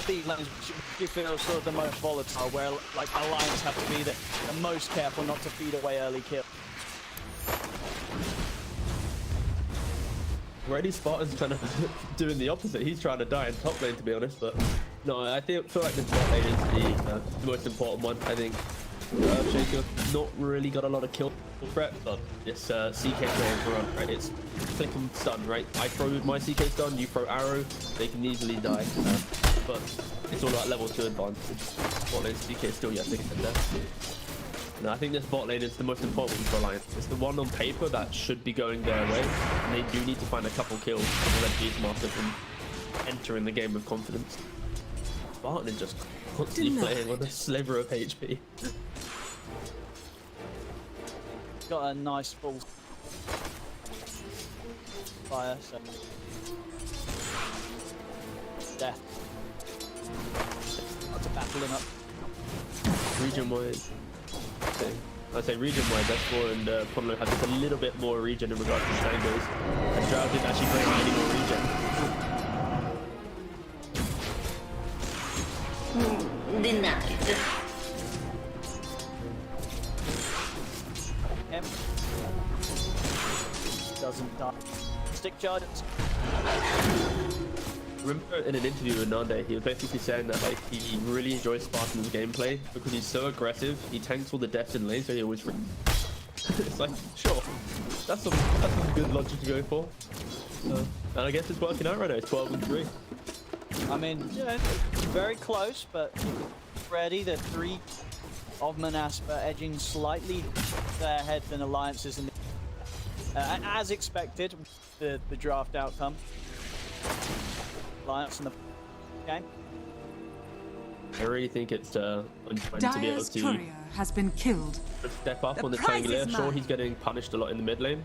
of these lanes you feel sort of the most volatile, where like Alliance have to be the most careful not to feed away early kills? Already Spartan's kind of doing the opposite. He's trying to die in top lane, to be honest. But no, I feel like this bot lane is the most important one. I think Shaker not really got a lot of kill threat, but this CK playing for run, right? It's click and stun, right? I throw my CK stun, you throw arrow, they can easily die. But it's all about level 2 advantage. Bot lane CK is still yet to get there. And I think this bot lane is the most important one for Alliance. It's the one on paper that should be going their way, and they do need to find a couple kills to let Beastmaster from entering the game with confidence. Spartan is just constantly playing on a sliver of HP. Got a nice full fire, so death. Lots of battling up. Region-wide, I'd say region-wide, S4 and Ponlo had just a little bit more region in regards to tangos, and Drow didn't actually bring any more region. Denied. Doesn't die. Stick charges. Remember in an interview with Nande, he was basically saying that like he really enjoys Spartan's gameplay because he's so aggressive. He tanks all the deaths in lane, so he always wins. It's like, sure, that's some good logic to go for. And I guess it's working out right now. It's 12-3. I mean, yeah, it's very close, but ready. The 3 of Monaspa edging slightly ahead than Alliances, and as expected, the draft outcome. Alliance in the game. I really think it's on to be able to courier has been killed. step up on the triangle. Sure, he's getting punished a lot in the mid lane,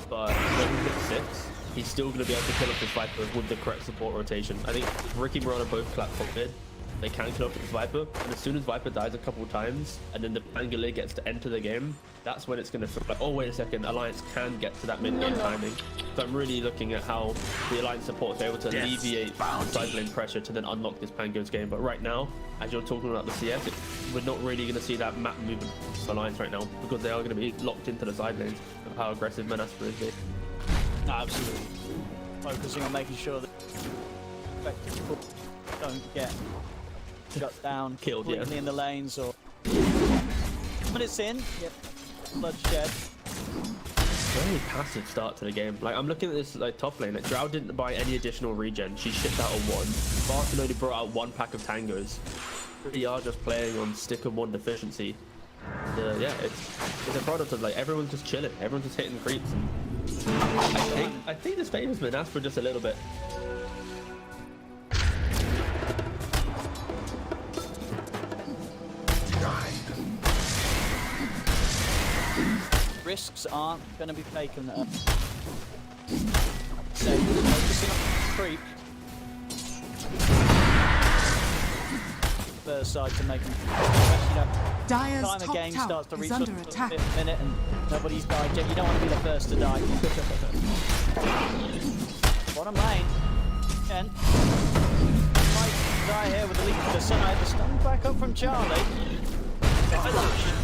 but when he hits 6, he's still going to be able to kill off this Viper with the correct support rotation. I think Ricky and Mirana both clap top mid. They can kill off this Viper, and as soon as Viper dies a couple of times, and then the Pangolin gets to enter the game, that's when it's going to feel like, oh wait a second, Alliance can get to that mid game timing. So I'm really looking at how the Alliance support is able to alleviate side lane pressure to then unlock this Pango's game. But right now, as you're talking about the CS, we're not really going to see that map movement for Alliance right now, because they are going to be locked into the side lanes of how aggressive Monaspa is being. Absolutely. Focusing on making sure that effective don't get shut down Killed, completely yeah. in the lanes, or when it's in, yep, bloodshed. Very passive start to the game. Like, I'm looking at this like top lane. Like, Drow didn't buy any additional regen. She shipped out on 1. Spartan only brought out 1 pack of tangos. They are just playing on stick of 1 deficiency. Yeah, it's a product of like everyone's just chilling. Everyone's just hitting creeps. And I think this favors Monaspa just a little bit. Risks aren't going to be taken. So focusing on creep. First side to make them. Dire's Time the top game tower starts to reach is under the attack. 5th minute and nobody's died yet. You don't want to be the first to die. Bottom lane. And might die here with the leap to the side. The stun back up from Charlie.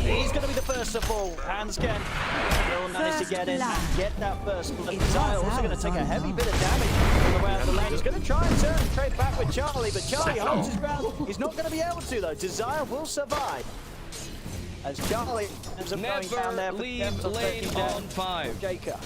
He's going to be the first to fall. Hands again. Will manage to get in and get that first blood. Desire also going to take a heavy bit of damage on the way out the lane. He's going to try and turn and trade back with Charlie, but Charlie holds his ground. He's not going to be able to, though. Desire will survive. As Charlie ends up going down there for leave lane on 5. Jacob.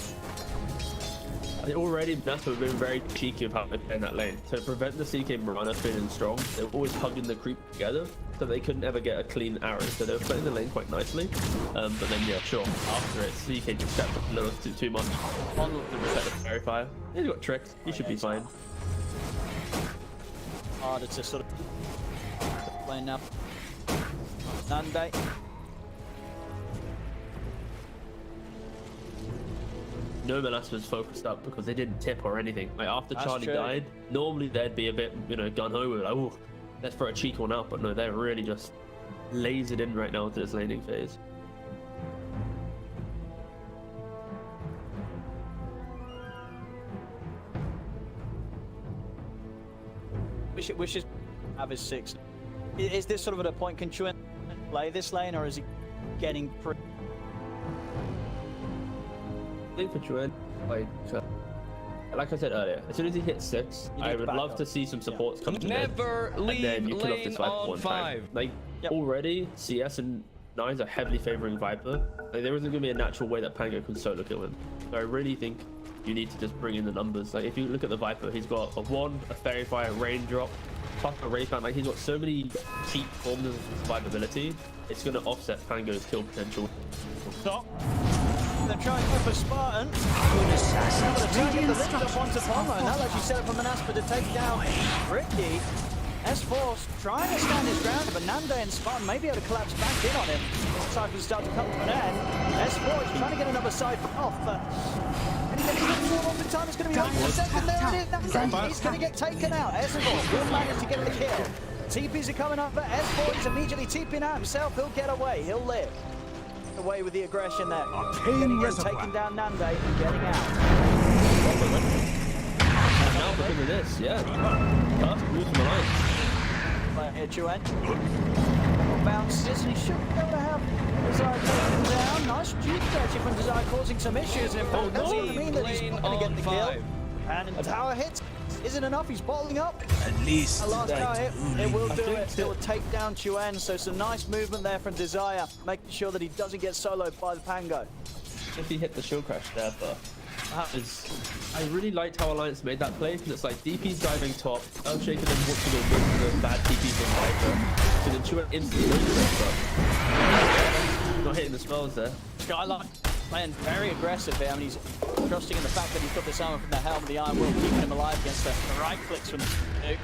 Already, Monaspa have been very cheeky of how they play in that lane. To prevent the CK Mirana feeling strong, they were always hugging the creep together, so they couldn't ever get a clean arrow. So they were playing the lane quite nicely. But then, yeah, sure, after it, CK just stepped up a little too much. On the reset of Fairy Fire. He's got tricks. He should be fine. Harder to sort of play now. Nande. No, Monaspa's focused up because they didn't tip or anything. Like, after That's Charlie true. died, normally they'd be a bit, gun-ho with like, oh, let's throw a cheek one out. But no, they're really just lasered in right now to this laning phase. Which is have his 6. Is this sort of at a point, can Chuen play this lane, or is he getting pretty? I think for Chuen, like I said earlier, as soon as he hits 6, I would love to see some supports come to mid, Never and then leave you kill off lane this Viper on one 5. time. Like already, CS and Nines are heavily favoring Viper. Like there isn't going to be a natural way that Pango can solo kill him. So I really think you need to just bring in the numbers. Like if you look at the Viper, he's got a wand, a fairy fire, raindrop, plus a ray fan. Like he's got so many cheap forms of survivability. It's going to offset Pango's kill potential. Stop. They're trying to go for Spartan. Radiant structures onto Pomo, and that'll actually set up for MONASPA to take down Ricky. S4 trying to stand his ground, but Nande and Spartan may be able to collapse back in on him. Cypher's start to come to an end. S4 is trying to get another side off, but and he's going to off in time. It's going to be over the second. There it is. He's going to get taken out. S4 will manage to get the kill. TPs are coming up, but S4 is immediately TPing out himself. He'll get away. He'll live. Away with the aggression there. Taking down Nande and getting out. And now because of this, perfect move from the line. Here, Chuen. Bounces, and he should be able to have Desire taken down. Nice juke actually from Desire, causing some issues. And in fact, that's going to mean that he's not going to get the kill. And a tower hit isn't enough. He's bottling up. At least a last tower hit. It will do it. It will take down Chuen. So some nice movement there from Desire, making sure that he doesn't get soloed by the Pango. If he hit the shield crash there, but I really liked how Alliance made that play, because it's like DP's diving top, Earthshaker then wants to go with the bad DP from Viper, so then Chuen instantly knows but not hitting the spells there. Skylark playing very aggressive here. I mean, he's trusting in the fact that he's got this armor from the helm of the Iron Will, keeping him alive against the right clicks from the Duke.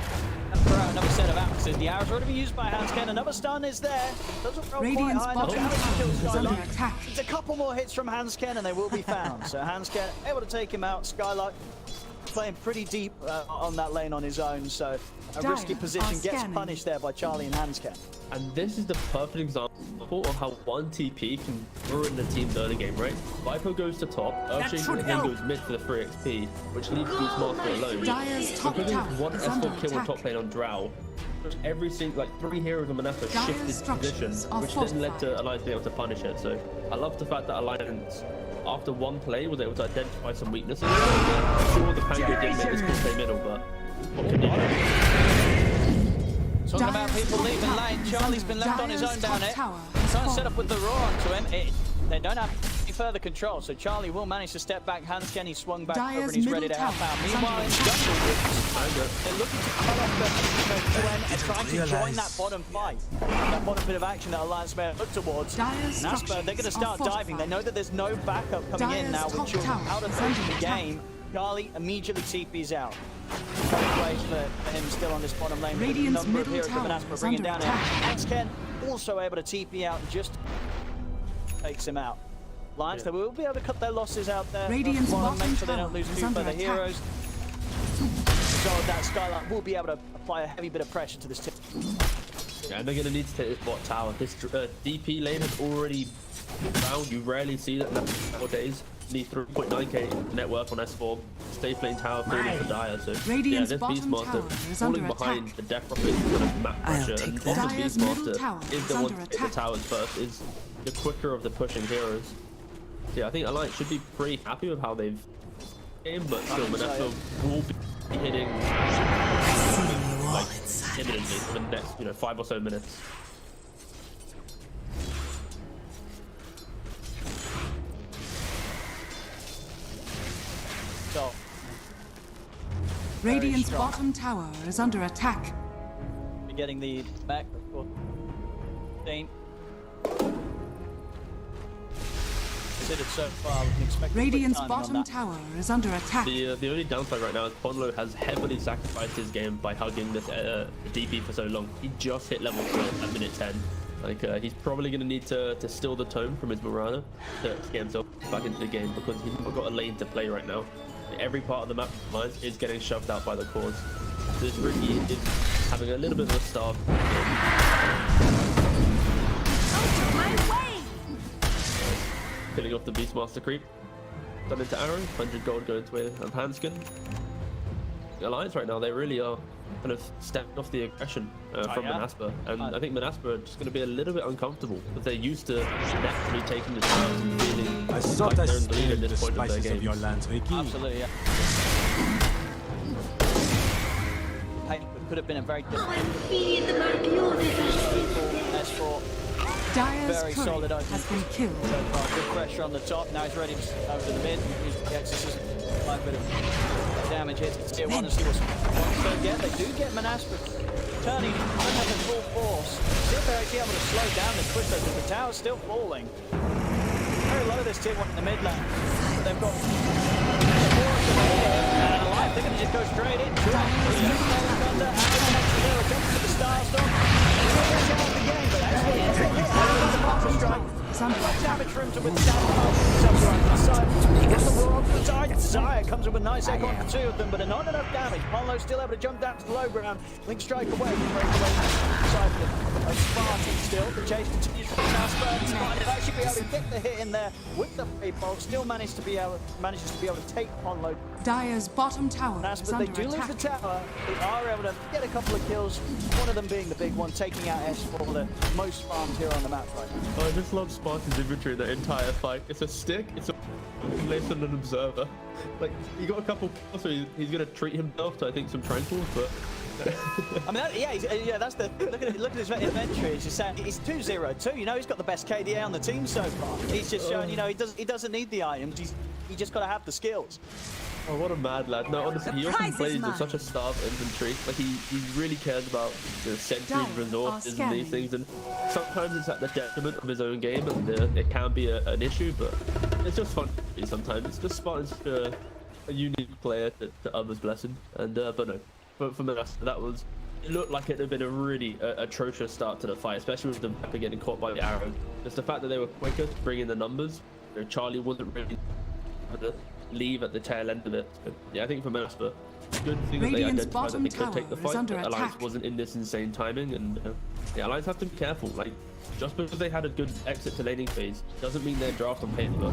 And throw out another set of axes. The arrow's already been used by Hansken. Another stun is there. Doesn't roll quite high enough. It's a couple more hits from Hansken and they will be found. So Hansken able to take him out. Skylark playing pretty deep on that lane on his own. So a risky position gets punished there by Charlie and Hansken. And this is the perfect example of how one TP can ruin the team's early game, right? Viper goes to top, Earthshaker then goes mid for the free XP, which leaves Beastmaster alone. Because there's one S4 kill on top lane on Drow, every single, like 3 heroes on MONASPA shifted position, which then led to Alliance being able to punish it. So I love the fact that Alliance, after one play, was able to identify some weaknesses. Sure, the Pango didn't make this call play middle, but what can you do? Talking about people leaving lane, Charlie's been left on his own down here. Trying to set up with the roar onto him. They don't have any further control, so Charlie will manage to step back. Hansken, he swung back over and he's ready to help out. Meanwhile, in jungle, they're looking to cut off the Chuen and trying to join that bottom fight. That bottom bit of action that Alliance may look towards. MONASPA, they're going to start diving. They know that there's no backup coming in now with Chuen out of the game. Charlie immediately TP's out. Ways for him still on this bottom lane. Radiant's Number of middle heroes tower MONASPA is bringing under down attack. Hansken also able to TP out and just takes him out. Lions, they will be able to cut their losses out there. Radiant's Want to bottom make sure they don't tower lose is 2 under further attack. heroes. So that Skylark will be able to apply a heavy bit of pressure to this team. Yeah, and they're going to need to take this bot tower. This DP lane has already found. You rarely see that nowadays. Need 3.9k net worth on S4. Stay playing tower, falling for Dire. So Radiant's this bottom Beastmaster tower is falling under behind attack. the Death Rocket kind of map pressure. And often Dire's middle tower Beastmaster is is the one under to hit the attack. towers first. Is the quicker of the pushing heroes. So yeah, I think Alliance should be pretty happy with how they've game, but still, MONASPA will be hitting like imminently for the next 5 or so minutes. So, Radiant's strong. bottom tower is under attack. we're getting the back. Considered so far, we can expect Radiant's a quick timing on bottom that. tower is under attack. The only downside right now is Ponlo has heavily sacrificed his game by hugging this DP for so long. He just hit level 4 at minute 10. Like he's probably going to need to still the tone from his Mirana to get himself back into the game, because he's not got a lane to play right now. Every part of the map is getting shoved out by the cores. So this Ricky is having a little bit of a starve. Killing off the Beastmaster creep. Done into Arrow, 100 gold going to way of Hansken. Alliance right now. They really are kind of stepping off the aggression from MONASPA, and I think MONASPA are just going to be a little bit uncomfortable because they're used to naturally taking the chance and feeling I thought like I they're in the lead at smelled the this point of their spices of game. your lands, Ricky. Absolutely, yeah. Hey, it could have been a very different S4. Dyer's Very courier solid opening has been killed. so far. Good pressure on the top. Now he's ready to over to the mid. Use the exorcism. Quite a bit of damage here to tier 1 and see what's they get. They do get MONASPA turning at the full force. See if they're actually able to slow down the Twister because the tower's still falling. Very low this tier 1 in the mid lane. But they've got and alive. They're going to just go straight in. Thunder, jumps to the Starstorm. The game, but actually, damage for him to withstand Zaya comes in with a nice echo for 2 of them, but not enough damage. Ponlo still able to jump down to the low ground. Link strike away from breakaway cycle of Spartan still. The chase continues from now. Spartan's fine. They've actually been able to get the hit in there with the free bolt. Still manages to be able to take Ponlo. Dyer's bottom tower is But they under do lose attack. the tower. They are able to get a couple of kills. One of them being the big one, taking out S4, the most farms here on the map right now. Oh, I just love Spartan's inventory the entire fight. It's a stick, it's a place and an observer. Like, he got a couple kills, so he's gonna treat himself to, I think, some tranquils, but... I mean, yeah, that's the look at his inventory. He's just saying he's 2-0-2. You know, he's got the best KDA on the team so far. He's just showing, you know, he doesn't need the items. He just got to have the skills. Oh, what a mad lad. No, honestly, he often plays with such a starved inventory. Like, he really cares about the sentries, resources, and these things. And sometimes it's at the detriment of his own game, and it can be an issue, but it's just fun sometimes. It's just Spartan's a unique player to others' blessing. And, but no, for MONASPA, that was... It looked like it had been a really atrocious start to the fight, especially with the Viper getting caught by the arrow. Just the fact that they were quicker to bring in the numbers. You know, Charlie wasn't really... leave at the tail end of it. So, yeah, I think for MONASPA, good thing that they identified that they could take the fight. Alliance wasn't in this insane timing, and yeah, Alliance have to be careful. Like, just because they had a good exit to laning phase doesn't mean their draft on paper.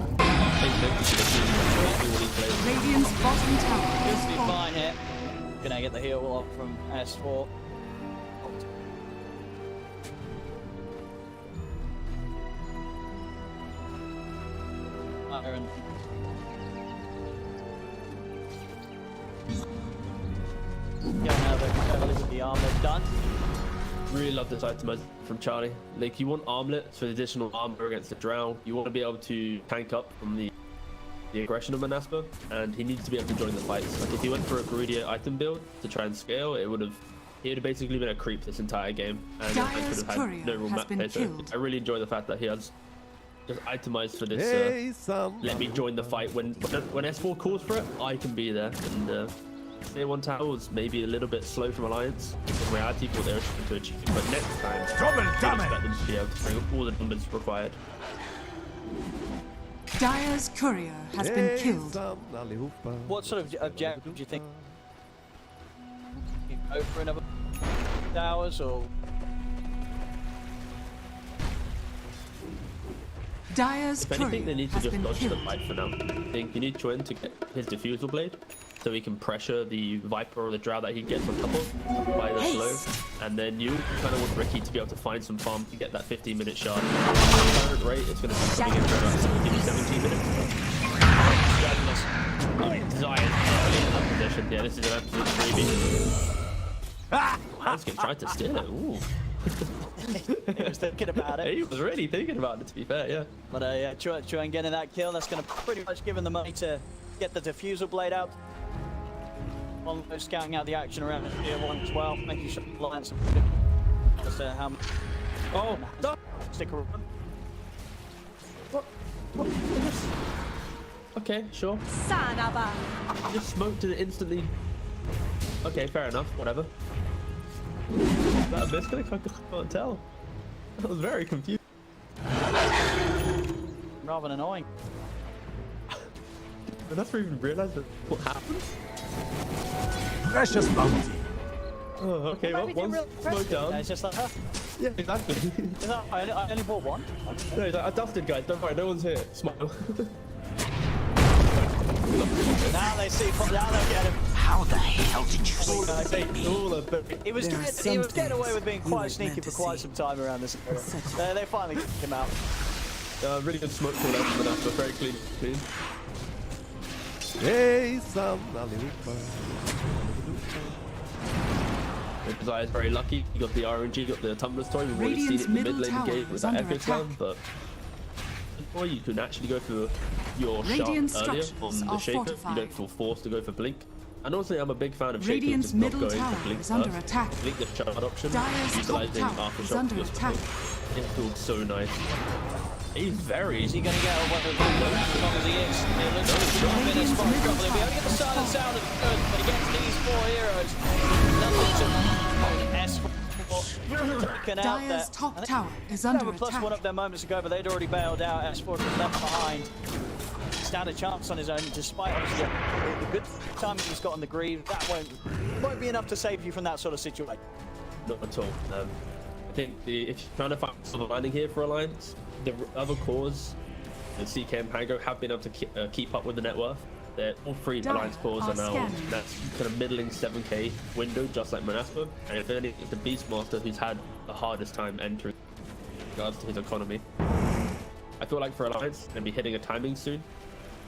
Radiant's bottom tower is Just be falling. fine here. Gonna get the heal off from S4. Iron. Get another early with the armor done. Really love this item from Charlie. Like, you want armlets for additional armor against the drow. You want to be able to tank up from the aggression of MONASPA, and he needs to be able to join the fights. Like, if he went for a greedier item build to try and scale, he would have basically been a creep this entire game, and I could have had no real map play. So I really enjoy the fact that he has just itemized for this. Let me join the fight when S4 calls for it. I can be there, and Tier 1 tower was maybe a little bit slow from Alliance in reality for what they were trying to achieve, but next time I expect them to be able to bring up all the numbers required. Dyer's courier has been killed. What sort of objective do you think? You go for another towers or? Dyer's If anything, courier they need to has just been dodge the killed. fight for now. I think you need Chuen to get his diffusal blade, so he can pressure the Viper or the Drow that he gets on top of by the slow. And then you kind of want Ricky to be able to find some farm to get that 15-minute shard. At the current rate, it's going to be coming in for about 17 minutes. Zion early in that position. Yeah, this is an absolute freebie. I was going to try to steal it. Ooh. He was thinking about it. He was really thinking about it, to be fair, yeah. But yeah, Chuen getting that kill. That's going to pretty much give him the money to get the diffusal blade out. On scouting out the action around Tier 1 as well, making sure the Alliance as to how much. Oh, no! Stick around. What? Okay, sure. You just smoked it instantly. Okay, fair enough, whatever. That misclick, I can't tell. I was very confused. Rather than annoying. I never even realized that what happened. Precious bounty. Oh, okay, well, one smoke down. Yeah, it's just like, huh? Yeah, exactly. I only bought one. No, he's like, I dusted, guys, don't worry, no one's here. Smile. Now they see, now they get him. How the hell did you I say think he was getting away with being quite sneaky for quite some time around this area. They finally kicked him out. Really good smoke call out from Manaspa, very clean. Hejsan allihopa. Desire is very lucky. He got the RNG, got the tumbler story. We've already seen it in the mid lane game with that epic one, but before you can actually go for your shot earlier on the Shaper, you don't feel forced to go for Blink. And also, I'm a big fan of Shaper just not going for Blink first. I think the shot option, utilizing aftershock, it feels so nice. He's very. Is he going to get away with it? As long as he is. It looks like he's got a bit of spot trouble. He'll be able to get the silent sound of good, but against these four heroes, nothing to taken out there. Dyer's top tower is under attack. Plus one up there moments ago, but they'd already bailed out. S4 was left behind. Stand a chance on his own, despite obviously the good timing he's got on the Greave. That won't be enough to save you from that sort of situation. Not at all. I think if you're trying to find silver lining here for Alliance, the other cores, the CK and Pango, have been able to keep up with the net worth. They're all three Alliance cores are now that's kind of middling 7k window, just like Monaspa. And if anything, it's the Beastmaster who's had the hardest time entering in regards to his economy. I feel like for Alliance, they'll be hitting a timing soon,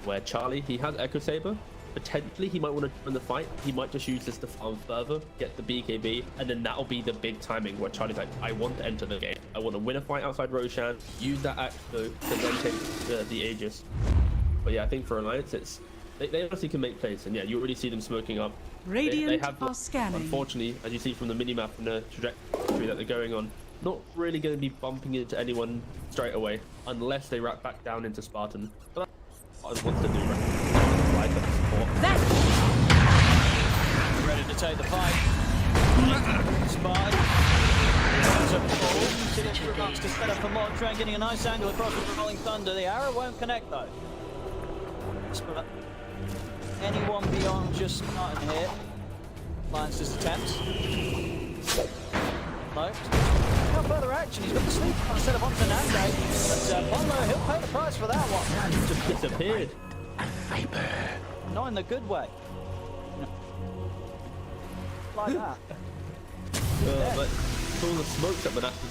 where Charlie, he has Echo Saber. Potentially, he might want to win the fight. He might just use this to farm further, get the BKB, and then that'll be the big timing where Charlie's like, I want to enter the game. I want to win a fight outside Roshan, use that Axo to then take the Aegis. But yeah, I think for Alliance, they honestly can make plays. And yeah, you already see them smoking up. They have, unfortunately, as you see from the minimap and the trajectory that they're going on, not really going to be bumping into anyone straight away unless they wrap back down into Spartan. But that's what I want to do, right? Ready to take the fight. Spartan. To set up for Molotran, getting a nice angle across with the Rolling Thunder. The arrow won't connect though. Anyone beyond just Spartan here. Lance's attempts. No. No further action. He's got the sleep instead of onto Nande. But Polo, he'll pay the price for that one. He just disappeared. Not in the good way. Like that. But all the smoke that Manaspa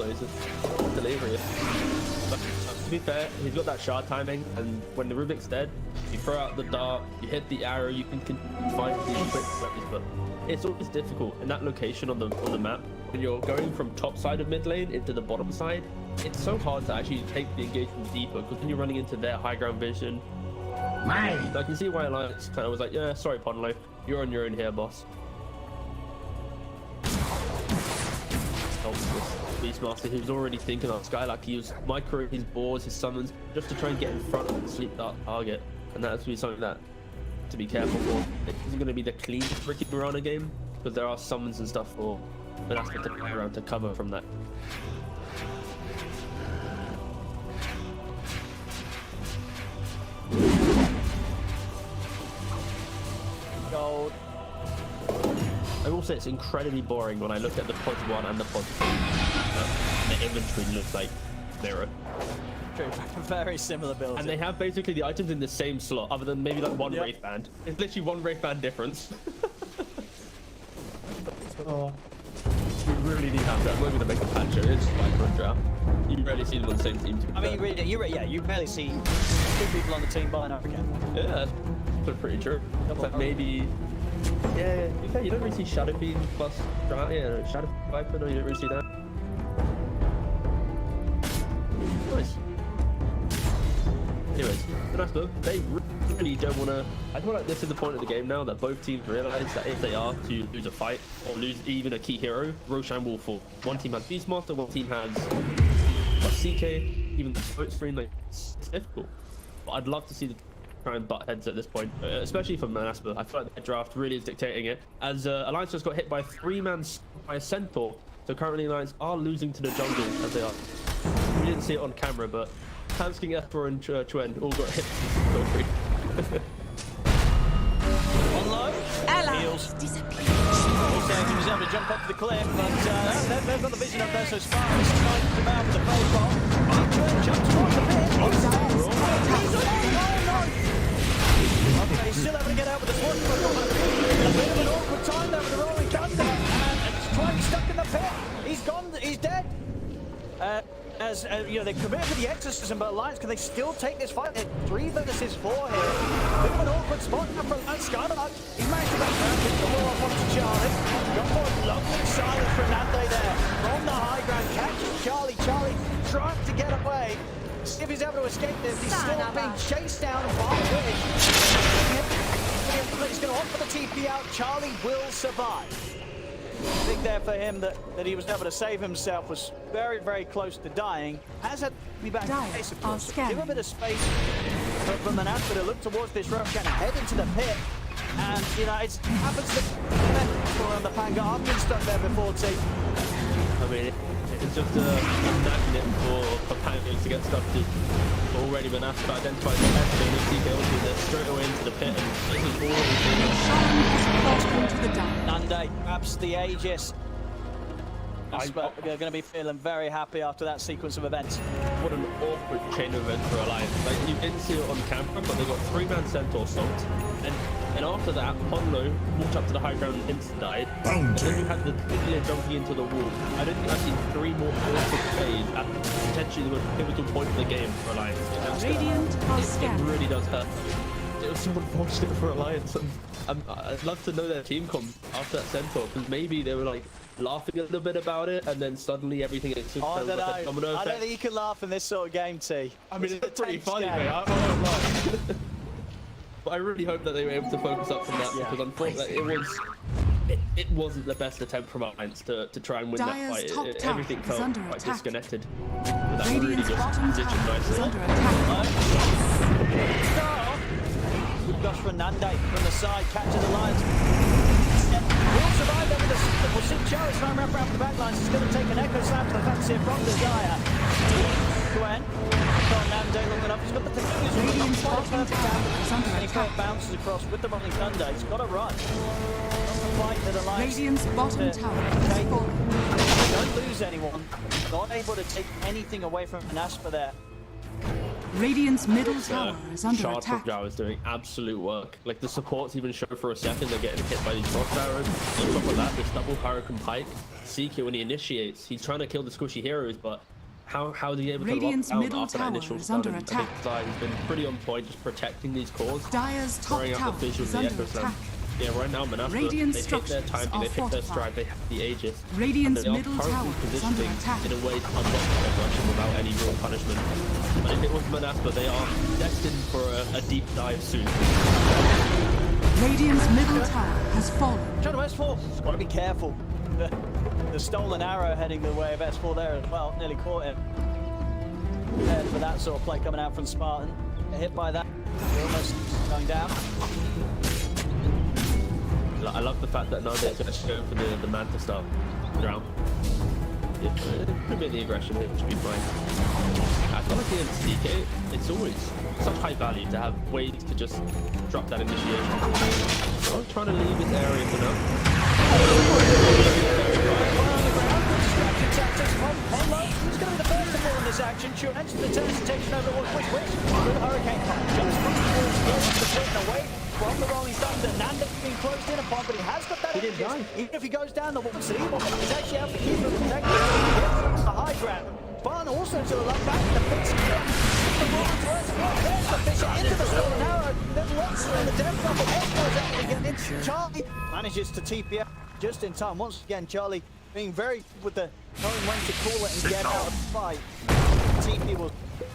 is delirious. But to be fair, he's got that shard timing, and when the Rubik's dead, you throw out the dart, you hit the arrow, you can find these quick weapons, but it's always difficult in that location on the map. When you're going from top side of mid lane into the bottom side, it's so hard to actually take the engagement deeper, because when you're running into their high ground vision, I can see why Alliance kind of was like, yeah, sorry Ponlo, you're on your own here, boss. Beastmaster, who's already thinking on Sky, like he was microing his boards, his summons, just to try and get in front of the sleep dart target, and that's really something that to be careful for. It isn't going to be the cleanest Ricky Mirana game, because there are summons and stuff for Manaspa to play around to cover from that. Gold. I will say it's incredibly boring when I look at the pod 1 and the pod 2. The inventory looks like mirror. Very similar builds. And they have basically the items in the same slot, other than maybe like one Wraith Band. It's literally one Wraith Band difference. Oh. We really need to have that. We're going to make a patch. It's like for a draft. You rarely see them on the same team. I mean, you barely see two people on the team by now again. Yeah, that's pretty true. But maybe. Yeah, you don't really see Shadow Fiend plus Shadow Viper, no, you don't really see that. Nice. Anyways, Monaspa, they really don't want to. I feel like this is the point of the game now that both teams realize that if they are to lose a fight or lose even a key hero, Roshan will fall. One team has Beastmaster, one team has CK, even the smoke screen, like, it's difficult. But I'd love to see the try and butt heads at this point, especially for Monaspa. I feel like the draft really is dictating it, as Alliance just got hit by a 3-man by a Centaur, so currently Alliance are losing to the jungle as they are. We didn't see it on camera, but Hansking, Ethor and Chuen all got hit for free. On low, heals. Also, he was able to jump up the cliff, but they've got the vision up there, so Spartan's trying to come out with the phase bomb. Chuen jumps across the pit. Okay, he's still able to get out with the sword. exorcism, but Alliance, can they still take this fight? 3 versus 4 here. Bit of an awkward spot now for Alliance. Skylark, he's managed to make the ball off onto Charlie. Got more lovely silence from Nande there. From the high ground, catches Charlie. Charlie trying to get away. See if he's able to escape this. He's still being chased down by Wish. He's going to offer the TP out. Charlie will survive. Big there for him that he was able to save himself, was very, very close to dying. Has had to be back in pace, of course. Give a bit of space from the Naspa to look towards this rope, kind of head into the pit. And, you know, it happens to on the Panga. I've been stuck there before, too. I mean, it's just a magnet for Panga to get stuck to. Already been asked to identify the best thing with TKO to this straight away into the pit, and this is already Nande grabs the Aegis. Naspa are going to be feeling very happy after that sequence of events. What an awkward chain of events for Alliance. Like, you didn't see it on camera, but they got 3-man Centaur stopped. And after that, Ponlo walked up to the high ground and instant died. And then you had the Tiddler jumping into the wall. I don't think I've seen 3 more awkward plays at potentially the most pivotal point of the game for Alliance. It really does hurt. It was so unfortunate for Alliance. I'd love to know their team comms after that Centaur, because maybe they were like laughing a little bit about it, and then suddenly everything is just I don't think you can laugh in this sort of game, T. I mean, it's pretty funny, mate. I won't lie. But I really hope that they were able to focus up from that, because unfortunately it wasn't the best attempt from Alliance to try and win that fight. Everything felt quite disconnected. But that really just positioned nicely. Good gosh for Nande from the side, catching the lines. Will survive over the system. We'll see Charlie trying to wrap around the back lines. He's going to take an echo slam to the fancy from the Dire. Gwen, got Nande long enough. He's got the He's really on perfect angle. And he kind of bounces across with the running Thunder. He's got to run. Fight that Alliance. Radiant's bottom tower has fallen. Don't lose anyone. Not able to take anything away from Naspa there. Radiant's middle tower is under Shard attack. from Zhao is doing absolute work. Like, the supports even show for a second they're getting hit by these frost arrows. On top of that, this double Hurricane Pike. Seeker, when he initiates, he's trying to kill the squishy heroes, but how is he able to lock down after that initial stun? I think Zai has been pretty on point, just protecting these cores. Dire's top tower is under attack. Yeah, right now, Monaspa, they hit their timing, they hit their stride, they have the Aegis. Radiant's middle tower is under positioning attack. in a way to unlock their Russian without any real punishment. But if it was Monaspa, they are destined for a deep dive soon. Radiant's middle tower has fallen. John S4, just got to be careful. The stolen arrow heading the way of S4 there as well, nearly caught him. Prepared for that sort of play coming out from Spartan. Hit by that, almost going down. I love the fact that Nande is actually going for the Manta stuff. Drown. Yeah, could be the aggression here, which should be fine. I feel like against DK, it's always such high value to have ways to just drop that initiation. I'm trying to leave this area for now. Who's going to be the first to fall in this action? Sure, enter the teleportation over what Wish with the Hurricane Pump. Just the point away from the Rolling Thunder. Nande being closed in upon, but he has got that. He didn't die. Even if he goes down the one city, he's actually able to keep him protected. It's the high ground. Barn also to the left back in the pits. There's the Fisher into the stolen arrow. Then once in the death bubble, Esco's able to get in. Charlie manages to TP out just in time. Once again, Charlie being very with the knowing when to call it and get out of the fight. TP will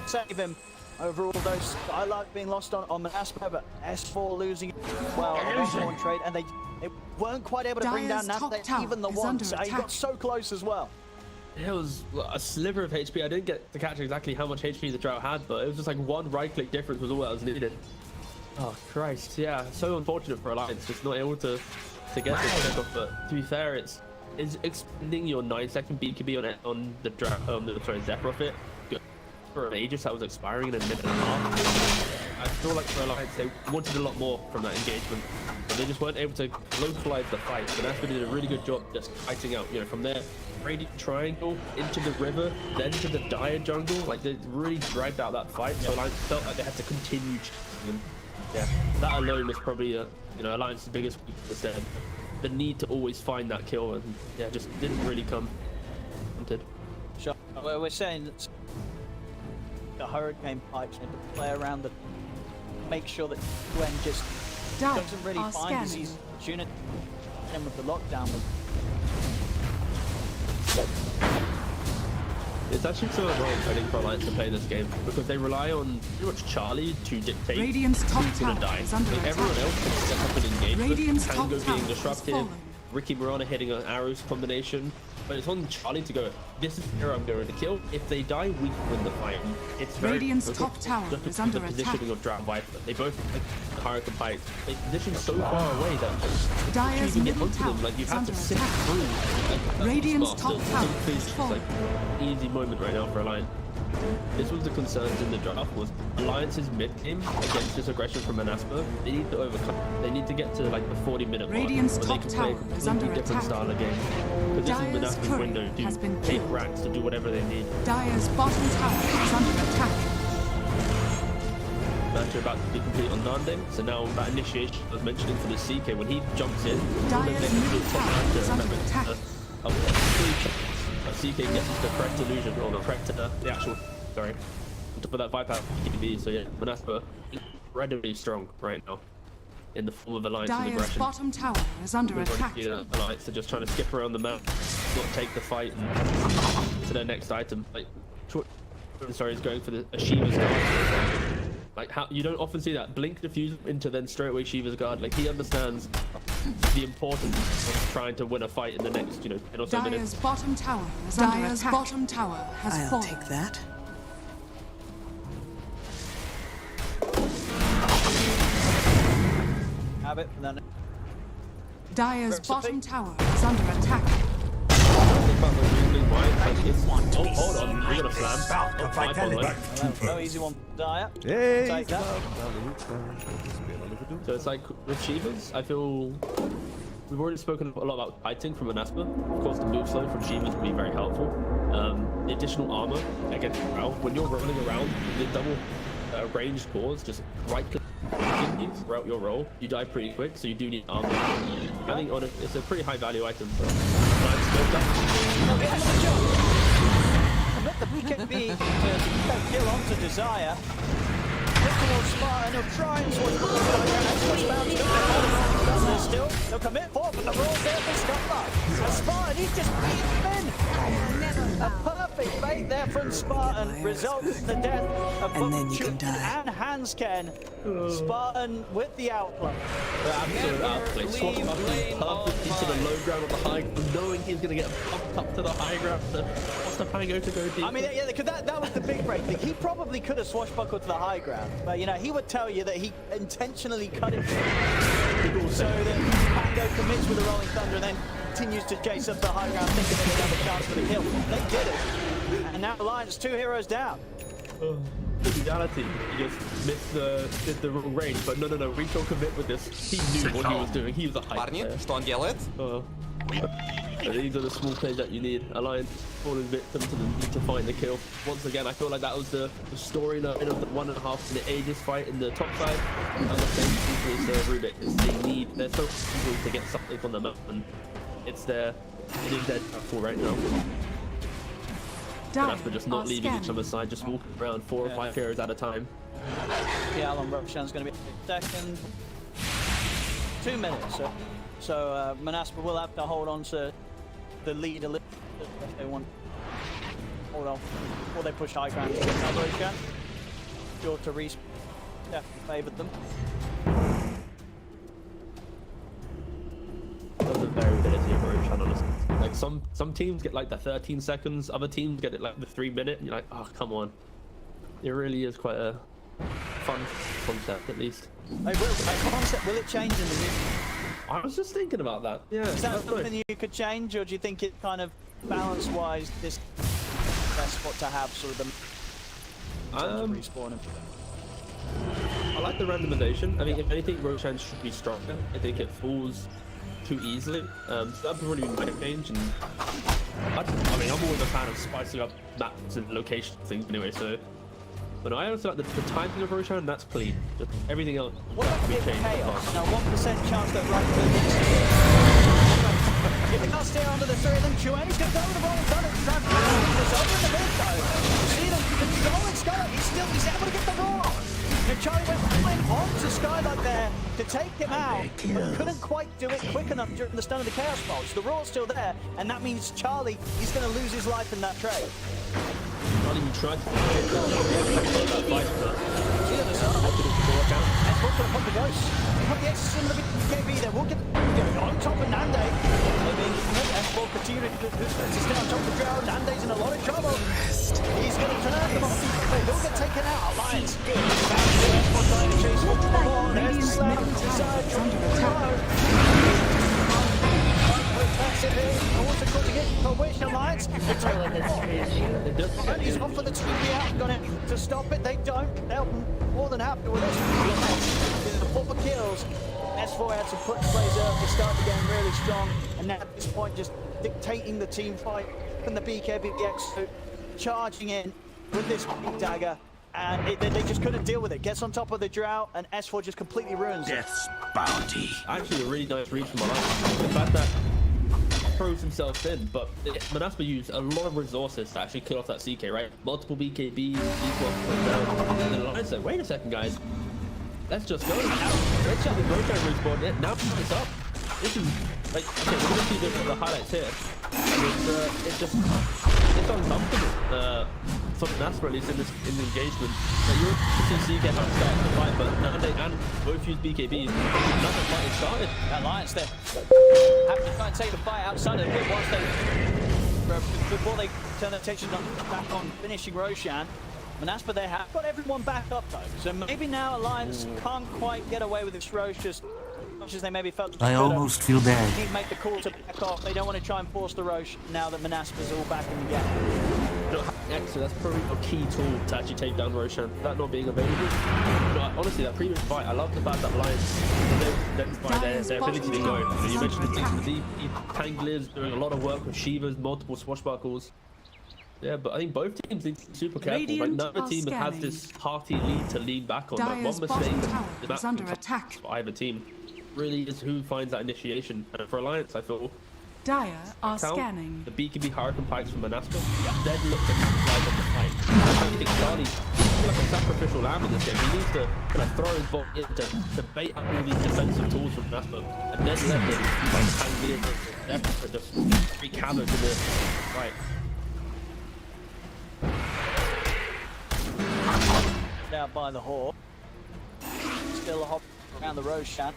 save him over all those Skylark being lost on Monaspa, but S4 losing well on one trade, and they weren't quite able to bring down Nande even the once. He got so close as well. It was a sliver of HP. I didn't get to catch exactly how much HP the Drought had, but it was just like one right-click difference was all that was needed. Oh Christ, yeah, so unfortunate for Alliance, just not able to get this check off. But to be fair, it's extending your 9-second BKB on the Zephyr it for an Aegis that was expiring in a minute and a half. I feel like for Alliance they wanted a lot more from that engagement, but they just weren't able to localize the fight. And Asper did a really good job just fighting out, you know, from there. Radiant triangle into the river, then to the Dire jungle. Like, they really dragged out that fight. So Alliance felt like they had to continue chasing them. Yeah, that alone was probably Alliance's biggest weakness there. The need to always find that kill, and yeah, just didn't really come. Sure. We're saying that the hurricane pipes and to play around the, make sure that Gwen just Dire doesn't really are find his scanning. opportunity and with the lockdown. It's actually so annoying, I think, for Alliance to play this game because they rely on pretty much Charlie to dictate Radiant's top who's gonna tower die. is under Like, everyone attack. else can step up and engage. Radiant's but top Tango tower being has disruptive, fallen. Ricky Morana hitting an arrows combination. But it's on Charlie to go, this is the hero I'm going to kill. If they die, we win the fight. It's very Radiant's difficult. top tower Just is under the attack. positioning of Drought Viper. They both like hierarchy fight. They position so far away that Dire's you even get middle onto tower them. Like you is have under to sit attack. through. Like, Radiant's smart. top So, tower please, has it's fallen. like easy moment right now for Alliance. This was the concerns in the draft was Alliance's mid game against this aggression from Monaspa. They need to overcome. They need to get to like the 40-minute mark Radiant's where they top can play a tower is completely under different attack. style of game. Because this is Dire's Monaspa's courier window has been to take killed. racks to do whatever they need. Dire's bottom tower is under attack. Match are about to be complete on Nanding, so now that initiation I was mentioning for the CK, when he jumps in, Dire's middle tower is under attack. CK gets the correct illusion, or the correct, the actual, sorry, for that 5-power PB, so yeah, Monaspa incredibly strong right now in the form of Alliance and Dire's aggression. bottom tower is under attack. Alliance are just trying to skip around the map, not take the fight and to their next item. Like, sorry, is going for the Shiva's guard. Like, how you don't often see that blink diffuse into then straight away Shiva's guard. Like, he understands the importance of trying to win a fight in the next, 10 or so minutes. Dire's bottom tower is under attack. Bottom tower has I'll fallen. take that. Have it, and then Dire's Recipe. bottom tower is under attack. Think about the reasoning why. Like, it's, oh, hold on, we got a slam. Oh, five on one. no easy one for Dire. Hey, Take that. So it's like with Shivas, I feel we've already spoken a lot about fighting from Monaspa. Of course, the move slow from Shivas would be very helpful. The additional armor against Ralph, when you're rolling around the double ranged cores, just right click throughout your roll, you die pretty quick, so you do need armor. I think it's a pretty high value item. So Let the PKB to kill onto Desire. Look towards Spartan, he'll try and switch still. They'll commit for, but the roll's there for Scotland. And Spartan, he's just beating him in. A perfect bait there from Spartan results in the death of And then you both can Chuck die. and Handsken. Spartan with the outplay. the absolute outplay. Swap leave up lane perfectly on to the high. low ground of the high, knowing he's going to get bumped up to the high ground. What's the Pango to go deep? I mean, yeah, because that was the big break thing. He probably could have swashbuckled to the high ground, but he would tell you that he intentionally cut it so that Pango commits with the Rolling Thunder and then continues to chase up the high ground, thinking that they'd have a chance for the kill. They did it, and now Alliance 2 heroes down. In reality, he just did the wrong range, but no, Rico commit with this. He knew what he was doing. He was a hype Парни, player. что он делает? These are the small plays that you need. Alliance falling victim to the need to find the kill. Once again, I feel like that was the storyline of the 1.5 in the Aegis fight in the top side. And the same is Rubik. They're so eager to get something on the map, and it is their battle right now. Dire Monaspa just not are leaving each scanning. other's side, just walking around 4 or 5 heroes at a time. Yeah, Alan Roshan's going to be second. 2 minutes. So Monaspa will have to hold on to the lead a little bit if they want. Hold on. Before they push high ground. Roshan. Sure to respawn. Definitely favoured them. That's the variability of Roshan, honestly. Like some teams get like the 13 seconds, other teams get it like the 3 minute, and you're like, oh come on. It really is quite a fun concept, at least. Will it change in the new? I was just thinking about that. Yeah. Is that that's something you could change, or do you think it kind of balance-wise this best spot to have sort of the respawning? I like the randomization. I mean, if anything, Roshan should be stronger. I think it falls too easily. So that'd probably be my change. And I'm always a fan of spicing up maps and location things anyway. So, but I also like the timing of Roshan. That's clean. Just everything else What has about to be the changed. chaos? Now, 1% chance that right if they can't steer onto the 3 of them, Chuani's going to go with the Rolling Thunder to try and push this over in the mid though. You see them going. Skylark, he's able to get the roll off. And Charlie went onto Skylark there to take him out, but couldn't quite do it quick enough during the stun of the Chaos Pulse. The roll's still there, and that means Charlie, he's going to lose his life in that trade. Not even tried to fight for We're going to put the ghost. We have the Exorcism of the BKB there. We'll get on top of Nande. S4 continuing to stay on top of the Drow. Nande's in a lot of trouble. He's going to turn them off. They'll get taken out. Alliance. S4 trying to chase one more. There's the slam inside. Under attack. Also causing it for Wish Alliance. He's off for the TP out. Gonna to stop it. They don't. They're more than happy with this. The 4 kills. S4 had some put plays early to start the game really strong, and now at this point just dictating the team fight. And the BKB Exo charging in with this big dagger, and they just couldn't deal with it. Gets on top of the Drow, and S4 just completely ruins it. Death's bounty. Actually, a really nice read from Alliance. The fact that throws himself in, but Monaspa used a lot of resources to actually kill off that CK, right? Multiple BKBs, and then Alliance said, wait a second, guys. Let's just go. Let's see the Roshan respawn. Yeah, now it's up. This is like, okay, we're gonna see the highlights here. And it's uncomfortable for Monaspa, at least in the engagement. Like, you're see CK have started the fight, but now they and both use BKBs. Nothing fight is started. Alliance there have to try and take the fight outside of it once before they turn their attention back on finishing Roshan. Monaspa, they have got everyone back up though, so maybe now Alliance can't quite get away with this Roche just as much as they maybe felt. I almost feel bad. They need to make the call to back off. They don't want to try and force the Roche now that Monaspa's all back in the game. Actually, that's probably a key tool to actually take down Roshan. That not being available. Honestly, that previous fight, I love the fact that Alliance identify their ability to go. You mentioned the things with the Tanglers doing a lot of work with Shivas, multiple swashbuckles. Yeah, but I think both teams need to be super careful. Like, none of the team has this hearty lead to lean back on. Like, one mistake is under attack. For either team really is who finds that initiation. And for Alliance, I feel Dire are scanning. the BKB Hurricane Pikes from Monaspa, then look to capitalize on the fight. I think Charlie's like a sacrificial lamb in this game. He needs to kind of throw his ball in to bait up all these defensive tools from Monaspa, and then let them just wreak havoc in the fight. Out by the Hawk. Still a hop around the Roshan.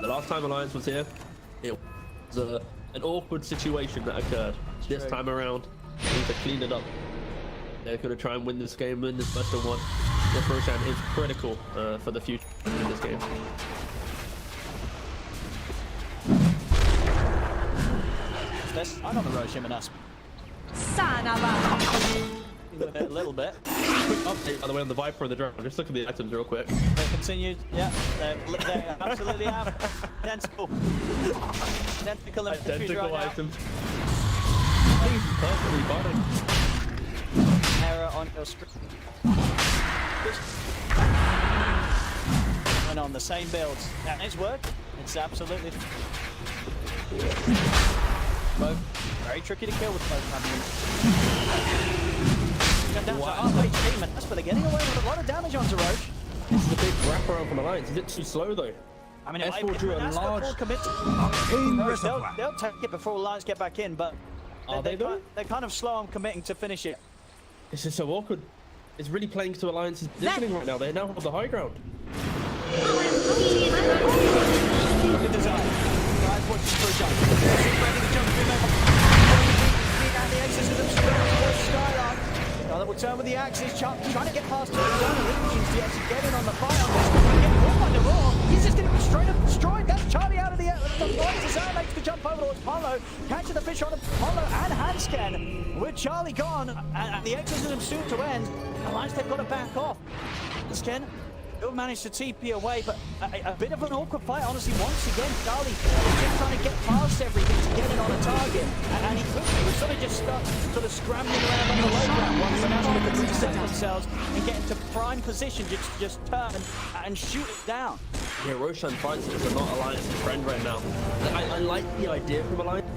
The last time Alliance was here, it was an awkward situation that occurred. This time around, they need to clean it up. They're going to try and win this game, win this best of one. This Roshan is critical for the future in this game. I'm on the Roshan Monaspa. A little bit. Quick update, by the way, on the Viper and the drone. Just look at the items real quick. They continued. Yeah, they absolutely have. Identical. Identical items. I think it's perfectly buttered. Error on your screen. Went on the same builds. And it's working. It's absolutely. Both very tricky to kill with both happening. Down to halfway team, and that's where they're getting away with a lot of damage onto Roche. This is a big wraparound from Alliance. Is it too slow though? I mean, S4 drew a large commit. They'll take it before Alliance get back in, but they're kind of slow on committing to finish it. This is so awkward. It's really playing to Alliance's positioning right now. They now have the high ground. Look at design. Guys watching for a jump. Ready to jump through and the aces of them Skylark. Now that will turn with the axes, trying to get past the illusions to actually get in on the fight on this. Get caught by the raw. He's just going to be straight up destroyed. That's Charlie out of the fight. Design makes the jump over towards Polo. Catches the fish on Polo and Handscan. With Charlie gone and the exorcism soon to end, Alliance they've got to back off. Handscan will manage to TP away, but a bit of an awkward fight, honestly. Once again, Charlie just trying to get past everything to get in on a target, and he was sort of just stuck, sort of scrambling around on the low ground. Once Monaspa could reset themselves and get into prime position to just turn and shoot it down. Yeah, Roshan fights is not Alliance's friend right now. I like the idea from Alliance.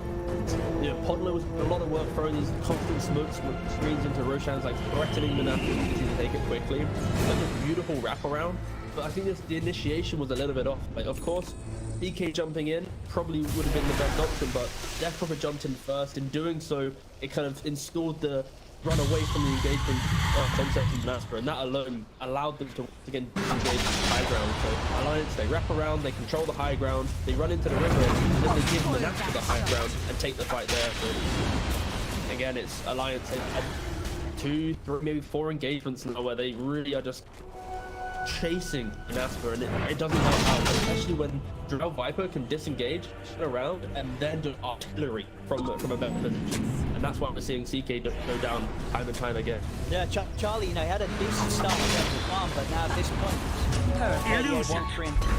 Yeah, Podler was a lot of work throwing these constant smoke screens into Roshan's, like threatening Monasp's to take it quickly. Such a beautiful wraparound. But I think the initiation was a little bit off. Like, of course, DK jumping in probably would have been the best option, but Death Prophet jumped in first. In doing so, it kind of installed the run away from the engagement concept in Monaspa, and that alone allowed them to again engage high ground. So Alliance, they wrap around, they control the high ground, they run into the river, and then they give Monaspa the high ground and take the fight there. So again, it's Alliance had 2, 3, maybe 4 engagements now where they really are just chasing Monaspa, and it doesn't help out, especially when Drow Viper can disengage around and then do artillery from a better position, and that's why we're seeing CK go down time and time again. Yeah, Charlie, you know, he had a decent start in terms of farm, but now at this point,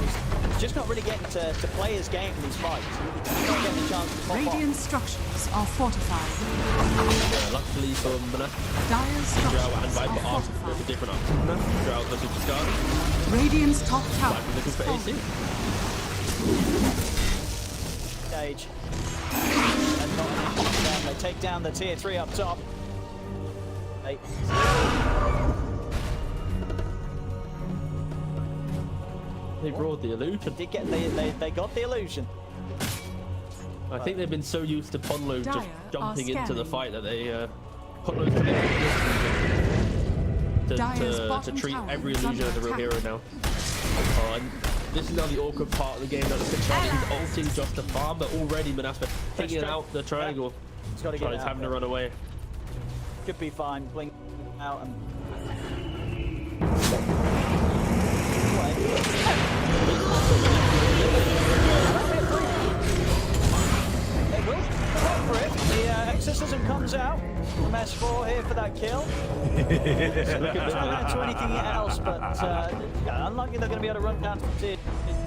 he's just not really getting to play his game in these fights. He's not getting a chance to pop Radiant off. structures are fortified. Yeah, luckily for Monaspa, Dire's Drow structures and Viper are are fortified. a different option. Drow versus Discard, Radiant's top tower Viper looking is for AC. Stage. And not an issue down. They take down the tier 3 up top. They brought the illusion. did get they got the illusion. I think they've been so used to Ponlo just Dire jumping are into the scanning. fight that they Ponlo's Dire's to bottom treat tower every is illusion as a real under hero now. And this is now the awkward part of the game that the Charlie's ulting just to farm, but already Monaspa taking out the triangle. He's got to get Charlie's out having to there. run away. Could be fine. Blink out and. They will go for it. The exorcism comes out from S4 here for that kill. It's not going to do anything else, but yeah, unlikely they're going to be able to run down to the.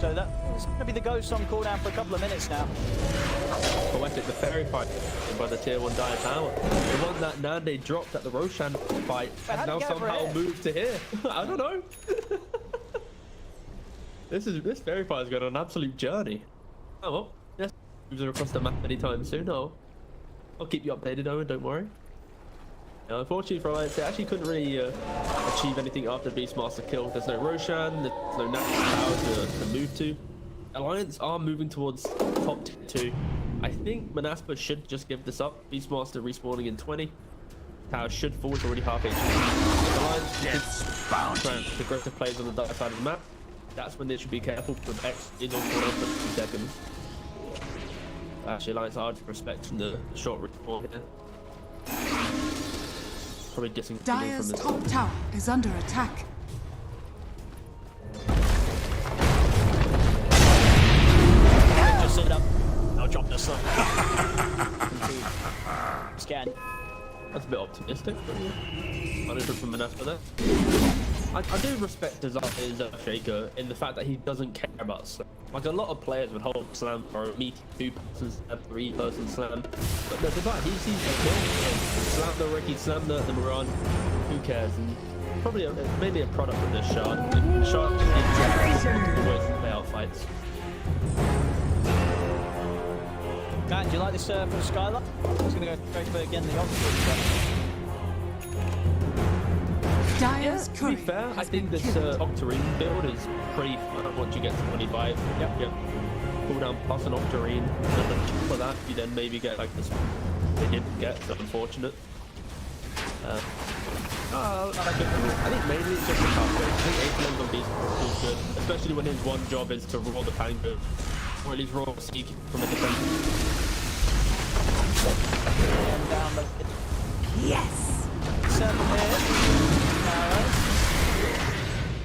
So that's going to be the ghost on cooldown for a couple of minutes now. Poetic, the fairy fight by the tier 1 Dire Tower. The one that Nande dropped at the Roshan fight How'd has he now get over somehow here? moved to here. I don't know. This fairy fight is going on an absolute journey. Oh well, yes, moves are across the map anytime soon. I'll keep you updated, Owen. Don't worry. Unfortunately for Alliance, they actually couldn't really achieve anything after Beastmaster kill. There's no Roshan, there's no natural power to move to. Alliance are moving towards top 2. I think Monaspa should just give this up. Beastmaster respawning in 20. Tower should fall, it's already half HP. If Alliance should aggressive players on the dark side of the map, that's when they should be careful because X is on cooldown for 2 seconds. Actually, Alliance are respecting the short respawn here. Probably disengaging Dire's from this. top tower is under attack. Just sit up. I'll drop this one. Scan. That's a bit optimistic. Punishment from Monaspa there. I do respect his Shaker in the fact that he doesn't care about slam. Like a lot of players would hold slam for a meaty 2-person slam, 3-person slam. But no, the fact he sees the kill, slam the Ricky, slam the Moran, who cares? And probably maybe a product of this shard. Shard is the way to play out fights. Matt, do you like this from Skylar? It's going to go straight for again the opposite. Dire's To be courier fair, I has think been this killed. Octarine build is pretty fun once you get to 25. Yep. Cooldown plus an Octarine, and then for that you then maybe get like this. They didn't get, so unfortunate. I think mainly it's just a tough game. I think 8 levels on Beast is good, especially when his one job is to roll the tango, or at least roll Seek from a defense. And down the Yes! 7 here.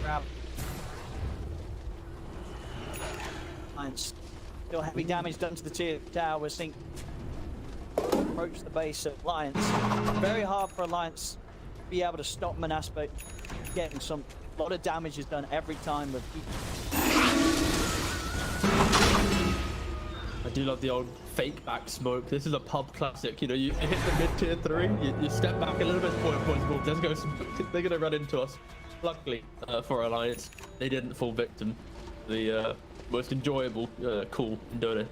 Grab. Alliance. Still heavy damage done to the tier tower. We're seeing approach the base of Alliance. Very hard for Alliance to be able to stop Monaspa getting some. A lot of damage is done every time with each. I do love the old fake back smoke. This is a pub classic. You know, you hit the mid tier 3, you step back a little bit, point, just go smoke. They're gonna run into us. Luckily for Alliance, they didn't fall victim. The most enjoyable call in Dota.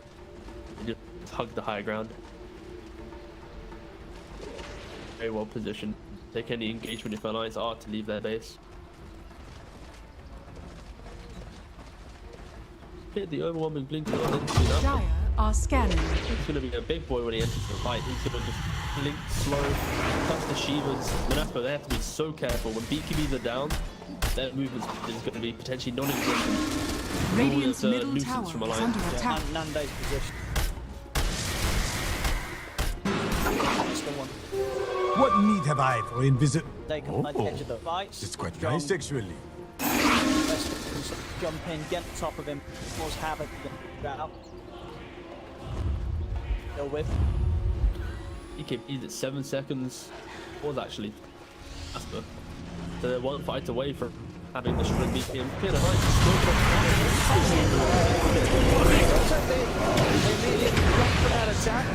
They just hugged the high ground. very well positioned to take any engagement if allies are to leave their base. Hit the overwhelming blink. Dire are scanning. He's going to be a big boy when he enters the fight. He's going to just blink slow, touch the Shivas. Monaspa, they have to be so careful. When BKBs are down, their movement is going to be potentially non-existent. Radiant's All middle nuisance tower from is Alliance. under attack. Nande's position. That's the one. What need have I for invisit? They come at the edge of the fight. It's quite Strong. nice, actually. Best jump in, get on top of him, cause havoc, get out. Go with. BKBs at 7 seconds. Was actually Monaspa. They're one fight away from having the string BKM. They immediately run for that attack.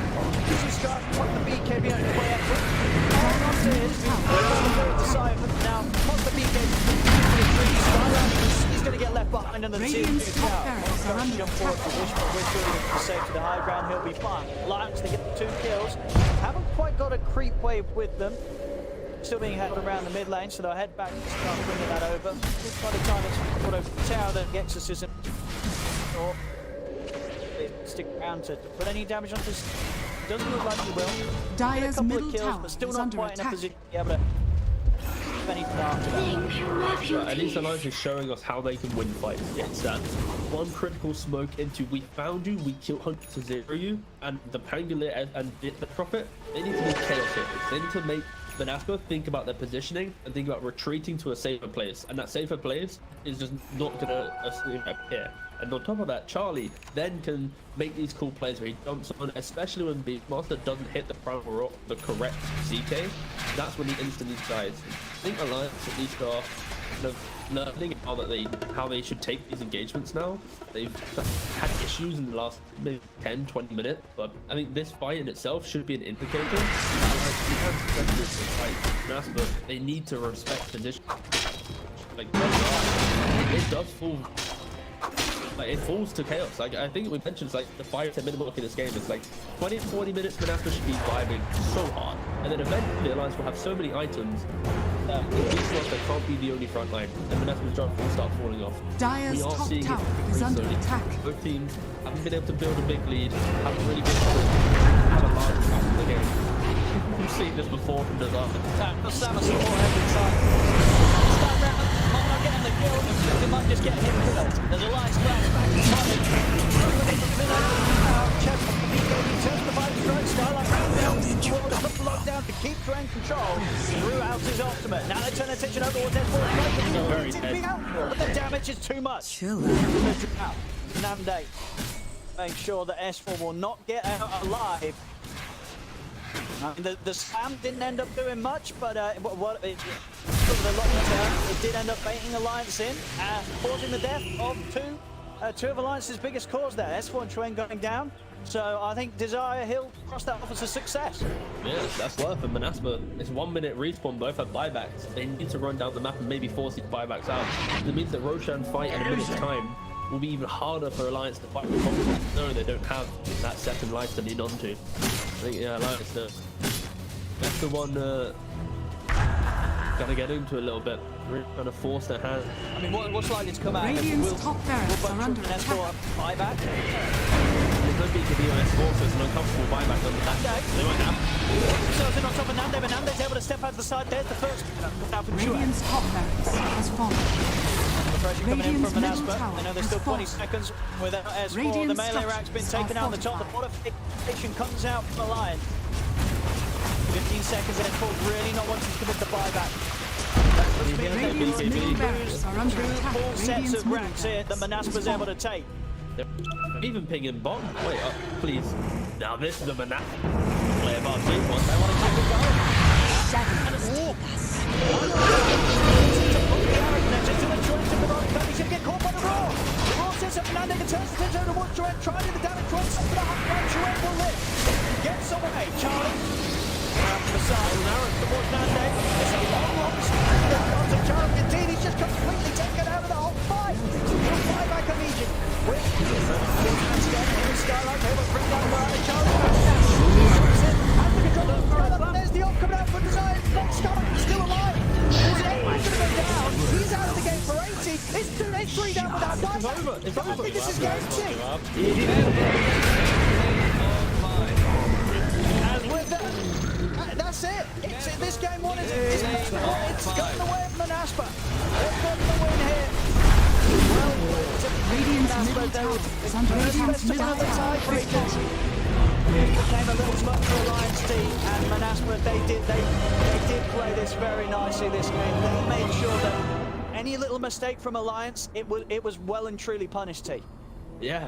Just got the BKB on his way up. Hang on to his now, once the BKB he's going to get left behind in the Radiant's team. top barracks are under Jump forward attack. position, but we're sure to safe to the high ground. He'll be fine. Lions, they get the 2 kills. Haven't quite got a creep wave with them. Still being held around the mid lane, so they'll head back and start bringing that over. Just by the time it's put over the tower, the exorcism. Or they stick around to put any damage on this. Doesn't look like he will. Dire's Get a couple middle of kills, tower but still is not under quite in a attack. position to be able to do anything after that. But at least Alliance is showing us how they can win fights. It's that one critical smoke into we found you, we killed 100 to 0 you, and the Pangolier and the Prophet, they need to be chaos hitters. They need to make Monaspa think about their positioning and think about retreating to a safer place. And that safer place is just not going to appear. And on top of that, Charlie then can make these cool plays where he jumps on, especially when Beastmaster doesn't hit the front or the correct CK. That's when he instantly dies. I think Alliance at least are kind of learning how they should take these engagements now. They've had issues in the last maybe 10-20 minutes, but I think this fight in itself should be an indicator. Monaspa, they need to respect position. Like it does fall. Like it falls to chaos. Like I think we mentioned, like the 5-10 minute mark in this game. It's like 20-40 minutes. Monaspa should be vibing so hard, and then eventually Alliance will have so many items that Beastmaster can't be the only front line, and Monaspa's jump will start falling off. Dire's We are top seeing it tower very is under slowly. attack. Both teams haven't been able to build a big lead, haven't really been able to have a large impact in the game. We've seen this before from the last attack. The Samus all every time. Start round, might not getting the kill, they might just get him killed. There's a light splash back to Tommy. Check the BKB turns the fight straight. Skylight round down. Lockdown to keep train control throughout his ultimate. Now they turn attention over towards S4. Very But the damage is too much. Chill Out. Nande make sure that S4 will not get out alive. The slam didn't end up doing much, but it did end up baiting Alliance in, causing the death of two of Alliance's biggest cores there. S4 and Train going down. So I think Desire Hill crossed that off as a success. Yeah, that's worth it. Monaspa, it's 1 minute respawn, both have buybacks. They need to run down the map and maybe force these buybacks out. It means that Roshan fight in a minute's time will be even harder for Alliance to fight with confidence. No, they don't have that second life to lean onto. I think, yeah, Alliance, that's the one gotta get into a little bit. Really trying to force their hand. I mean, what's likely to come out? Radiant's top barracks are under attack. Buyback. There's no BKB on S4, so it's an uncomfortable buyback on that. They won't have. Themselves in on top of Nande, but Nande's able to step out to the side. There's the first. Radiant's top barracks has fallen. The pressure coming in Radiant's from middle Monaspa. tower I know there's has still 20 fallen. seconds without S4. The Radiant's melee rack's been structures taken out are the top. The fortified. fortification comes out from the line. 15 seconds, S4 really not wanting to commit the buyback. Radiant's middle barracks are under Two attack. full sets Radiant's of middle racks here that barracks Monaspa's is able fallen. to take. Even pinging bot. Wait up, please. Now this is a Monaspa play above me. What they want to keep it going. He's going to get caught by the Raw. The Raw sits up Nande and turns the attention over towards Duran, trying to do the damage. Duran sets it up. Duran will live. Gets away. Charlie. Around from the side. Now it's towards Nande. It's a long shot to Charlie. Indeed, he's just completely taken out of the whole fight. He'll fly back immediately. Quick. Skylight. They will bring down Charlie. There's the ult coming out for Desire. 3 down without dying. It's over. It's over. I think this is game cheap. And with that, that's it. This game one is it's gotten the way of Monaspa. They've gotten the win here. Well, Radiant's middle tower is under attack. Middle tower is falling. It became a little too much for Alliance team, and Monaspa, they did play this very nicely this game. They made sure that any little mistake from Alliance, it was well and truly punished, T. Yeah.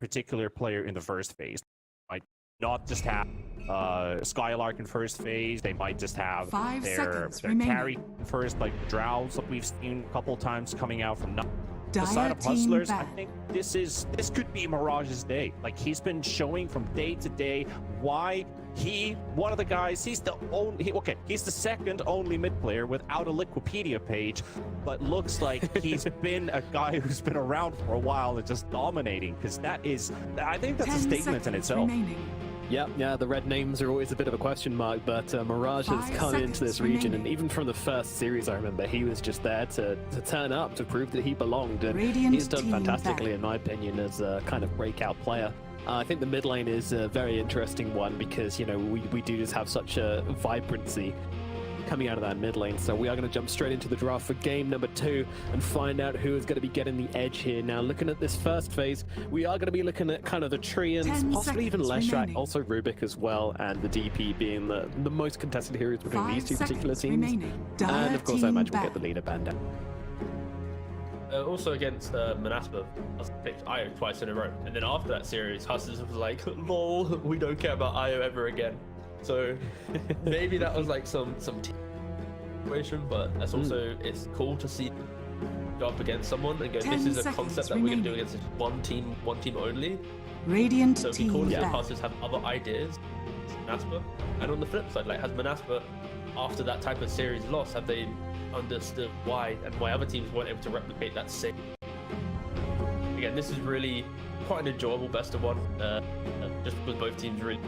particular player in the first phase. Might not just have Skylark in first phase. They might just have 5 their seconds remaining. carry first, like the Drows that we've seen a couple times coming out from the Dire side of team Hustlers. I back. think this could be Mirage's day. Like, he's been showing from day to day why one of the guys, he's the second only mid player without a Liquipedia page, but looks like he's been a guy who's been around for a while and just dominating, because I think that's a 10 statement in seconds itself. remaining. Yeah, the red names are always a bit of a question mark, but Mirage has 5 come into this seconds region, remaining. and even from the first series, I remember he was just there to turn up, to prove that he belonged, and Radiant he's done team fantastically, back. in my opinion, as a kind of breakout player. I think the mid lane is a very interesting one because, you know, we do just have such a vibrancy coming out of that mid lane. So we are going to jump straight into the draft for game number 2 and find out who is going to be getting the edge here. Now, looking at this first phase, we are going to be looking at kind of the Treants, 10 possibly even seconds Leshrac, remaining. also Rubik as well, and the DP being the most contested heroes between 5 these two particular seconds teams. remaining. Dire And of course, I team imagine we'll back. get the leader band down. Also against Monaspa, Hustlers picked IO twice in a row, and then after that series, Hustlers was like, "Lol, we don't care about IO ever again." So maybe that was like some team situation, but that's also it's cool to see go up against someone and go, 10 "This is a seconds concept that we're going to do remaining. against one team only." Radiant So it'd be cool team to see if back. Hustlers have other ideas. Monaspa, and on the flip side, like has Monaspa, after that type of series loss, have they understood why and why other teams weren't able to replicate that same? Again, this is really quite an enjoyable best of one, just because both teams really.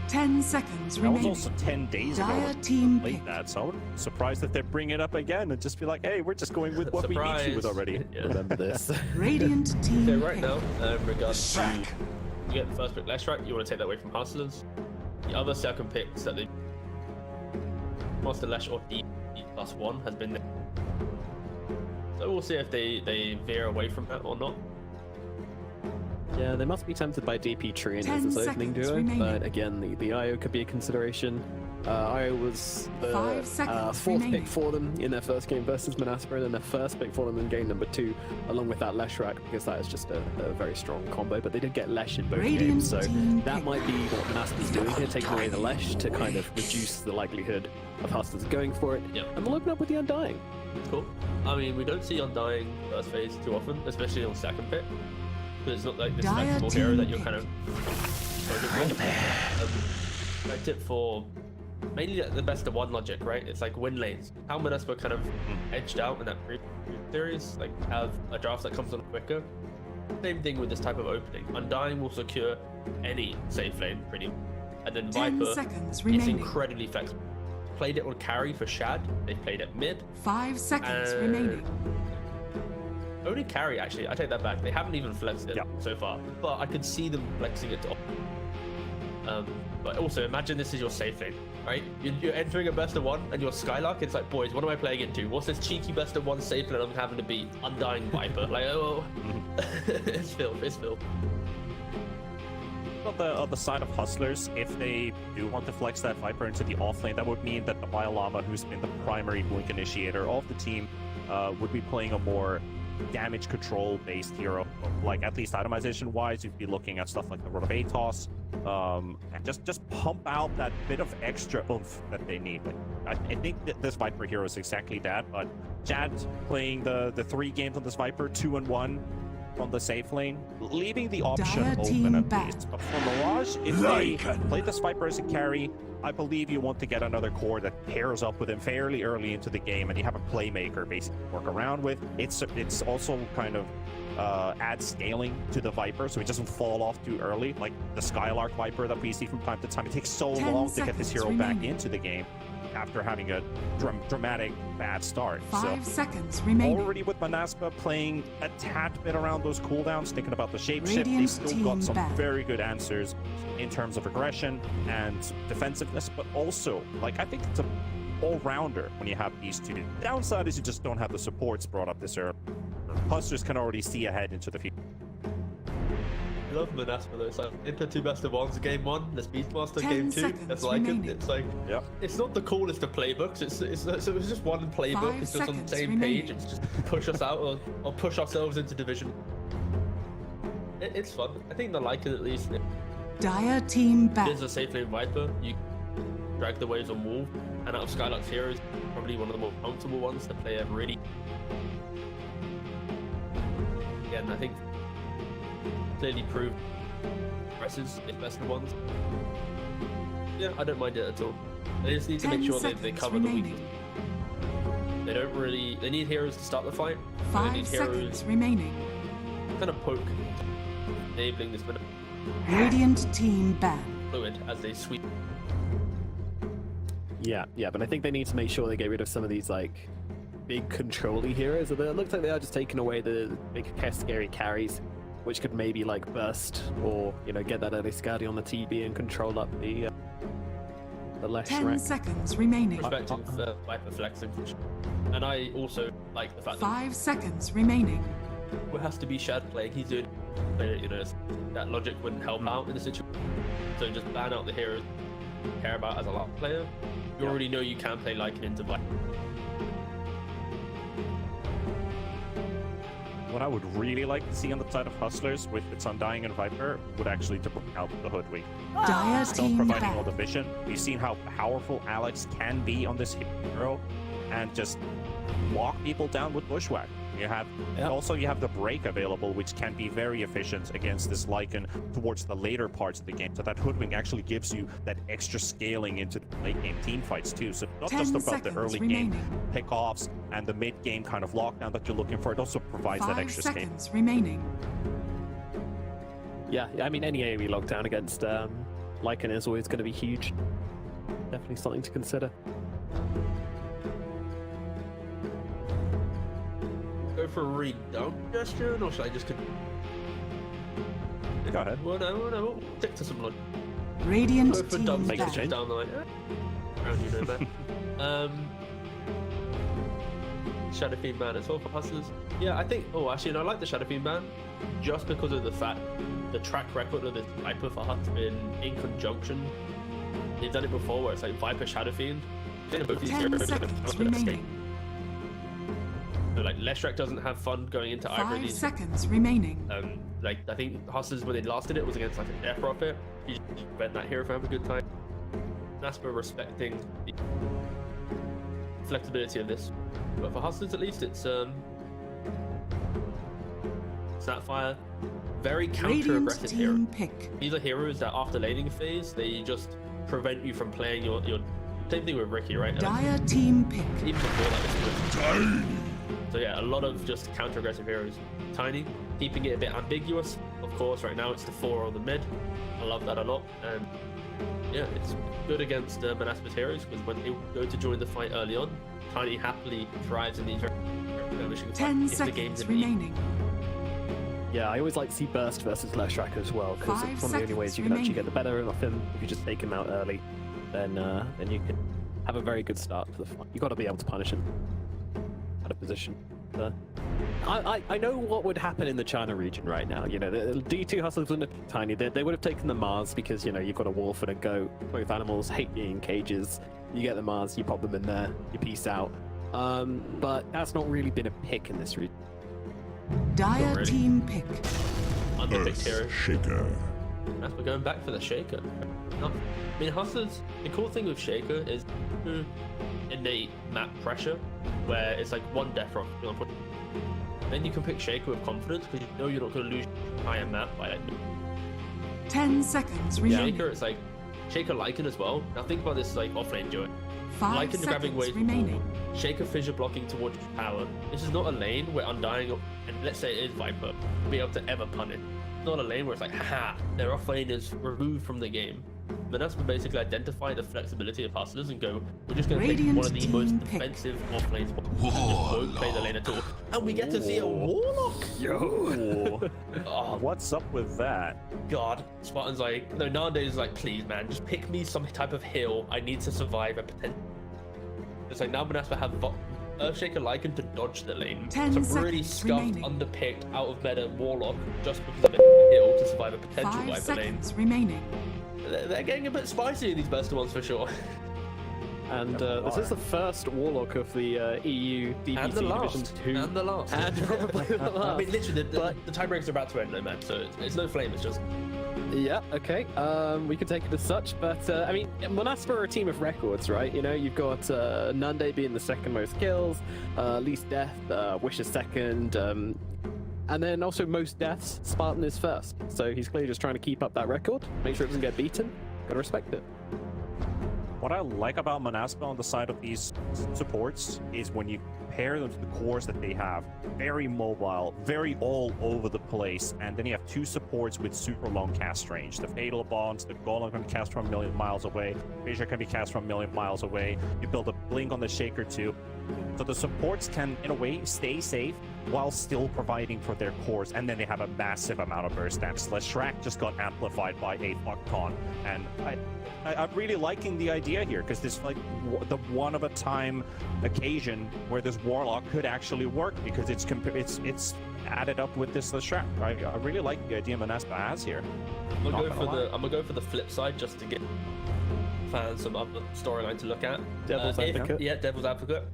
10 seconds That was remaining. also 10 days ago. Dire when team we played pick. that, so I'm surprised that they bring it up again and just be like, hey, we're just going with what we beat you with already. Yeah. Remember this. Radiant team So right pick. now, in regards to you get the first pick Leshrac, you want to take that away from Hustlers. The other second picks that they Master Lesh or D+1 has been there. So we'll see if they veer away from that or not. Yeah, they must be tempted by DP Tree and 10 as its opening seconds duo, remaining. but again, the IO could be a consideration. IO was the 5 seconds fourth remaining. pick for them in their first game versus Monaspa, and then their first pick for them in game number 2, along with that Leshrac, because that is just a very strong combo. But they did get Lesh in both Radiant games, so team that pick. might be what Monaspa's doing here, taking away the Lesh to kind of reduce the likelihood of Hustlers going for it. Yep. And we'll open up with the Undying. Cool. I mean, we don't see Undying first phase too often, especially on second pick. But it's not like this Dire flexible hero team that you're pick. kind of expect it for mainly the best of one logic, right? It's like win lanes. How Monaspa kind of edged out in that previous series, like have a draft that comes on quicker. Same thing with this type of opening. Undying will secure any safe lane pretty much. And then 10 Viper seconds is remaining. incredibly flexible. Played it on carry for Shad, they played it mid. 5 seconds Uh, remaining. Only carry, actually. I take that back. They haven't even flexed it so far, but I could see them flexing it to. But also, imagine this is your safe lane, right? You're entering a best of one, and your Skylark. It's like, boys, what am I playing into? What's this cheeky best of one safe lane I'm having to beat? Undying Viper. Like, oh, it's filth. It's filth. On the side of Hustlers, if they do want to flex that Viper into the off lane, that would mean that the Biolama, who's been the primary blink initiator of the team, would be playing a more damage control based hero. Like, at least itemization wise, you'd be looking at stuff like the Road of Atos, and just pump out that bit of extra oomph that they need. Like, I think that this Viper hero is exactly that, but Chad playing the 3 games on this Viper, 2 and 1 on the safe lane, leaving the option Dire open team at back. least. But for Mirage, if they play this Viper as a carry, I believe you want to get another core that pairs up with him fairly early into the game, and you have a playmaker basically to work around with. It's also kind of adds scaling to the Viper, so it doesn't fall off too early, like the Skylark Viper that we see from time to time. It takes so 10 long to get this seconds hero back remaining. into the game after having a dramatic bad start. 5 So seconds remaining. already with Monaspa playing a tad bit around those cooldowns, thinking about the shapeshift, they Radiant still team got some back. very good answers in terms of aggression and defensiveness, but also, like, I think it's a all-rounder when you have these two. The downside is you just don't have the supports brought up this early. Hustlers can already see ahead into the future. I love Monaspa though. It's like into 2 best of ones, game 1, let's Beastmaster, 10 game 2, seconds let's like it. remaining. It's like, it's not the coolest of playbooks. It's just one playbook. 5 It's just on the seconds same remaining. page. It's just push us out or push ourselves into division. it's fun. I think the Lycan at least Dire team back. is a safe lane Viper. You drag the waves on Wolf, and out of Skylark's heroes, probably one of the more comfortable ones to play a really. Again, I think clearly proved presses is best of ones. Yeah, I don't mind it at all. They just need to make sure they cover the weakness. They don't really. They need heroes to start the fight. They 5 need seconds heroes remaining. kind of poke, enabling this minute Radiant team back. fluid as they sweep. Yeah, but I think they need to make sure they get rid of some of these like big control-y heroes. It looks like they are just taking away the big scary carries, which could maybe like burst or get that early scouting on the TB and control up the left 10 rack. seconds remaining. Respecting Viper flexing, and I also like the fact 5 seconds remaining. that it has to be Shad playing. He's doing, that logic wouldn't help out in the situation. So just ban out the heroes you care about as a LAN player. You already know you can play Lycan into Viper. What I would really like to see on the side of Hustlers with its Undying and Viper would actually to bring out the Hoodwink. Dire Still team providing all back. the vision. We've seen how powerful Alex can be on this hero and just lock people down with Bushwhack. You have also you have the break available, which can be very efficient against this Lycan towards the later parts of the game. So that Hoodwink actually gives you that extra scaling into the late game team fights too. So not 10 just about the seconds early remaining. game pickoffs and the mid game kind of lockdown that you're looking for. It also provides that 5 extra scale. seconds remaining. Yeah, I mean any AoE lockdown against Lycan is always going to be huge. Definitely something to consider. Go for a redunk gesture, or should I just Go ahead. Well, no, we'll stick to some logic. Radiant Go for team dumb Make the gestures change. down the line. Around you know that. Shadow Fiend ban as well for Hustlers. Yeah, I think. Oh, actually, no, I like the Shadow Fiend ban just because of the fact the track record of this Viper for Hut has been in conjunction. They've done it before where it's like Viper Shadow Fiend. 10 seconds remaining. So, like Leshrac doesn't have fun going into either of 5 these. seconds remaining. Like I think Hustlers when they last did it was against like a Death Prophet. You just prevent that hero from having a good time. Naspa respecting the flexibility of this, but for Hustlers at least it's Snapfire, very Radiant counter-aggressive hero. team pick. These are heroes that after laning phase they just prevent you from playing your same thing with Ricky, right? Dire team pick. Even before that, it's good. So yeah, a lot of just counter-aggressive heroes. Tiny, keeping it a bit ambiguous. Of course, right now it's the 4 on the mid. I love that a lot. And yeah, it's good against Monaspa's heroes because when they go to join the fight early on, Tiny happily thrives in these very skirmishing 10 fights if the game's seconds in the lead. remaining. Yeah, I always like to see Burst versus Leshrac as well, because 5 it's one of the only ways seconds you can actually get remaining. the better off him. If you just take him out early, then you can have a very good start to the fight. You got to be able to punish him out of position. I know what would happen in the China region right now. The D2 Hustlers and the Tiny, they would have taken the Mars because you've got a wolf and a goat. Both animals hate being in cages. You get the Mars, you pop them in there, you peace out. But that's not really been a pick in this region. Dire really. team pick. Underpicked hero. Shaker. That's we're going back for the Shaker. No, I mean, Hustlers, the cool thing with Shaker is innate map pressure, where it's like one death rock. Then you can pick Shaker with confidence because you know you're not going to lose higher map by like 10 seconds remaining. Shaker. It's like Shaker Lycan as well. Now think about this like offlane duo. 5 Lycan grabbing seconds waves remaining. Shaker fissure blocking towards power. This is not a lane where Undying, and let's say it is Viper, will be able to ever pun it. It's not a lane where it's like, haha, their offlane is removed from the game. Monaspa basically identify the flexibility of Hustlers and go, we're just going to pick Radiant one of the most team pick. defensive offlanes and just won't play the lane at all. And we get to see a Warlock! Ooh. Oh, What's up with that? God. Spartan's like, no, nowadays it's like, please man, just pick me some type of hill. I need to survive a potential. It's like now Monaspa have Earthshaker Lycan to dodge the lane. 10 Some really seconds scuffed, remaining. underpicked, out of meta Warlock just because of a hill to survive a potential 5 Viper lane. seconds remaining. They're getting a bit spicy in these best ones for sure. And this is the first Warlock of the EU DPC And the Division last. 2. And the last. And probably the last. I mean, literally, the tiebreakers are about to end, though, man. So it's no flame. It's just. Yeah, okay. We could take it as such, but I mean, Monaspa are a team of records, right? You know, you've got Nande being the second most kills, least death, Wish is second, and then also most deaths. Spartan is first, so he's clearly just trying to keep up that record, make sure it doesn't get beaten. Gotta respect it. What I like about Monaspa on the side of these supports is when you compare them to the cores that they have, very mobile, very all over the place, and then you have two supports with super long cast range. The Fatal Bonds, the Golem can cast from a million miles away, Fissure can be cast from a million miles away, you build a Blink on the Shaker too. So the supports can, in a way, stay safe while still providing for their cores, and then they have a massive amount of burst damage. Leshrac just got amplified by a fuck-ton, and I'm really liking the idea here, because this like the one-of-a-time occasion where this Warlock could actually work, because it's added up with this Leshrac. I really like the idea Monaspa has here. I'm gonna go for the flip side just to get fans some other storyline to look at. Devil's advocate. Yeah, Devil's Advocate.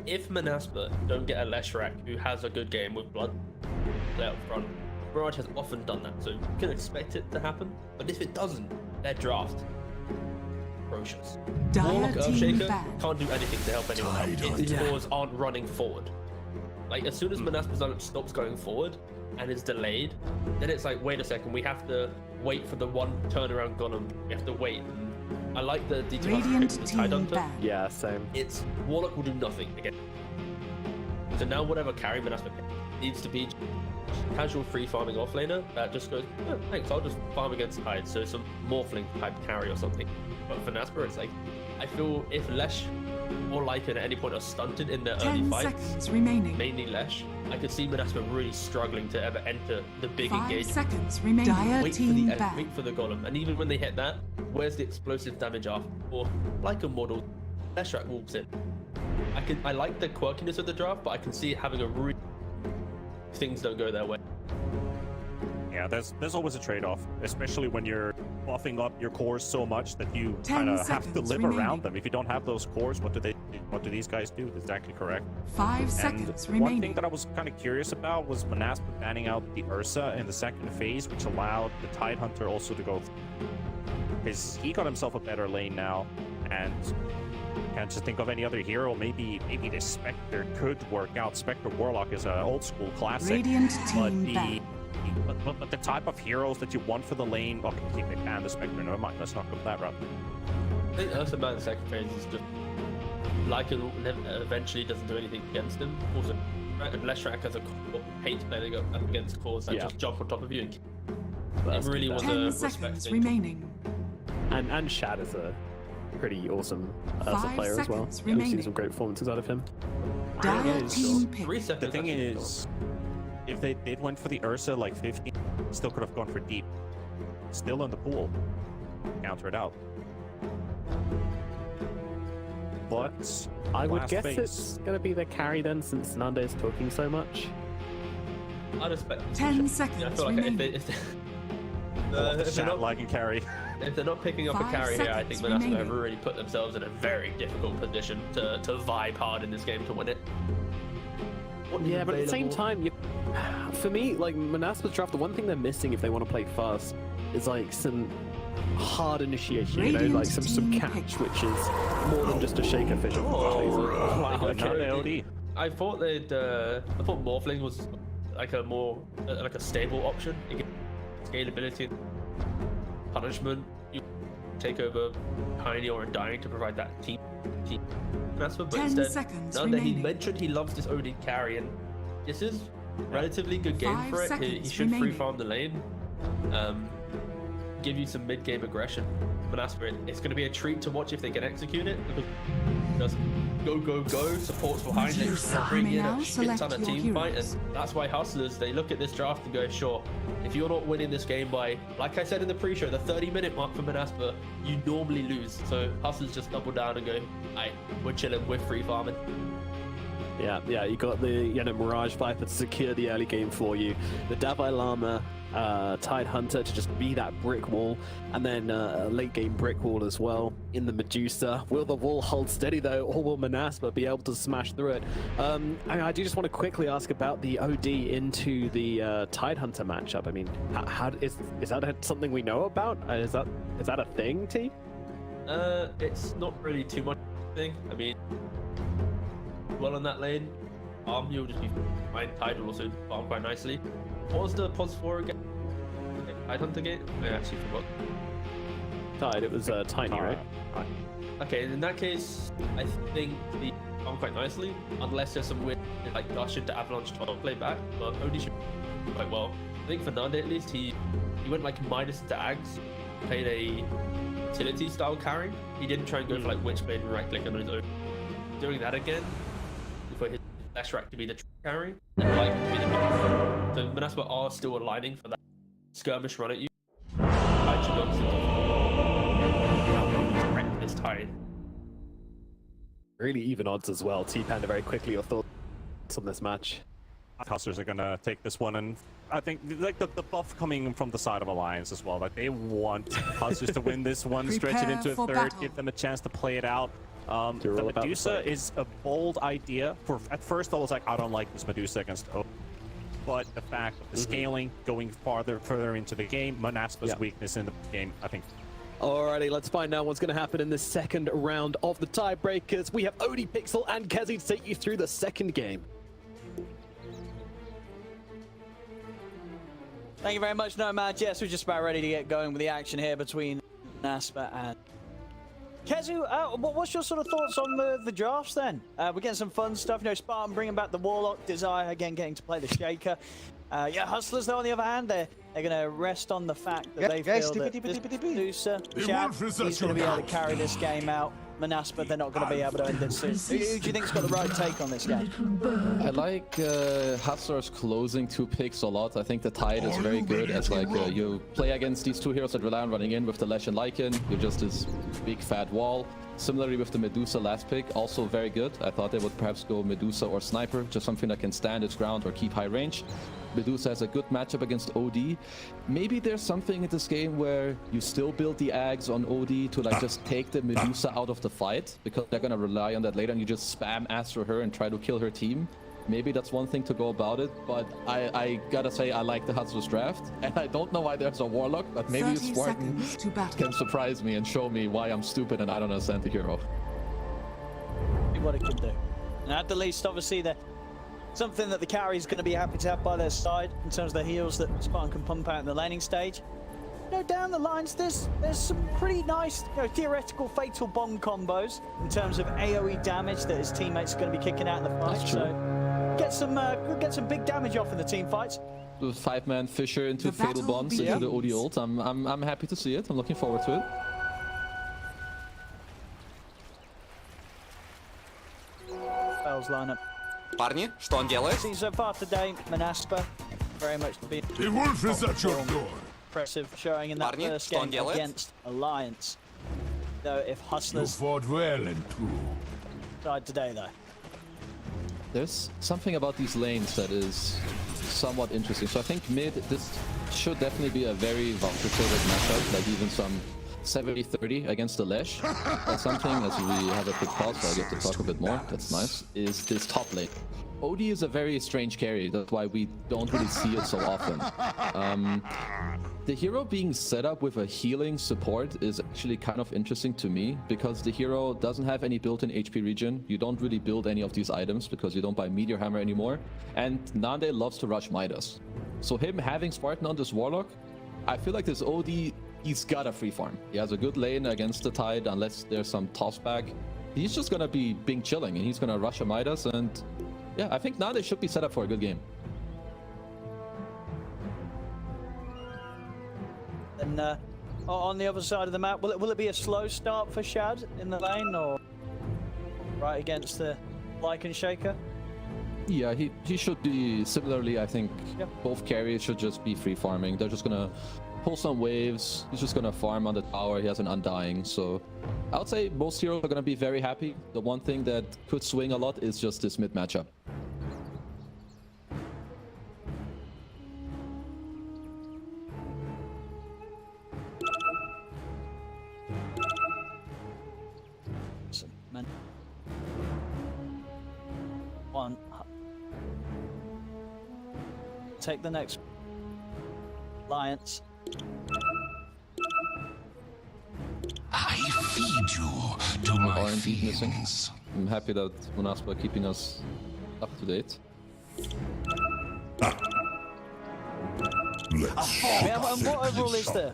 If Monaspa don't get a Leshrac who has a good game with blood play up front, Mirage has often done that, so you can expect it to happen. But if it doesn't, their draft atrocious. Warlock Earthshaker can't do anything to help anyone out. Its cores aren't running forward. Like, as soon as Monaspa stops going forward and is delayed, then it's like, wait a second, we have to wait for the one turnaround golem. We have to wait. I like the DPC Tide Hunter. Yeah, same. It's Warlock will do nothing again. So now whatever carry Monaspa needs to be casual free farming offlaner that just goes, oh, thanks, I'll just farm against Tide, so some Morphling type carry or something. But for Nasper, it's like, I feel if Lesh or Lycan at any point are stunted in their early fights, mainly Lesh, I could see Monaspa really struggling to ever enter the big engagement. Wait for the golem, and even when they hit that, where's the explosive damage after? Or like a model, Leshrac walks in. I like the quirkiness of the draft, but I can see it having a really things don't go their way. Yeah, there's always a trade-off, especially when you're buffing up your cores so much that you kind of have to live around them. If you don't have those cores, what do these guys do? That's exactly correct. 5 seconds remaining. One thing that I was kind of curious about was Monaspa banning out the Ursa in the second phase, which allowed the Tide Hunter also to go, because he got himself a better lane now, and can't just think of any other hero. Maybe the Spectre could work out. Spectre Warlock is an old school classic, but the type of heroes that you want for the lane, okay, they ban the Spectre. Never mind, let's not go that route. I think Ursa ban the second phase is just Lycan eventually doesn't do anything against him. Also, Leshrac has a hate to play they go up against cores that just jump on top of you. And it really was 10 a seconds remaining. And Shad is a pretty awesome Ursa player as well. We've seen some great performances out of him. The thing is, if they did went for the Ursa like 15, still could have gone for deep. Still in the pool. Counter it out. But I would guess it's going to be the carry then, since Nande is talking so much. I'd expect 10 seconds I feel like remaining. if they're not lagging carry. If they're not picking up a carry here, I think Monaspa have already put themselves in a very difficult position to vibe hard in this game to win it. Yeah, but at the same time, for me, like Monaspa's draft, the one thing they're missing if they want to play fast is like some hard initiation, you know, like some catch, which is more than just a Shaker Fissure. Wow, okay. I thought Morphling was like a more like a stable option. You get scalability, punishment. You take over Pioneer and Dying to provide that team. That's what, but instead, now that he mentioned he loves this Odin carry, and this is relatively good game for it. He should free farm the lane, give you some mid game aggression. But as for it, it's going to be a treat to watch if they can execute it, because just go, supports behind it, bring in a shit ton of team fight, and that's why Hustlers, they look at this draft and go, sure, if you're not winning this game by, like I said in the pre-show, the 30-minute mark for Monaspa, you normally lose. So Hustlers just double down and go, alright, we're chilling, we're free farming. Yeah, you got the Mirage Viper to secure the early game for you. The Davai Llama Tide Hunter to just be that brick wall, and then a late game brick wall as well in the Medusa. Will the wall hold steady though, or will Monaspa be able to smash through it? I do just want to quickly ask about the OD into the Tide Hunter matchup. I mean, how is that something we know about? Is that a thing, T? It's not really too much thing. I mean, well on that lane, you'll just be fine. Tide will also farm quite nicely. What was the pos for again? Tide Hunter gate? I actually forgot. Tide, it was Tiny, right? Okay, in that case, I think the farm quite nicely, unless there's some weird like dash into Avalanche to play back, but OD should do quite well. I think for Nande at least, he went like Midas to Ags, played a utility style carry. He didn't try and go for like Witchblade and right click on his own. Doing that again, for his Leshrac to be the carry, and like to be the so Monaspa are still aligning for that skirmish run at you. I should go to wreck this Tide. Really even odds as well. T-Panda, very quickly, your thoughts on this match? Hustlers are gonna take this one, and I think like the buff coming from the side of Alliance as well. Like they want Hustlers to win this one, stretch it into a third, give them a chance to play it out. The Medusa is a bold idea. At first I was like, I don't like this Medusa against O. But the fact of the scaling, going further into the game, Monaspa's weakness in the game, I think. Alrighty, let's find out what's going to happen in the second round of the tiebreakers. We have Odie, Pixel, and Kezi to take you through the second game. Thank you very much, Nomad. Yes, we're just about ready to get going with the action here between Monaspa and Kezu. What's your sort of thoughts on the drafts then? We're getting some fun stuff. You know, Spartan bringing back the Warlock, Desire again getting to play the Shaker. Yeah, Hustlers though on the other hand, they're going to rest on the fact that they feel that this Medusa, Shab, he's going to be able to carry this game out. Monaspa, they're not going to be able to end it soon. Who do you think's got the right take on this game? I like Hustlers closing 2 picks a lot. I think the Tide is very good as like you play against these 2 heroes that rely on running in with the Lesh and Lycan. You're just this big fat wall. Similarly with the Medusa last pick, also very good. I thought they would perhaps go Medusa or Sniper, just something that can stand its ground or keep high range. Medusa has a good matchup against OD. Maybe there's something in this game where you still build the Ags on OD to like just take the Medusa out of the fight, because they're gonna rely on that later and you just spam Astro her and try to kill her team. Maybe that's one thing to go about it, but I gotta say I like the Hustlers draft, and I don't know why there's a Warlock, but maybe Spartan can surprise me and show me why I'm stupid and I don't understand the hero. What it can do. And at the least, obviously, they're something that the carry is going to be happy to have by their side in terms of the heals that Spartan can pump out in the laning stage. You know, down the lines, there's some pretty nice, you know, theoretical fatal bomb combos in terms of AoE damage that his teammates are going to be kicking out in the fight. So get some big damage off in the team fights. The 5-man Fisher into fatal bombs into the OD ult. I'm happy to see it. I'm looking forward to it. Spells lineup. Парни, что он делает? See so far today, Monaspa very much to be The wolf is at your door. impressive showing in that first game against Alliance. Though if Hustlers fought well and true. died today though. There's something about these lanes that is somewhat interesting. So I think mid, this should definitely be a very voucher-favored matchup, like even some 70-30 against the Lesh. But something, as we have a quick pause, so I get to talk a bit more, that's nice, is this top lane. OD is a very strange carry, that's why we don't really see it so often. The hero being set up with a healing support is actually kind of interesting to me, because the hero doesn't have any built-in HP regen. You don't really build any of these items because you don't buy Meteor Hammer anymore. And Nande loves to rush Midas. So him having Spartan on this Warlock, I feel like this OD, he's got a free farm. He has a good lane against the Tide, unless there's some toss back. He's just gonna be being chilling, and he's gonna rush a Midas, and yeah, I think Nande should be set up for a good game. And on the other side of the map, will it be a slow start for Shad in the lane, or right against the Lycan Shaker? Yeah, he should be similarly. I think both carries should just be free farming. They're just gonna pull some waves. He's just gonna farm on the tower. He has an Undying, so I would say most heroes are gonna be very happy. The one thing that could swing a lot is just this mid matchup. take the next alliance. I feed you to my R&D missing. feelings. I'm happy that MONASPA are keeping us up to date. Yeah, and what overall is there?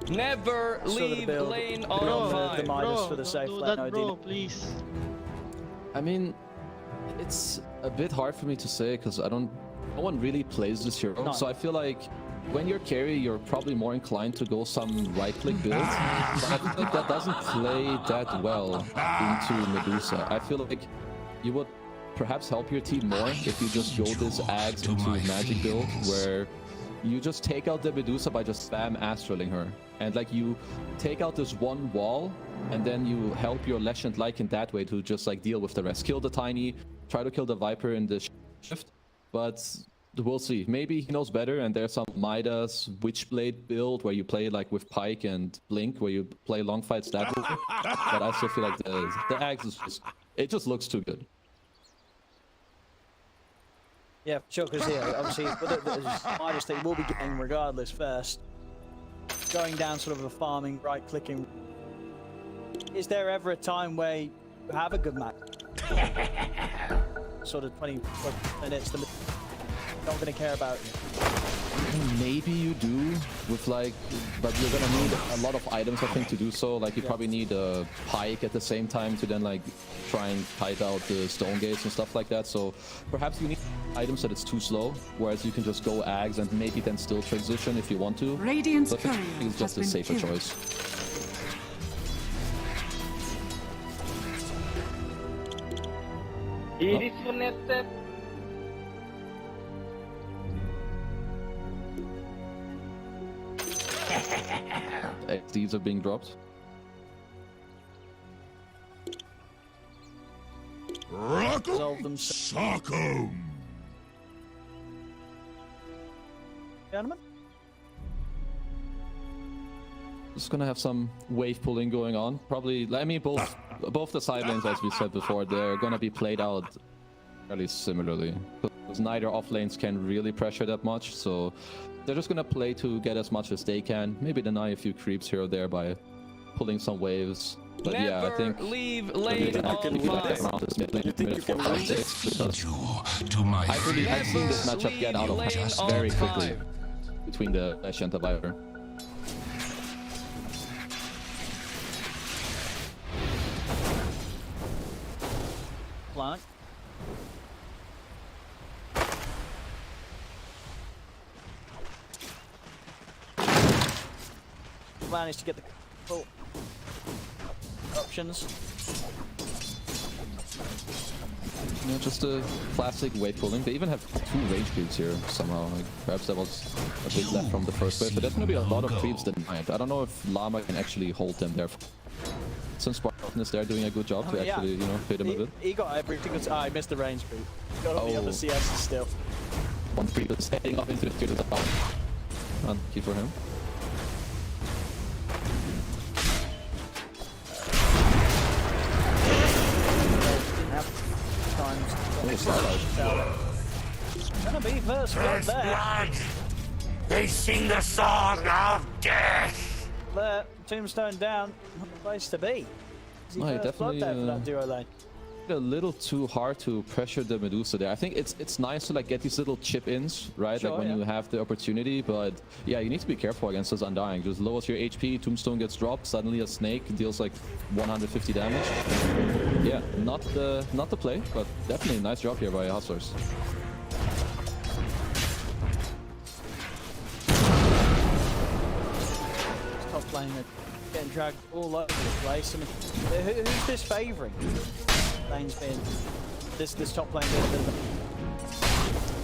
Never Sort of leave build lane beyond on the 5. Midas for the safe lane, Odin. please. I mean, it's a bit hard for me to say because no one really plays this hero. No. So I feel like when you're carry, you're probably more inclined to go some right-click build. But I feel like that doesn't play that well into Medusa. I feel like you would perhaps help your team more if you just go this Ags into magic build where you just take out the Medusa by just spam astraling her. And like you take out this one wall and then you help your Legend Lycan that way to just like deal with the rest. Kill the Tiny, try to kill the Viper in the shift, but we'll see. Maybe he knows better and there's some Midas Witchblade build where you play like with Pike and Blink where you play long fights that way. But I still feel like the Ags is just, it just looks too good. Yeah, sure, because here, obviously, Midas that you will be getting regardless first. Going down sort of a farming, right-clicking. Is there ever a time where you have a good match? Sort of 20 minutes, they're not going to care about you. Maybe you do with like, but you're gonna need a lot of items I think to do so. Like you probably need a Pike at the same time to then like try and kite out the stone gates and stuff like that. So perhaps you need items that it's too slow, whereas you can just go Ags and maybe then still transition if you want to. Radiant's But I courier think it's just a has been safer killed. choice. XDs are being dropped. Resolve them. Sock 'em. Gentlemen? Just gonna have some wave pulling going on. Probably, I mean, both the side lanes, as we said before, they're gonna be played out fairly similarly. Because neither off lanes can really pressure that much, so they're just gonna play to get as much as they can. Maybe deny a few creeps here or there by pulling some waves. But Never yeah, I think leave lane on 5. To my I've seen this Never matchup get out of leave hand lane very on quickly 5. between the Ashe and the Viper. Blank. Managed to get the full options. Yeah, just a classic wave pulling. They even have 2 range creeps here somehow. Like, perhaps that was a big left from the first wave, but there's gonna be a lot of creeps denied. I don't know if Llama can actually hold them there. Since Spartan is there doing a good job to actually, you know, hit him a bit. He got everything. I missed the range creep. Got all the other CSs still. One creep is heading up into the field of the top. Unlucky for him. Gonna be first blood there. They sing the song of death. There, tombstone down. Not the place to be. Is he No, he first blood definitely, there for that duo lane? A little too hard to pressure the Medusa there. I think it's nice to like get these little chip-ins, right? Sure, like when yeah. you have the opportunity, but yeah, you need to be careful against this Undying. Just lowers your HP, Tombstone gets dropped, suddenly a Snake deals like 150 damage. Yeah, not the play, but definitely a nice job here by Hustlers. Top lane getting dragged all over the place. I mean, who's this favouring? Lane's been this top lane being a bit of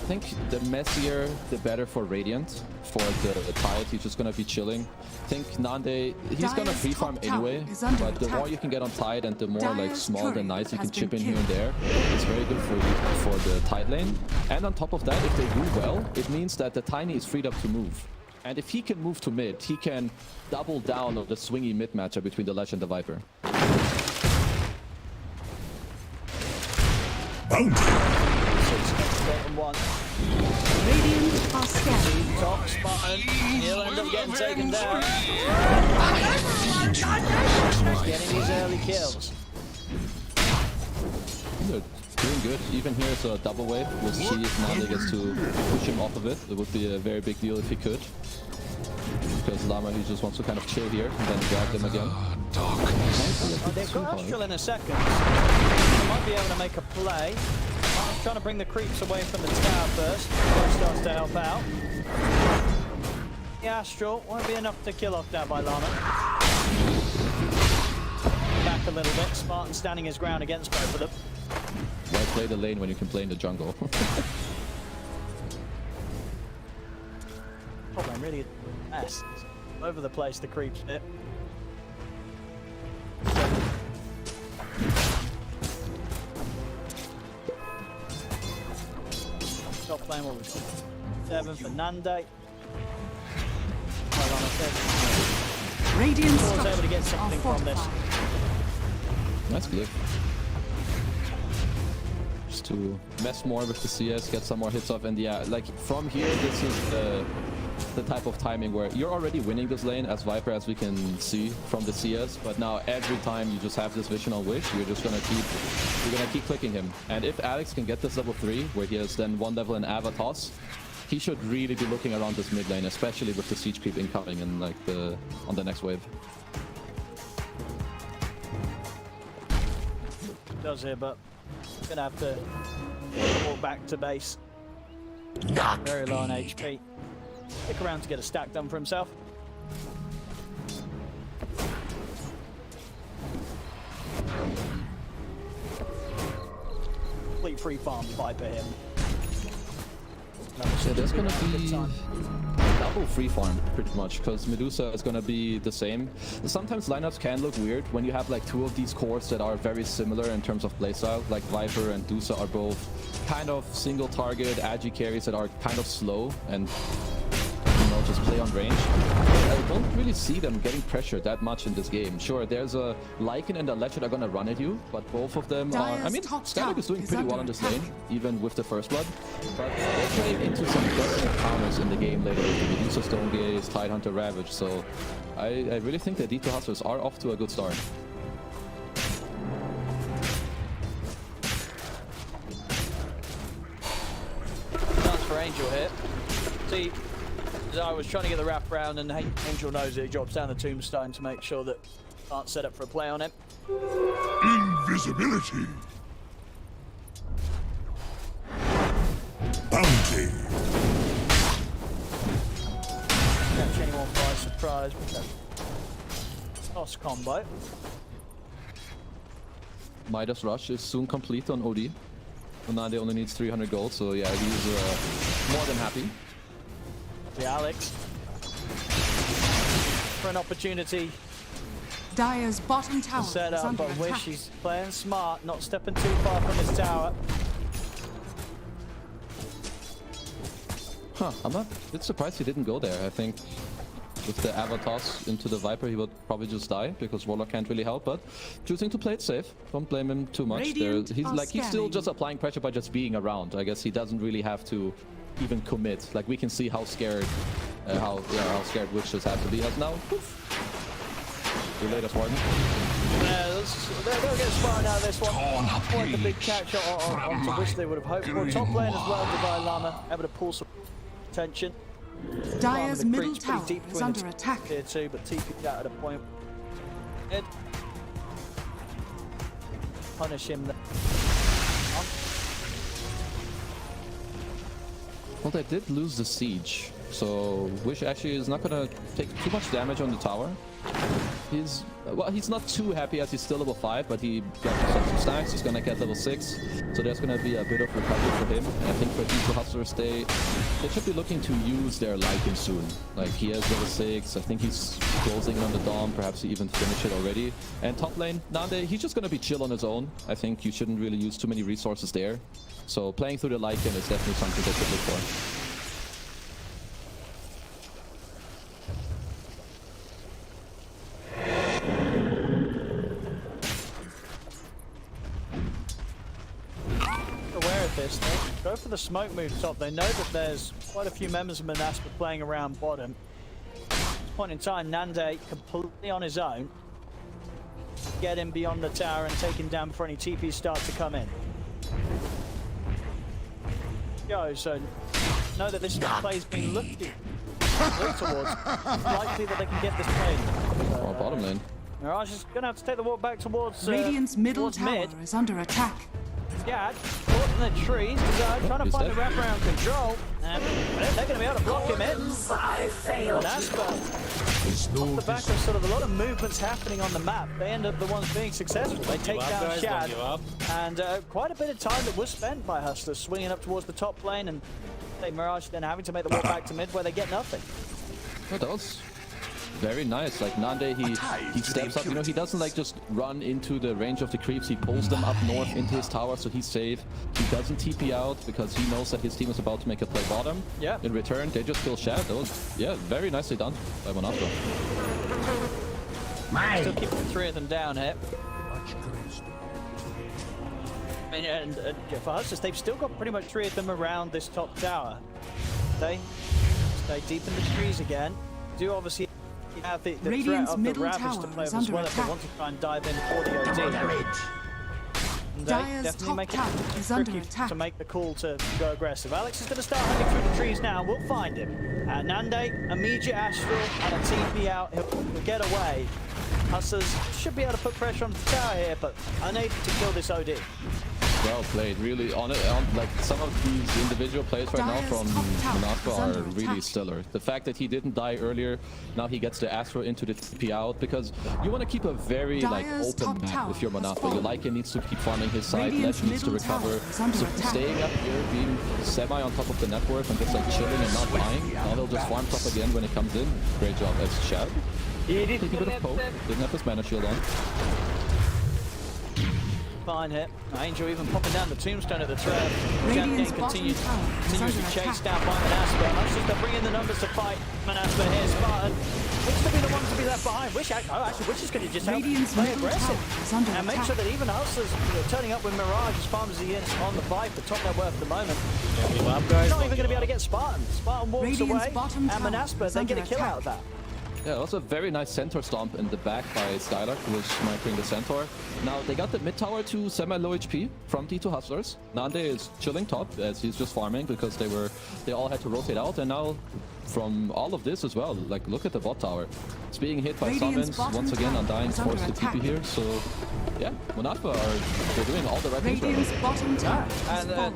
I think the messier, the better for Radiant. For the Tide, he's just gonna be chilling. I think Nande, he's gonna free farm anyway, but the more you can get on Tide and the more like small and nice you can chip in here and there, it's very good for the Tide lane. And on top of that, if they do well, it means that the Tiny is freed up to move. And if he can move to mid, he can double down on the swingy mid matchup between the Lesh and the Viper. one. Radiant are scanning. Top Spartan. He'll end up getting taken down. He's getting these early kills. Good. Doing good. Even here it's a double wave. We'll see if Nande gets to push him off of it. It would be a very big deal if he could. Because Llama, he just wants to kind of chill here and then drag them again. Oh, they've got Astral in a second. They might be able to make a play. Martin's trying to bring the creeps away from the tower first. Before he starts to help out. The Astral won't be enough to kill off that by Llama. Back a little bit. Spartan standing his ground against both of them. Why play the lane when you can play in the jungle? Oh, man, really mess. All over the place, the creeps bit. Top lane, what we got? 7 for Nande. Radiant was able to get something from this. Nice blip. Just to mess more with the CS, get some more hits off, and yeah, like from here, this is the type of timing where you're already winning this lane as Viper, as we can see from the CS, but now every time you just have this vision on Wish, you're gonna keep clicking him. And if Alex can get this level 3, where he has then 1 level in Avatars, he should really be looking around this mid lane, especially with the siege creep incoming and like on the next wave. Does here, but gonna have to walk back to base. Very low on HP. Stick around to get a stack done for himself. Complete free farm Viper him. Yeah, there's gonna be double free farm pretty much, because Medusa is gonna be the same. Sometimes lineups can look weird when you have like 2 of these cores that are very similar in terms of playstyle. Like Viper and Dusa are both kind of single target agi carries that are kind of slow and just play on range. I don't really see them getting pressured that much in this game. Sure, there's a Lycan and a Ledge that are gonna run at you, but both of them are... I mean, Static is doing pretty well on this lane, even with the first blood. But they're playing into some desperate counters in the game later with the Medusa Stonegaze, Tidehunter Ravage, so I really think that D2 Hustlers are off to a good start. Chance for Angel here. See, I was trying to get the wrap round, and Angel knows it. He drops down the tombstone to make sure that can't set up for a play on him. Invisibility. Bounty. Catch anyone by surprise with that toss combo. Midas Rush is soon complete on OD. Nande only needs 300 gold, so yeah, he's more than happy. The Alex for an opportunity. Dire's bottom tower Set is up, under but attack. Wish he's playing smart, not stepping too far from his tower. Huh, I'm a bit surprised he didn't go there. I think with the Avatars into the Viper, he would probably just die because Warlock can't really help, but choosing to play it safe. Don't blame him too much. He's still just applying pressure by just being around. I guess he doesn't really have to even commit. Like, we can see how scared how scared Witch just has to be. As now, poof. Too late as Warden. Yeah, they'll get Spartan out of this one. Quite the big catch onto Wish they would have hoped for. Top lane as well, Divine Llama, able to pull some attention. Dire's middle tower is under attack. Here too, but TP'd out at a point. Ed. Punish him there. Well, they did lose the siege, so Wish actually is not gonna take too much damage on the tower. He's not too happy as he's still level 5, but he got some stacks. He's gonna get level 6, so there's gonna be a bit of recovery for him. And I think for D2 Hustlers, they should be looking to use their Lycan soon. Like, he has level 6. I think he's closing on the Dom. Perhaps he even finished it already. And top lane, Nande, he's just gonna be chill on his own. I think you shouldn't really use too many resources there. So playing through the Lycan is definitely something they should look for. with this. They go for the smoke move top. They know that there's quite a few members of Monaspa playing around bottom. At this point in time, Nande completely on his own. Get him beyond the tower and take him down before any TPs start to come in. So know that this play is being looked towards. It's likely that they can get this play. Oh, bottom lane. Mirage is going to have to take the walk back towards Radiant's middle towards tower mid. is under attack. Yeah, caught in the trees. Trying to find the wraparound control. And they're going to be able to block him in. Monaspa, off the back of sort of a lot of movements happening on the map, they end up the ones being successful. They take down Shad. And quite a bit of time that was spent by Hustlers swinging up towards the top lane. And Mirage then having to make the walk back to mid where they get nothing. Oh, that was very nice. Like Nande, he steps up. You know, he doesn't like just run into the range of the creeps. He pulls them up north into his tower, so he's safe. He doesn't TP out because he knows that his team is about to make a play bottom. Yeah. In return, they just kill Shad. That was, yeah, very nicely done by MONASPA. Still keeping 3 of them down here. And for Hustlers, they've still got pretty much 3 of them around this top tower. They stay deep in the trees again. Do obviously have the threat of the Ravage to play with as well if they want to try and dive in for the OD. And they definitely make it tricky to make the call to go aggressive. Alex is going to start hunting through the trees now. We'll find him. Nande, immediate Astral, and a TP out. He'll get away. Hustlers should be able to put pressure on the tower here, but unable to kill this OD. Well played, really. On like some of these individual plays right now from MONASPA are really stellar. The fact that he didn't die earlier, now he gets the Astro into the TP out, because you want to keep a very like open map if you're MONASPA. Your Lycan needs to keep farming his side, Lesh needs to recover. So staying up here, being semi on top of the network and just like chilling and not dying. Now he'll just farm top again when it comes in. Great job as Shad. Taking a bit of poke, didn't have his mana shield on. Fine hit. Angel even popping down the tombstone at the turn. Continues to chase down by MONASPA. Hustlers, they're bringing the numbers to fight MONASPA here. Spartan looks to be the one to be left behind. Wish is going to just help play aggressive and make sure that even Hustlers turning up with Mirage as farm as he is on the Viper, top net worth at the moment. Not even going to be able to get Spartan. Spartan walks away, and MONASPA, they get a kill out of that. Yeah, also a very nice centaur stomp in the back by Skylark, who was sniping the centaur. Now, they got the mid tower to semi-low HP from D2 Hustlers. Nande is chilling top as he's just farming because they all had to rotate out. And now, from all of this as well, like look at the bot tower. It's being hit by summons. Once again, Undying's forced to TP here. So, yeah, MONASPA they're doing all the right things right now. And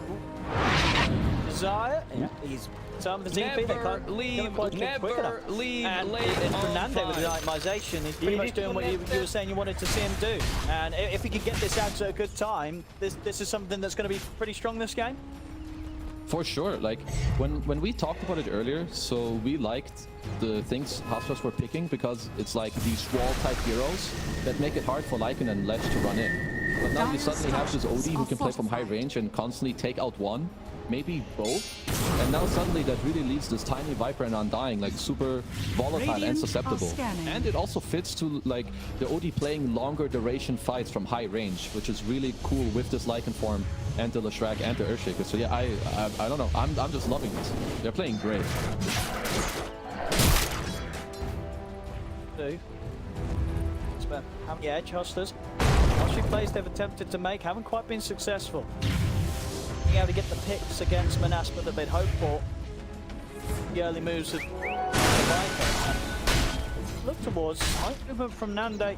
Desire, he's some of the TP, they can't leave late and for Nande with the itemization, he's pretty much doing what you were saying you wanted to see him do. And if he could get this out at a good time, this is something that's going to be pretty strong this game. For sure. Like when we talked about it earlier, so we liked the things Hustlers were picking because it's like these wall type heroes that make it hard for Lycan and Lesh to run in. But now you suddenly have this OD who can play from high range and constantly take out one, maybe both. And now suddenly that really leaves this tiny Viper and Undying like super volatile and susceptible. And it also fits to like the OD playing longer duration fights from high range, which is really cool with this Lycan form and the Leshrac and the Earthshaker. So yeah, I don't know. I'm just loving this. They're playing great. How many edge Hustlers? Last few plays they've attempted to make haven't quite been successful. Being able to get the picks against MONASPA that they'd hoped for. The early moves of Viper. Look towards movement from Nande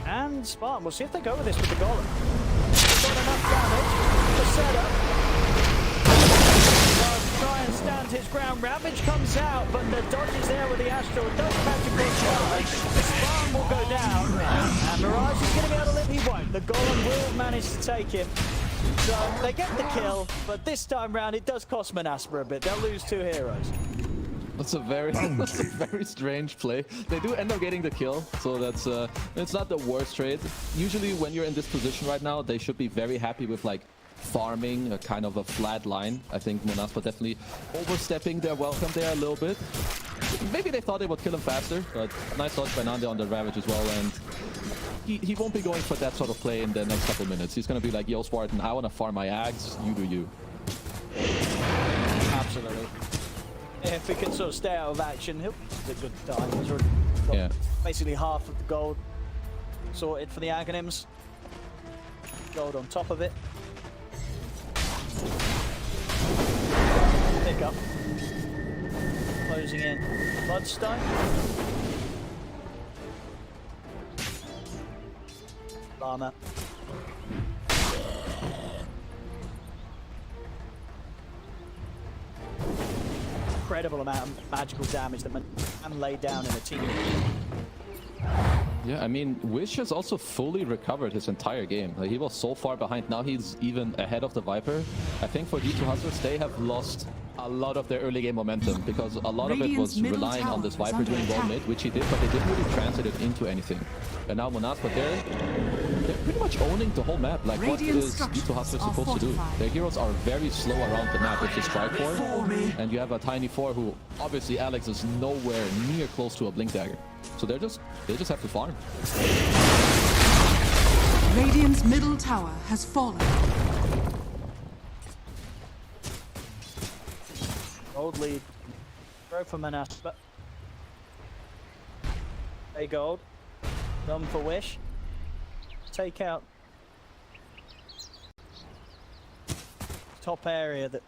and Spartan. We'll see if they go with this with the Golem. They've got enough damage to set up. Try and stand his ground. Ravage comes out, but the dodge is there with the Astral. Does catch a big charge. Spartan will go down, and Mirage is going to be able to live. He won't. The Golem will manage to take him. So they get the kill, but this time round it does cost MONASPA a bit. They'll lose 2 heroes. That's a very strange play. They do end up getting the kill, so that's it's not the worst trade. Usually when you're in this position right now, they should be very happy with like farming a kind of a flat line. I think MONASPA definitely overstepping their welcome there a little bit. Maybe they thought they would kill him faster, but nice dodge by Nande on the Ravage as well. And he won't be going for that sort of play in the next couple minutes. He's gonna be like, yo, Spartan, I wanna farm my Ags, you do you. Absolutely. If he can sort of stay out of action, he'll be a good time. He's already got basically half of the gold sorted for the Aghanims. Gold on top of it. Pick up. Closing in. Bloodstone. Llama. Incredible amount of magical damage that man laid down in a team. Yeah, I mean, Wish has also fully recovered his entire game. Like, he was so far behind. Now he's even ahead of the Viper. I think for D2 Hustlers, they have lost a lot of their early game momentum because a lot of it was relying on this Viper doing well mid, which he did, but they didn't really translate it into anything. And now MONASPA, they're pretty much owning the whole map. Like, what is D2 Hustlers supposed to do? Their heroes are very slow around the map. It's a strike 4, and you have a tiny 4 who, obviously, Alex is nowhere near close to a Blink Dagger. So they just have to farm. Radiant's middle tower has fallen. Gold lead. Throw for MONASPA. A gold. Done for Wish. Take out top area that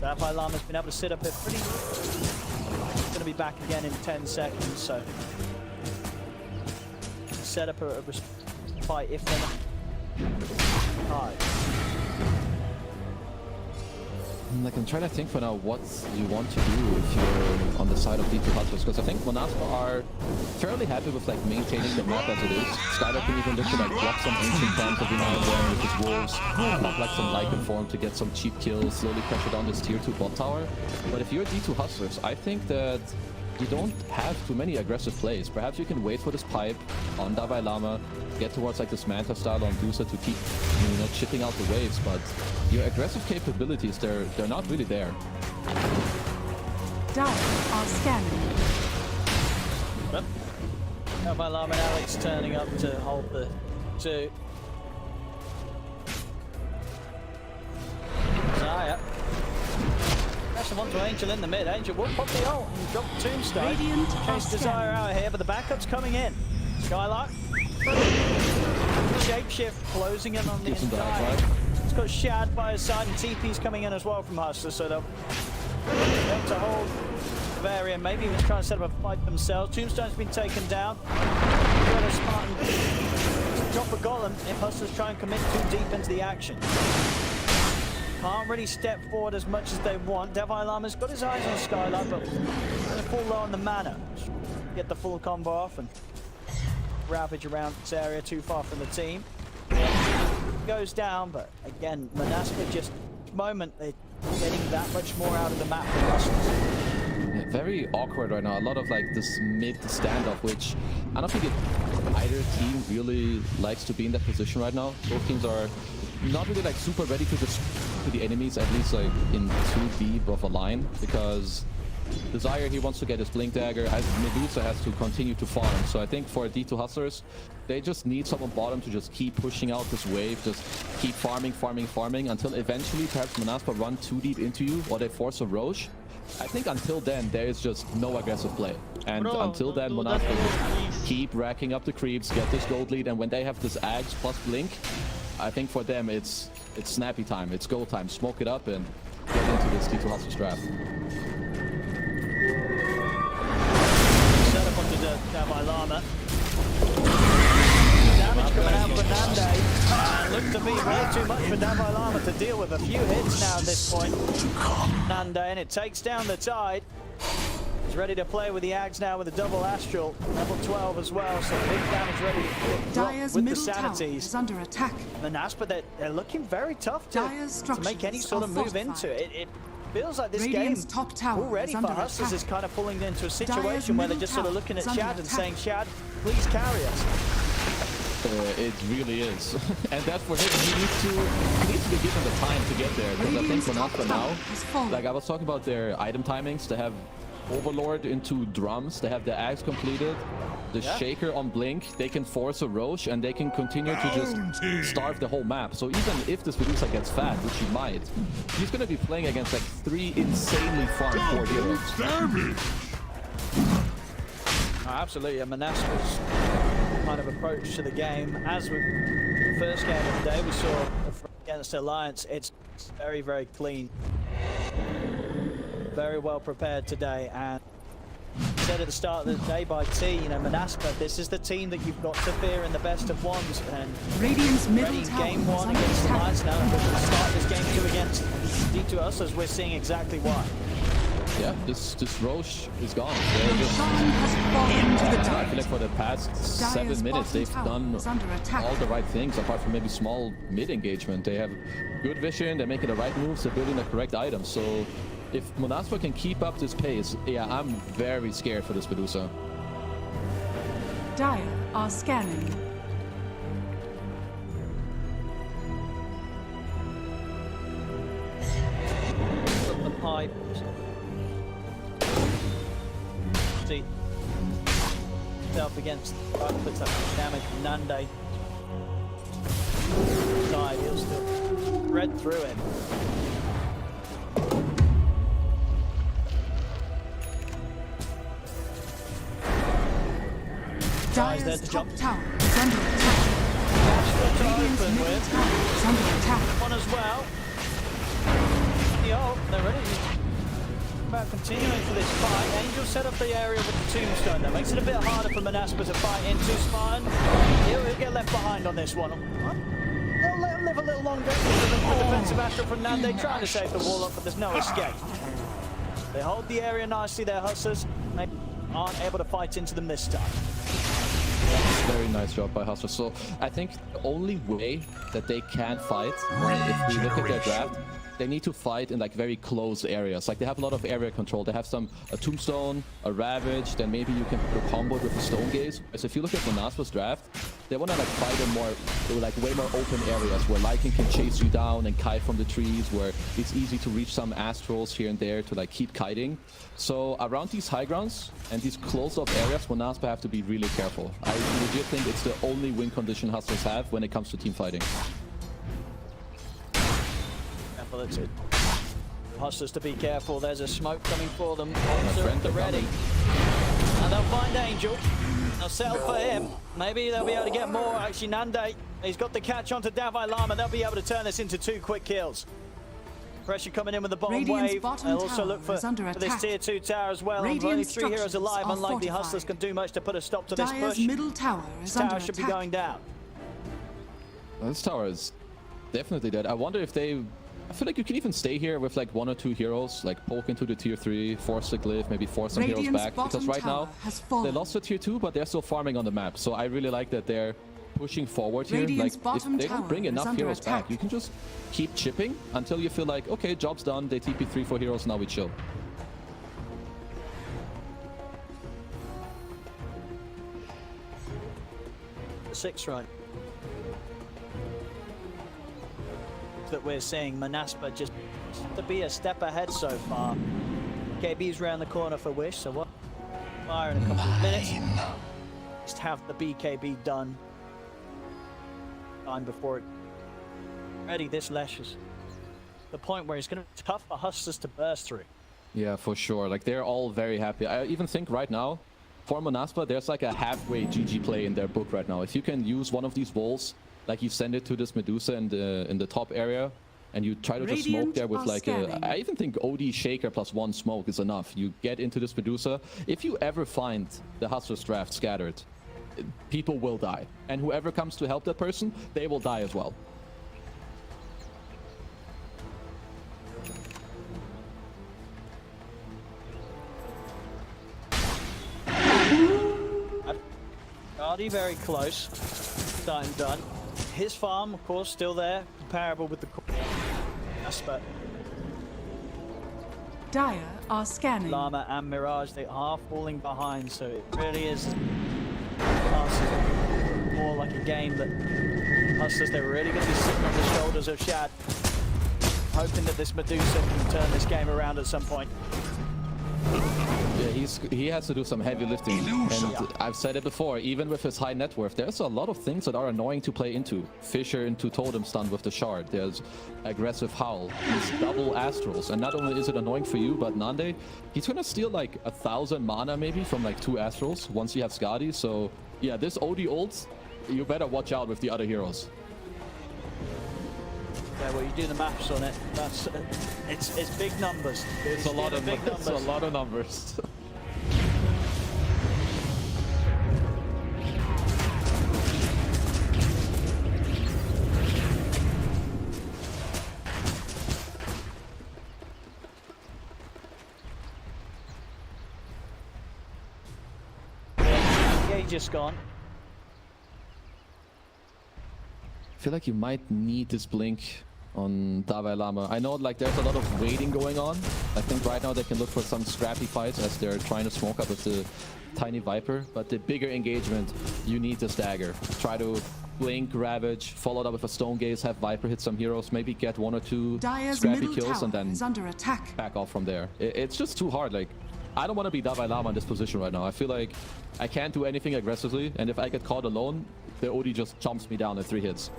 Davai Llama's been able to sit up here pretty. Going to be back again in 10 seconds, so set up a fight if they're not. Like, I'm trying to think for now what you want to do if you're on the side of D2 Hustlers, because I think MONASPA are fairly happy with like maintaining the map as it is. Skylar can even look to like block some ancient farms every now and then with his wolves, block like some Lycan form to get some cheap kills, slowly pressure down this tier 2 bot tower. But if you're D2 Hustlers, I think that you don't have too many aggressive plays. Perhaps you can wait for this pipe on Davai Llama, get towards like this Manta style on Dusa to keep, you know, chipping out the waves, but your aggressive capabilities, they're not really there. Dire are scanning. Davai Llama and Alex turning up to hold the 2. Zaya. That's the one to Angel in the mid. Angel will pop the ult and drop the tombstone. Chase Desire out here, but the backup's coming in. Skylark. Shapeshift closing in on the entire. It's got Shad by his side, and TP's coming in as well from Hustlers, so they'll be able to hold Varian. Maybe even try to set up a fight themselves. Tombstone's been taken down. Got a Spartan drop a golem if Hustlers try and commit too deep into the action. Can't really step forward as much as they want. Davai Llama's got his eyes on Skylark, but going to fall low on the mana. Get the full combo off and ravage around this area too far from the team. Goes down, but again, MONASPA just moment they're getting that much more out of the map than Hustlers. Yeah, very awkward right now. A lot of like this mid standoff, which I don't think either team really likes to be in that position right now. Both teams are not really like super ready to the enemies, at least like in too deep of a line, because Desire, he wants to get his Blink Dagger, as Medusa has to continue to farm. So I think for D2 Hustlers, they just need someone bottom to just keep pushing out this wave, just keep farming until eventually perhaps MONASPA run too deep into you or they force a Roche. I think until then, there is just no aggressive play. And until then, MONASPA just keep racking up the creeps, get this gold lead, and when they have this Ags plus Blink, I think for them it's snappy time, it's go time. Smoke it up and get into this D2 Hustlers draft. Set up onto the Davai Llama. Damage coming out for Nande. Looked to be way too much for Davai Llama to deal with. A few hits now at this point. Nande, and it takes down the Tide. He's ready to play with the Ags now with a double Astral. Level 12 as well, so big damage ready to drop with the Sanities. Is under attack. MONASPA, they're looking very tough to make any sort of move into it. It feels like this Radiant's game top tower already for Hustlers is kind of falling into a situation where they're just sort of looking at Shad and saying, Shad, please carry us. It really is. And that's for him. He needs to be given the time to get there. Because I think MONASPA now, like I was talking about their item timings, they have Overlord into drums, they have the Axe completed. the Shaker on Blink, they can force a Roche and they can continue to just starve the whole map. So even if this Medusa gets fat, which he might, he's going to be playing against like 3 insanely farmed 4 heroes. Absolutely, and Monaspa's kind of approach to the game, as with the first game of the day, we saw against Alliance, it's very, very clean. Very well prepared today, and said at the start of the day by T, you know, Monaspa, this is the team that you've got to fear in the best of ones, and Radiant's middle ready tower game is 1 under against attack. Alliance now, and we'll start this game 2 against D2 as we're seeing exactly why. Yeah, this Roche is gone. Your Shan has fallen to the I turret. feel like for the past 7 Dire's minutes, bottom they've tower done is under attack. all the right things, apart from maybe small mid engagement. They have good vision, they're making the right moves, they're building the correct items. So if Monaspa can keep up this pace, yeah, I'm very scared for this Medusa. Dire are scanning. Put the pipe. See. Up against puts up damage from Nande. Side, he'll still thread through him. Dire's there Dire's to top jump. tower is under attack. That's Radiant's open middle with. tower is under attack. One as well. Yo, they're ready. About continuing for this fight. Angel set up the area with the tombstone. That makes it a bit harder for Monaspa to fight into Spine. He'll get left behind on this one. They'll let him live a little longer. The defensive Astral from Nande trying to save the wall up, but there's no escape. They hold the area nicely there, Hustlers. They aren't able to fight into them this time. Very nice job by Hustlers. So I think the only way that they can fight, if we look at their draft, they need to fight in like very close areas. Like they have a lot of area control. They have a tombstone, a ravage, then maybe you can put a combo with a stone gaze. So if you look at Monaspa's draft, they want to like fight in more, like way more open areas where Lycan can chase you down and kite from the trees, where it's easy to reach some astrals here and there to like keep kiting. So around these high grounds and these close-up areas, Monaspa have to be really careful. I legit think it's the only win condition Hustlers have when it comes to team fighting. Careful, that's it. Hustlers to be careful. There's a smoke coming for them. friend, They're ready. And they'll find Angel. They'll settle for him. Maybe they'll be able to get more. Actually, Nande, he's got the catch onto Davai Lama. They'll be able to turn this into 2 quick kills. Pressure coming in with the bottom Radiant's wave. bottom They'll also tower look for is under this attack. tier 2 tower as well. Radiant Only 3 heroes structures alive. are Unlikely fortified. Hustlers can do much to put a stop to this Dire's push. middle tower is under Tower should be attack. going down. This tower is definitely dead. I wonder if they... I feel like you can even stay here with like 1 or 2 heroes, like poke into the tier 3, force the glyph, maybe force some heroes Radiant's back. bottom Because right tower now, has fallen. they lost to tier 2, but they're still farming on the map. So I really like that they're pushing forward here. Radiant's Like, bottom if they don't tower bring is enough under heroes attack. back, you can just keep chipping until you feel like, okay, job's done, they TP 3-4 heroes, now we chill. The 6 right. That we're seeing Monaspa just to be a step ahead so far. KB's round the corner for Wish, so what? Fire in a couple of minutes. Just have the BKB done. Time before it. Ready, this Lesh is the point where it's going to be tough for Hustlers to burst through. Yeah, for sure. Like, they're all very happy. I even think right now, for Monaspa, there's like a halfway GG play in their book right now. If you can use one of these walls, like you send it to this Medusa in the top area, and you try to just smoke Radiant there with are like scanning. I even think OD Shaker plus 1 smoke is enough. You get into this Medusa. If you ever find the Hustlers draft scattered, people will die. And whoever comes to help that person, they will die as well. Artie very close. Time done. His farm, of course, still there. Comparable with the aspect. Dire are scanning. Llama and Mirage, they are falling behind, so it really is more like a game that Hustlers, they're really going to be sitting on the shoulders of Shad, hoping that this Medusa can turn this game around at some point. Yeah, he has to do some heavy lifting. And I've said it before, even with his high net worth, there's a lot of things that are annoying to play into. Fisher into Totem Stun with the Shard. There's aggressive Howl. These double Astrals. And not only is it annoying for you, but Nande, he's gonna steal like 1,000 mana maybe from like 2 Astrals once you have Skadi. So yeah, this OD ult, you better watch out with the other heroes. Yeah, well, you do the maths on it. That's it's big numbers. It's a lot of big numbers. It's a lot of numbers. Yeah, just gone. I feel like you might need this blink on Dalai Lama. I know like there's a lot of waiting going on. I think right now they can look for some scrappy fights as they're trying to smoke up with the tiny Viper. But the bigger engagement, you need this dagger. Try to blink, ravage, followed up with a Stone Gaze, have Viper hit some heroes, maybe get 1 or 2 Dire's scrappy middle kills tower and then is under attack. back off from there. It's just too hard. Like, I don't want to be Dalai Lama in this position right now. I feel like I can't do anything aggressively, and if I get caught alone, the OD just chomps me down in 3 hits.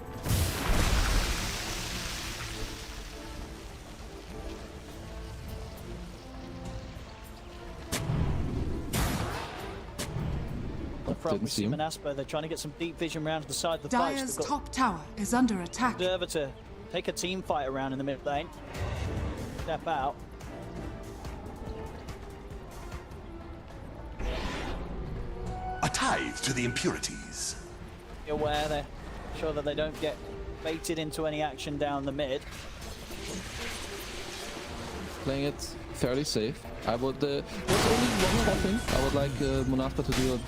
Front with MONASPA, they're trying to get some deep vision round to the side of the fight. Dire's top tower is under attack. Observer to take a team fight around in the mid lane. Step out. A tithe to the impurities. Be aware, they're sure that they don't get baited into any action down the mid. Playing it fairly safe. I would. There's only one more thing I would like MONASPA to do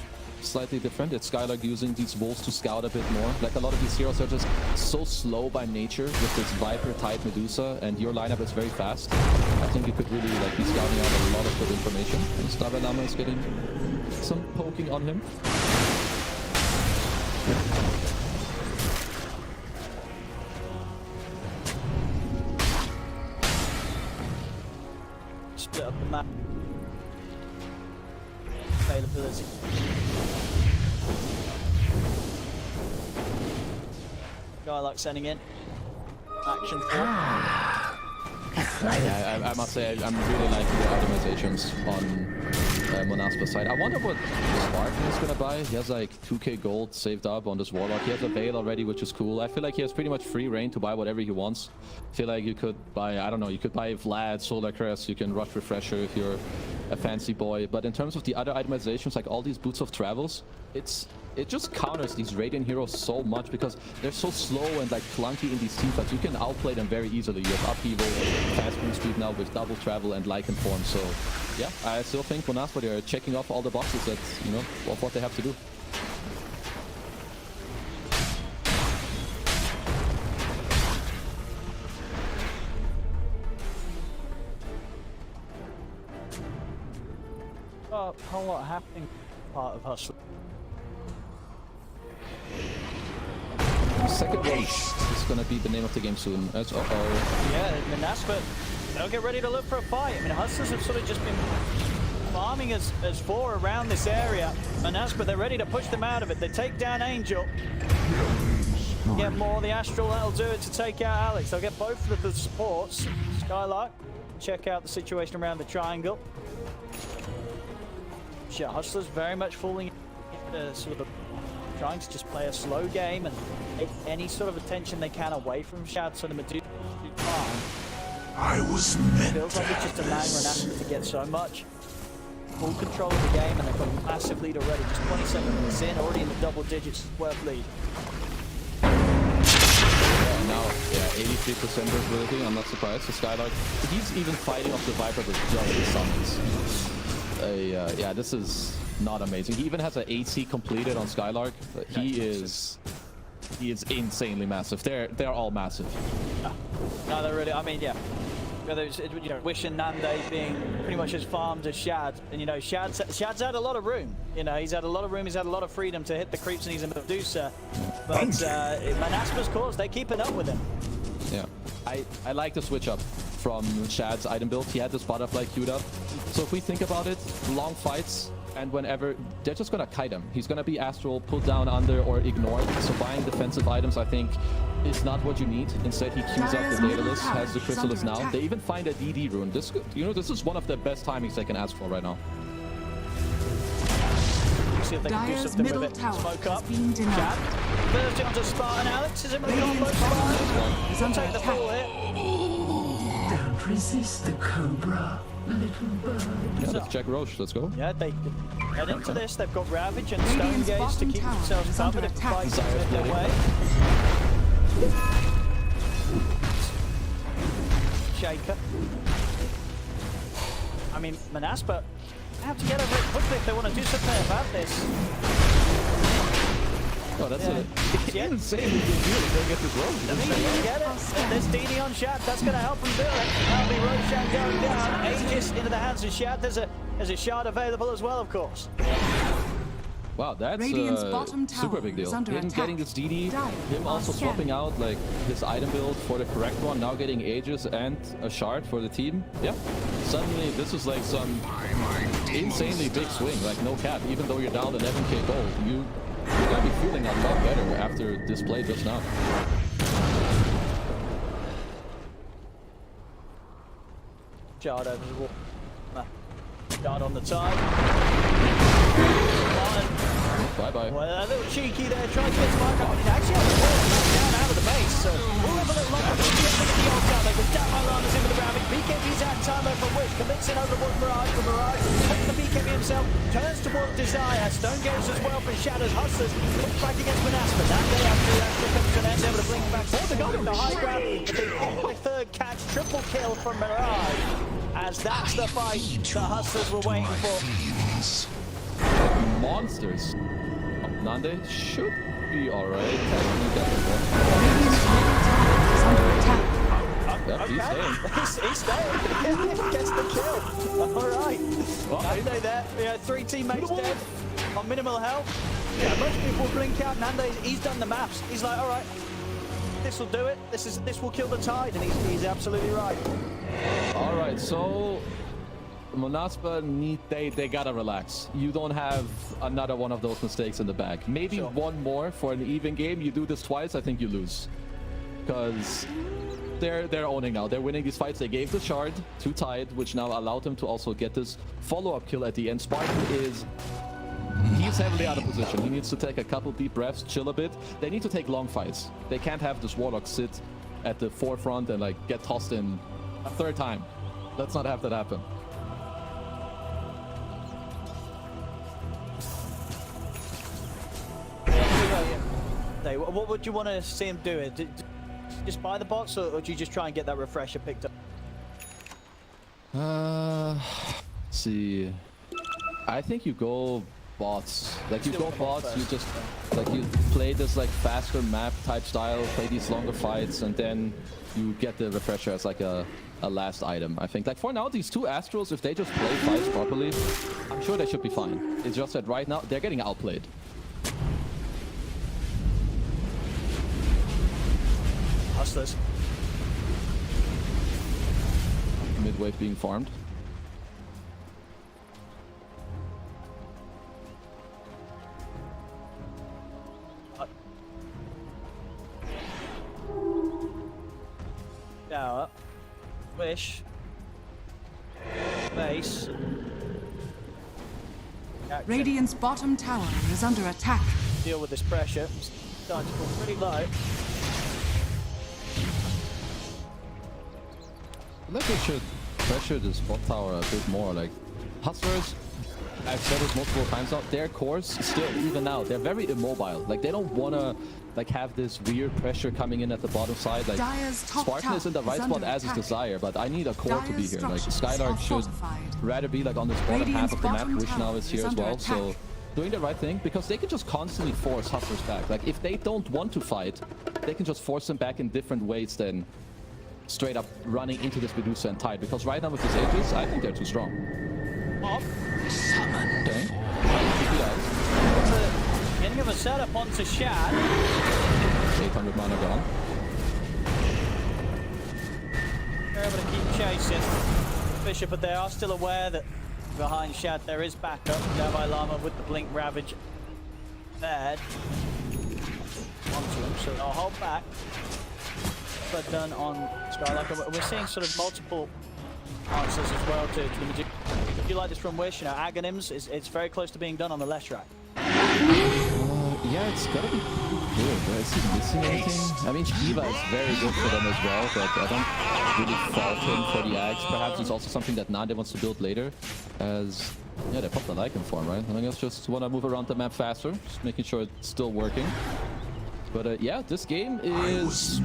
slightly different. It's Skylark using these wolves to scout a bit more. Like a lot of these heroes are just so slow by nature with this Viper type Medusa, and your lineup is very fast. I think you could really like be scouting out a lot of good information. And Dalai Lama is getting some poking on him. Split up the map. Availability. Guy like sending in action for. Yeah, I must say I'm really liking the optimizations on MONASPA's side. I wonder what Spartan is gonna buy. He has like 2k gold saved up on this Warlock. He has a Veil already, which is cool. I feel like he has pretty much free reign to buy whatever he wants. I feel like you could buy, I don't know, you could buy Vlad, Solar Crest, you can Rush Refresher if you're a fancy boy. But in terms of the other itemizations, like all these Boots of Travels, it just counters these Radiant heroes so much because they're so slow and like clunky in these teamfights. You can outplay them very easily. You have Upheaval, fast move speed now with double travel and Lycan form. So yeah, I still think MONASPA, they're checking off all the boxes that, you know, of what they have to do. A whole lot happening part of Hustle. Second wave is going to be the name of the game soon. That's Yeah, MONASPA, they'll get ready to look for a fight. I mean, Hustlers have sort of just been farming as 4 around this area. MONASPA, they're ready to push them out of it. They take down Angel. Get more of the Astral, that'll do it to take out Alex. They'll get both of the supports. Skylark, check out the situation around the triangle. Yeah, Hustlers very much falling into sort of trying to just play a slow game and take any sort of attention they can away from Shad, so the Medusa I was meant feels like it's just allowing Renastra to get so much full control of the game, and they've got a massive lead already. Just 27 minutes in, already in the double digits, worth lead. Yeah, now, yeah, 83% durability. I'm not surprised. The Skylark, he's even fighting off the Viper with just the summons. Yeah, this is not amazing. He even has an AC completed on Skylark. He is insanely massive. They're all massive. No, they're really. I mean, yeah. Whether it's, you know, Wish and Nande being pretty much as farmed as Shad, and you know, Shad's had a lot of room. You know, he's had a lot of room. He's had a lot of freedom to hit the creeps, and he's a Medusa. But MONASPA's cause, they're keeping up with him. Yeah, I like the switch up from Shad's item build. He had this butterfly queued up. So if we think about it, long fights, and whenever they're just gonna kite him. He's gonna be astral, pulled down, under, or ignored. So buying defensive items, I think, is not what you need. Instead, he queues up the Daedalus, has the Chrysalis now. They even find a DD rune. This, you know, this is one of the best timings they can ask for right now. See if they can do something with it. Smoke up. Chad. Thursday onto Spartan. Alex is in with the combo. Spartan. Take the fall here. Don't resist the Cobra, little bird. Yeah, let's check Roche. Let's go. Yeah, they head into this. They've got Ravage and Stone Gaze to keep themselves covered if the fight gets their way. Shaker. I mean, Monaspa have to get over it quickly if they want to do something about this. Oh, that's insane. They get this Roche. I mean, you get it. There's DD on Shad. That's going to help them do it. That'll be Roshan going down. Aegis into the hands of Shad. There's a shard available as well, of course. Wow, that's super big deal. Him getting this DD, him also swapping out like his item build for the correct one, now getting Aegis and a shard for the team. Yeah, suddenly this is like some insanely big swing, like no cap. Even though you're down 11k gold, you're gonna be feeling a lot better after this play just now. Shard over the wall. Shard on the side. Bye-bye. Well, a little cheeky there, trying to get Spark up, but he's actually on the wall, down out of the base, so we'll have a little longer. Look at the old cover, with that Mylander's in with the Ravage. BKB's out time over from Wish, commits in over towards Mirage, from Mirage, takes the BKB himself, turns towards Desire, Stone Gaze as well from Shadows. Hustlers, looks back against Monaspa. That day after that comes to an end, able to blink back forward to go with the high ground, the third catch, triple kill from Mirage, as that's the fight the Hustlers were waiting for. Monsters. Nande should be alright. He's staying. He gets the kill. Alright. Nande there. Yeah, 3 teammates dead on minimal health. Yeah, most people blink out. Nande, he's done the maths. He's like, alright, this will do it. This will kill the tide, and he's absolutely right. Alright, so Monaspa they gotta relax. You don't have another one of those mistakes in the bag. Maybe one more for an even game. You do this twice, I think you lose. Because they're owning now. They're winning these fights. They gave the shard to Tide, which now allowed them to also get this follow-up kill at the end. Spartan he's heavily out of position. He needs to take a couple deep breaths, chill a bit. They need to take long fights. They can't have this Warlock sit at the forefront and like get tossed in a third time. Let's not have that happen. What would you want to see him do? Just buy the bots, or do you just try and get that refresher picked up? Let's see. I think you go bots. Like you go bots, you just like you play this like faster map type style, play these longer fights, and then you get the refresher as like a last item. I think like for now these two Astrals, if they just play fights properly, I'm sure they should be fine. It's just that right now they're getting outplayed. Hustlers. Mid-wave being farmed. Tower. Wish. Base. Radiant's bottom tower is under attack. Deal with this pressure. Starting to fall pretty low. I think we should pressure this bot tower a bit more. Like Hustlers, I've said this multiple times now, their cores still, even now, they're very immobile. Like they don't wanna like have this weird pressure coming in at the bottom side. Like Spartan is in the right spot as is Desire, but I need a core to be here. Like Skylark should rather be like on this bottom half of the map, which now is here as well. So doing the right thing, because they can just constantly force Hustlers back. Like if they don't want to fight, they can just force them back in different ways than straight up running into this Medusa and Tide, because right now with this Aegis, I think they're too strong. Okay. Getting of a setup onto Shad. 800 mana gone. They're able to keep chasing Bishop, but they are still aware that behind Shad. There is backup. Davai Lama with the Blink Ravage there. Onto him, so they'll hold back. But done on Skylark. We're seeing sort of multiple answers as well to the Magician. If you like this from Wish, you know, Aghanims, it's very close to being done on the left track. Yeah, it's gotta be good. Is he missing anything? I mean, Shiva is very good for them as well, but I don't really fault him for the Axe. Perhaps it's also something that Nande wants to build later, as yeah, they popped the Lycan form, right? I guess just want to move around the map faster, just making sure it's still working. But yeah, this game is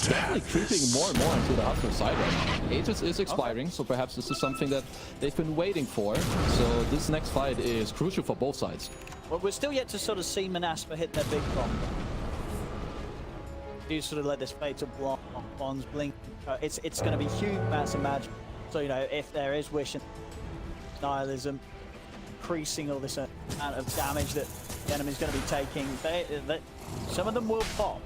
definitely creeping more and more into the Hustler side right now. Aegis is expiring, so perhaps this is something that they've been waiting for. So this next fight is crucial for both sides. Well, we're still yet to sort of see MONASPA hit their big bomb. You sort of let this fatal bonds blink. It's going to be huge, massive magic. So, you know, if there is Wish and Nihilism, increasing all this amount of damage that the enemy's going to be taking, some of them will pop.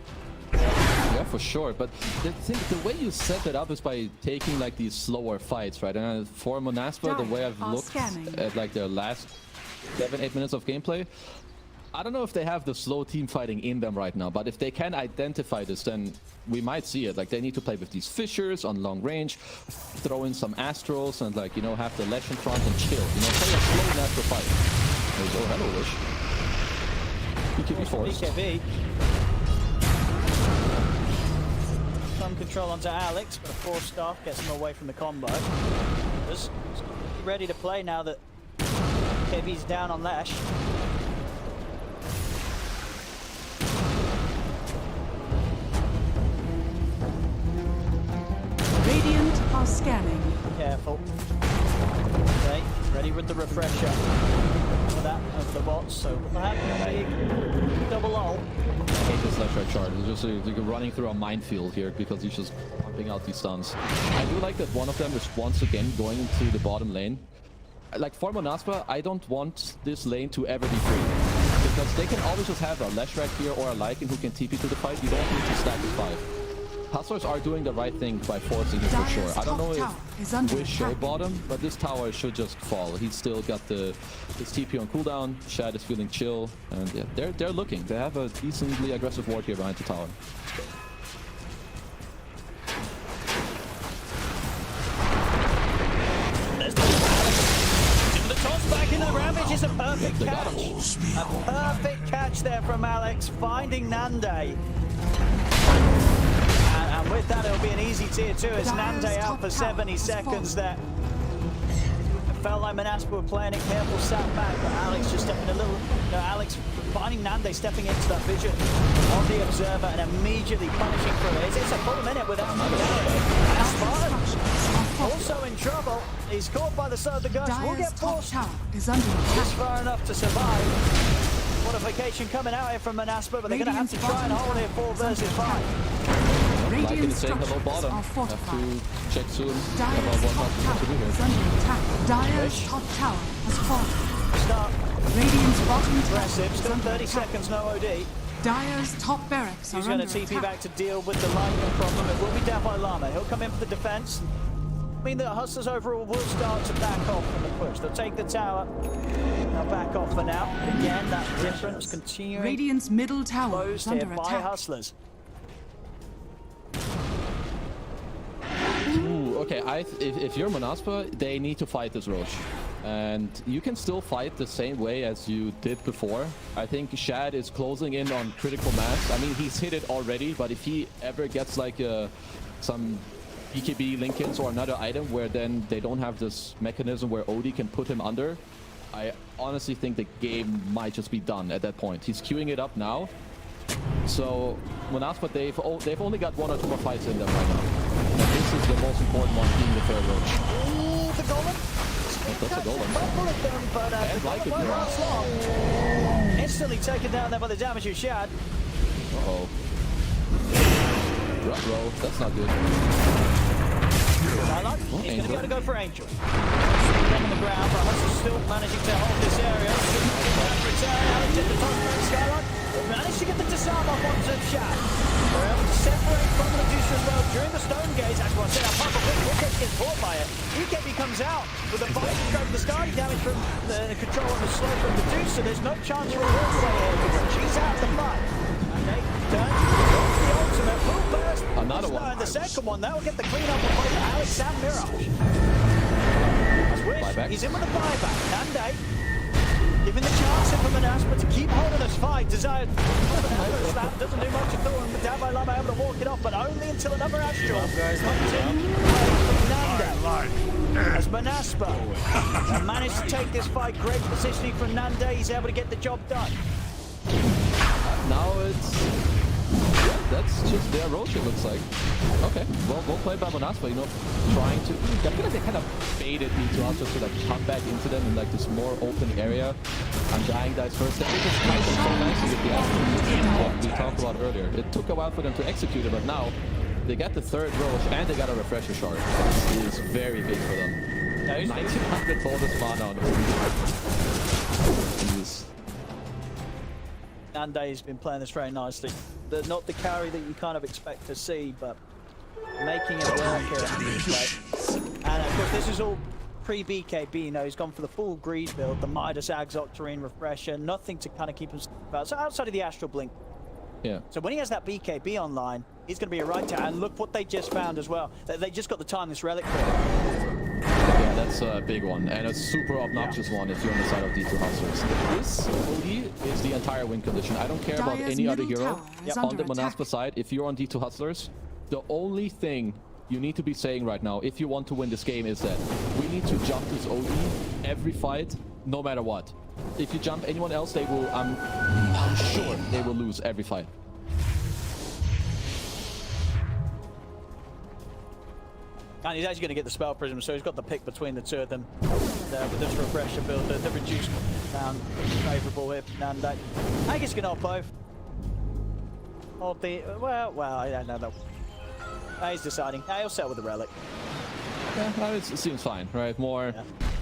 Yeah, for sure. But the way you set it up is by taking like these slower fights, right? And for MONASPA, the way I've looked at like their last 7-8 minutes of gameplay, I don't know if they have the slow team fighting in them right now, but if they can identify this, then we might see it. Like, they need to play with these Fissures on long range, throw in some Astrals, and like, you know, have the Lesh in front and chill. You know, play a slow natural fight. Oh, hello, Wish. BKB forced. BKB. Some control onto Alex, but a force staff gets him away from the combo. Just ready to play now that BKB's down on Lesh. Radiant are scanning. Careful. Okay, ready with the refresher. For that over the bots, so perhaps a double ult. I hate this left right chart. It's just like running through a minefield here because he's just pumping out these stuns. I do like that one of them is once again going into the bottom lane. Like for MONASPA, I don't want this lane to ever be free because they can always just have a Leshrac here or a Lycan who can TP to the fight. You don't need to stack the 5. Hustlers are doing the right thing by forcing him for sure. I don't know if Wish show bottom, but this tower should just fall. He's still got his TP on cooldown. Shad is feeling chill, and yeah, they're looking. They have a decently aggressive ward here behind the tower. The toss back in the Ravage is a perfect catch. A perfect catch there from Alex, finding Nande. And with that, it'll be an easy tier 2 as Nande out for 70 seconds there. It felt like MONASPA were playing it careful, sat back, but Alex just stepping a little, you know, Alex finding Nande stepping into that vision of the Observer and immediately punishing for it. It's a full minute without and Spartan also in trouble. He's caught by the side of the Ghost. Will get forced just far enough to survive. Modification coming out here from MONASPA, but they're going to have to try and hold it 4 versus 5. Lycan is saying hello bottom. Have to check soon about what Hustlers to do here. Dire's top tower has fallen. Start. Radiant's bottom tower. Aggressive, still 30 seconds, no OD. Dire's top barracks He's are going under to TP attack. back to deal with the Lycan problem. It will be Davai Lama. He'll come in for the defense. I mean, the Hustlers overall will start to back off from the push. They'll take the tower. They'll back off for now. Again, that difference continuing. Radiant's middle tower is Closed here under by attack. Hustlers. Ooh, okay, if you're MONASPA, they need to fight this Roche. And you can still fight the same way as you did before. I think Shad is closing in on critical mass. I mean, he's hit it already, but if he ever gets like some BKB link-ins or another item where then they don't have this mechanism where OD can put him under, I honestly think the game might just be done at that point. He's queuing it up now. So MONASPA, they've only got 1 or 2 more fights in them right now. And this is the most important one, being the fair Roach. Ooh, the golem. That's a golem. Couple of them, but And the golem Lycan won't here. last long. Instantly taken down there by the damage of Shad. Uh-oh. Row, that's not good. Skylark, he's going to be able to go for Angel. On the ground, but Hustlers still managing to hold this area. Alex at the top of Skylark. Managed to get the disarm off onto Shad. They're able to separate from the Medusa as well during the Stone Gaze. That's what I said. Apart from will get caught by it. BKB comes comes out with a bite to grab the starting damage from the control on the slope from the Medusa. There's no chance for a walkway here. She's out the fight. And they turn to the ultimate full burst. Another one. And the second one, that will get the clean up of both Alex and Mirage. Buyback. He's in with a buyback. Nande giving the chance for MONASPA to keep holding this fight. Desire that doesn't do much at all, and down by Lama able to walk it off, but only until another Astral comes in from Nande. As MONASPA managed to take this fight, great positioning from Nande. He's able to get the job done. Now it's... Yeah, that's just their roach, it looks like. Okay, well played by MONASPA, you know, trying to... I feel like they kind of baited D2 just to like come back into them in like this more open area. Undying dies first. That was just kind of so nice to get the action what we talked about earlier. It took a while for them to execute it, but now they got the third roach and they got a refresher shard. This is very big for them. 1900 bonus mana on Jeez. Nande has been playing this very nicely. Not the carry that you kind of expect to see, but making it work here. And of course, this is all pre-BKB. You know, he's gone for the full greed build, the Midas Ags Octarine refresher, nothing to kind of keep him out. So outside of the Astral Blink. Yeah. So when he has that BKB online, he's going to be a right to. And look what they just found as well. They just got the Timeless Relic for it. Yeah, that's a big one, and a super obnoxious one if you're on the side of D2 Hustlers. This OD is the entire win condition. I don't care about any other hero on the MONASPA side. If you're on D2 Hustlers, the only thing you need to be saying right now, if you want to win this game, is that we need to jump this OD every fight, no matter what. If you jump anyone else, they will, I'm sure they will lose every fight. And he's actually going to get the Spell Prism, so he's got the pick between the two of them. There with this refresher build, the reduced down favourable here for Nande. I guess he can hold both. Hold the well, I don't know though. He's deciding. He'll settle with the relic. Yeah, it seems fine, right? More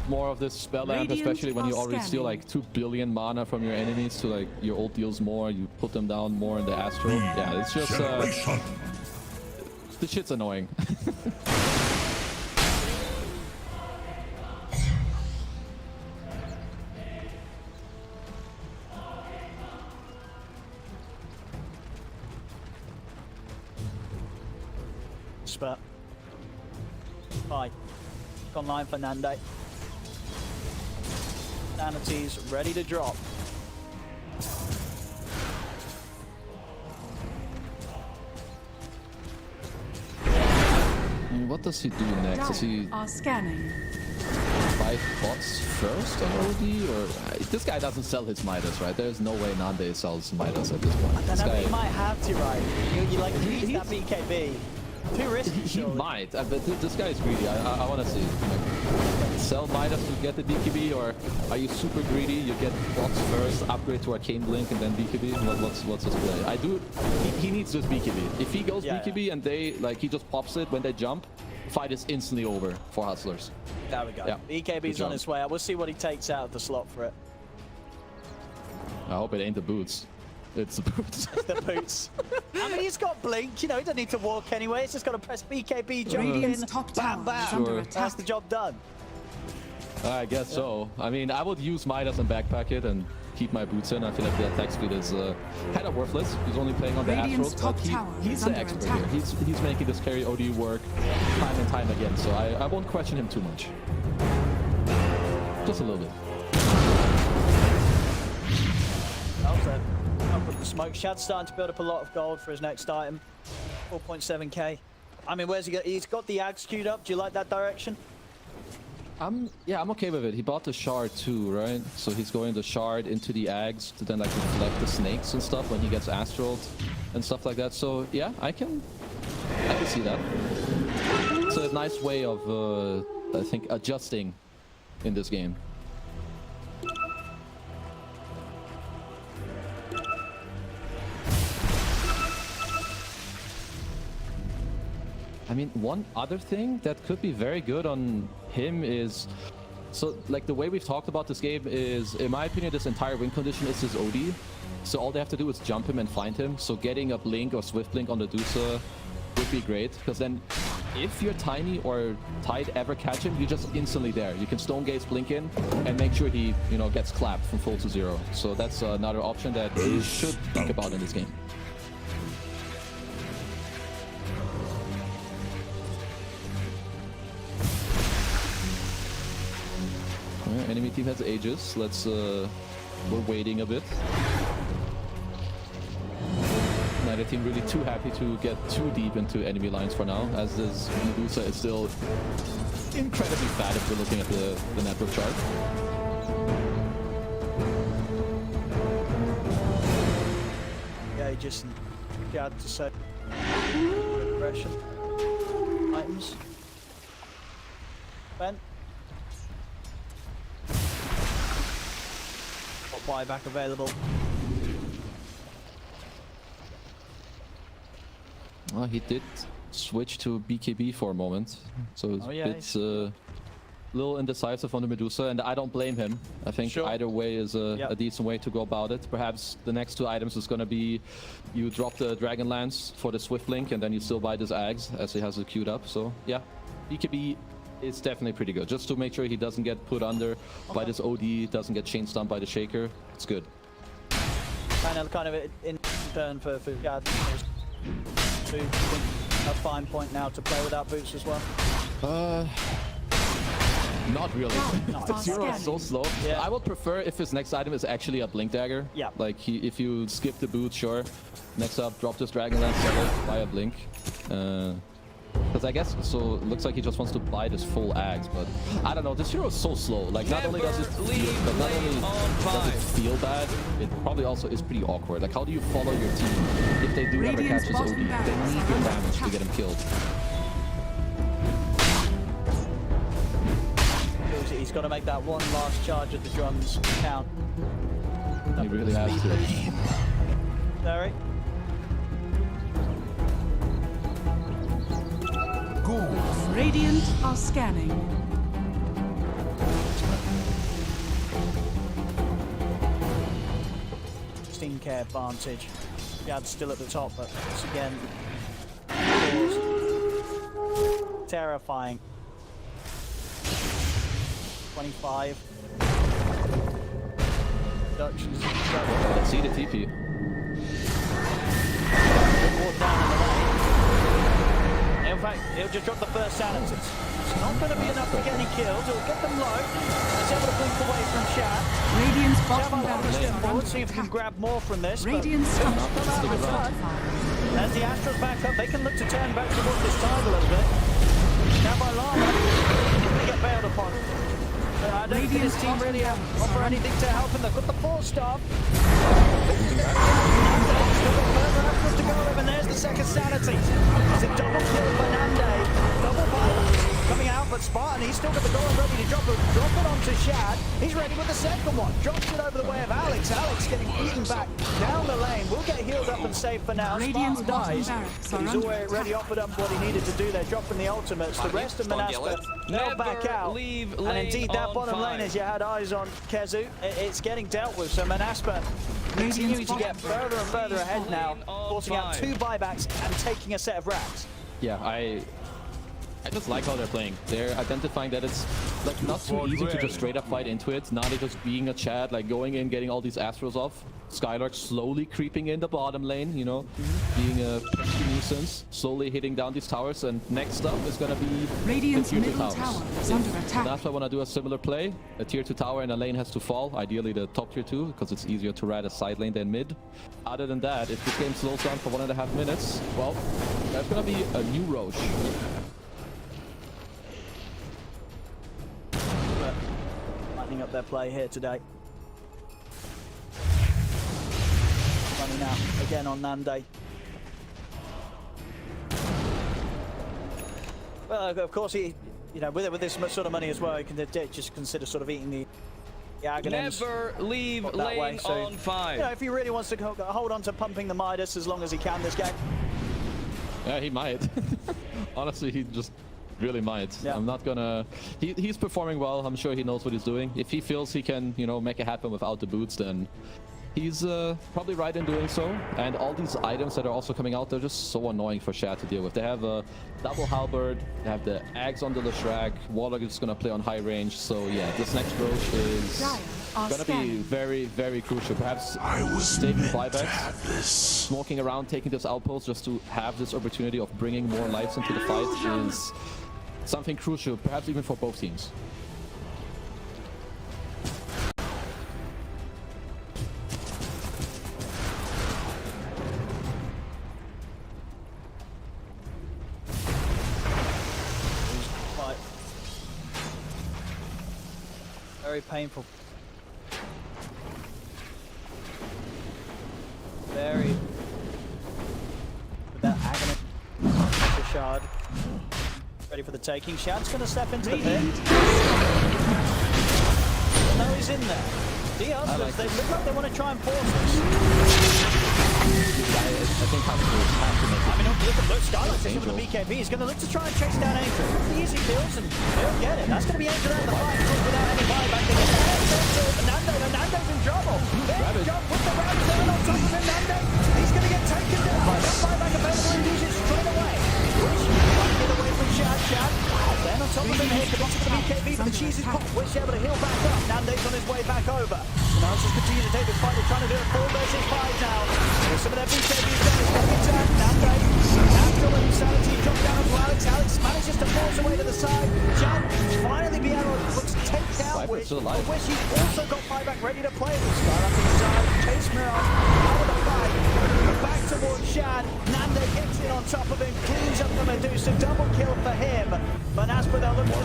of this spell lamp, especially when you already steal like 2 billion mana from your enemies, to like your ult deals more, you put them down more in the Astral. Yeah, it's just this shit's annoying. Spurt. Bye. Online for Nande. Sanity's ready to drop. What does he do next? Does he scanning. buy bots first on OD, or this guy doesn't sell his Midas, right? There's no way Nande sells Midas at this point. I don't know, he might have to, right? You like use that BKB. Too risky. He might, but this guy is greedy. I want to see. Like, sell Midas to get the BKB, or are you super greedy? You get bots first, upgrade to Arcane Blink, and then BKB. What's his play? He needs this BKB. If he goes BKB and they he just pops it when they jump, fight is instantly over for Hustlers. There we go. Yeah. BKB's on his way. We'll see what he takes out of the slot for it. I hope it ain't the boots. It's the boots. It's the boots. I mean, he's got blink. You know, he doesn't need to walk anyway. He's just got to press BKB, jump in, bam, bam. Sure. That's the job done. I guess so. I mean, I would use Midas and backpack it and keep my boots in. I feel like the attack speed is kind of worthless. He's only playing on the Astral, but he's the expert here. He's making this carry OD work time and time again, so I won't question him too much. Just a little bit. Up with the smoke. Shad's starting to build up a lot of gold for his next item. 4.7k. I mean, where's he got? He's got the Ags queued up. Do you like that direction? Yeah, I'm okay with it. He bought the shard too, right? So he's going the shard into the Ags to then like reflect the snakes and stuff when he gets astraled and stuff like that. So yeah, I can see that. It's a nice way of I think adjusting in this game. I mean, one other thing that could be very good on him is, so like the way we've talked about this game is, in my opinion, this entire win condition is his OD. So all they have to do is jump him and find him. So getting a blink or swift blink on the Dusa would be great, because then if your Tiny or Tide ever catch him, you're just instantly there. You can Stone Gaze blink in and make sure he, you know, gets clapped from full to 0. So that's another option that you should think about in this game. Enemy team has Aegis. Let's we're waiting a bit. Neither team really too happy to get too deep into enemy lines for now, as this Medusa is still incredibly fat if we're looking at the network chart. Yeah, just got to set aggression items. Ben. Buyback available. Well, he did switch to BKB for a moment, so it's a little indecisive on the Medusa, and I don't blame him. I think either way is a decent way to go about it. Perhaps the next 2 items is going to be you drop the Dragon Lance for the Swift Link, and then you still buy this Ags as he has it queued up. So yeah, BKB is definitely pretty good, just to make sure he doesn't get put under by this OD, doesn't get chain stunned by the Shaker. It's good. Kind of in turn for Gad to a fine point now to play without boots as well. Not really. The 0 is so slow. Yeah. I would prefer if his next item is actually a Blink Dagger. Yeah. Like if you skip the boot, sure. Next up, drop this Dragon Lance, sell it, buy a Blink. Because I guess, so it looks like he just wants to buy this full Axe, but I don't know, this hero is so slow. Like, not only does it feel bad, it probably also is pretty awkward. Like, how do you follow your team if they do ever catch this OD? They need your damage to get him killed. He's got to make that one last charge at the drums count. He really has to. Derek. Radiant are scanning. Care advantage. Gad's still at the top, but once again, terrifying. 25. Reductions. Let's see the TP. In fact, he'll just drop the first sanity. It's not going to be enough to get any kills. It'll get them low. He's able to blink away from Shad. Radiant's bottom barracks. See if he can grab more from this. Radiant's top barracks. As the Astra's back up, they can look to turn back towards this tide a little bit. Now by Llama, they get bailed upon. I don't think his team really offer anything to help him. They've got the 4-star. Still got further Astros to go, and there's the second sanity. It's a double kill for Nande. Double bite coming out, but Spartan, he's still got the golem ready to drop it onto Shad. He's ready with the second one. Drops it over the way of Alex. Alex getting beaten back down the lane. Will get healed up and saved for now. Spartan dies. He's already offered up what he needed to do there, dropping the ultimates. The rest of Monaspa now back out. And indeed, that bottom lane, as you had eyes on Kezu, it's getting dealt with. So Monaspa continuing to get further and further ahead now, forcing out 2 buybacks and taking a set of racks. Yeah, I just like how they're playing. They're identifying that it's like not too easy to just straight up fight into it. Now they're just being a Chad, like going in, getting all these Astros off. Skylark slowly creeping in the bottom lane, you know, being a pesky nuisance, slowly hitting down these towers. And next up is gonna be Radiant's the tier 2 middle towers. tower is under attack. That's why I want to do a similar play. A tier 2 tower and a lane has to fall. Ideally the top tier 2, because it's easier to ride a side lane than mid. Other than that, if this game slows down for 1.5 minutes, well, that's gonna be a new Roche. Lightening up their play here today. Running out again on Nande. Well, of course, he, you know, with this sort of money as well, he can just consider sort of eating the Aghanims. Never leave that lane way. So, on 5. You know, if he really wants to hold on to pumping the Midas as long as he can this game. Yeah, he might. Honestly, he just really might. Yeah. I'm not gonna... He's performing well. I'm sure he knows what he's doing. If he feels he can, you know, make it happen without the boots, then He's probably right in doing so. And all these items that are also coming out, they're just so annoying for Shad to deal with. They have a double halberd, they have the axe on the Leshrac, Warlock is gonna play on high range. So yeah, this next Roche is gonna be very, very crucial. Perhaps taking buybacks, smoking around, taking this outpost just to have this opportunity of bringing more lives into the fight is something crucial, perhaps even for both teams. Very painful. Very. With that agony. Shard. Ready for the taking. Shad's going to step into the pit. No, he's in there. The Hustlers, they look like they want to try and force us. I think Hustlers have to make it. I mean, look, Skylight's in with the BKB. He's going to look to try and chase down Angel. The easy kills, and they'll get it. That's going to be Angel out of the fight without any buyback. They get the head to Nando, and Nando's in trouble. There's John with the rabbit down on top of him, Nando. He's going to get taken down. That buyback available and use it straight away. Wish might get away from Shad. Then on top of him here, the box of the BKB, but the cheese is popped. Wish able to heal back up. Nando's on his way back over. The Hustlers continue to take this fight. They're trying to do it 4 versus 5 now. With some of their BKBs done. It's going to turn. Nando. Natural insanity dropped down to Alex. Alex manages to force away to the side. Jan finally be able to take down Wish. But Wish, he's also got buyback ready to play with Star up to the side. Chase Mirage out of the fight. Back towards Shad. Nando gets in on top of him. Cleans up the Medusa. Double kill for him. Monaspa, they'll look for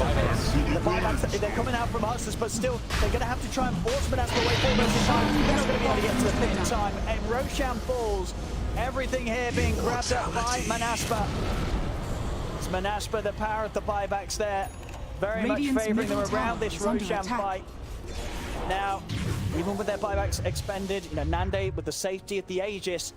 the buybacks. They're coming out from Hustlers, but still, they're going to have to try and force Monaspa away 4 versus 5. They're not going to be able to get to the pit in time. And Roshan falls. Everything here being grabbed up by Monaspa. It's Monaspa, the power of the buybacks there. Very much favouring them around this Roshan fight. Now, even with their buybacks expended, you know, Nande with the safety of the Aegis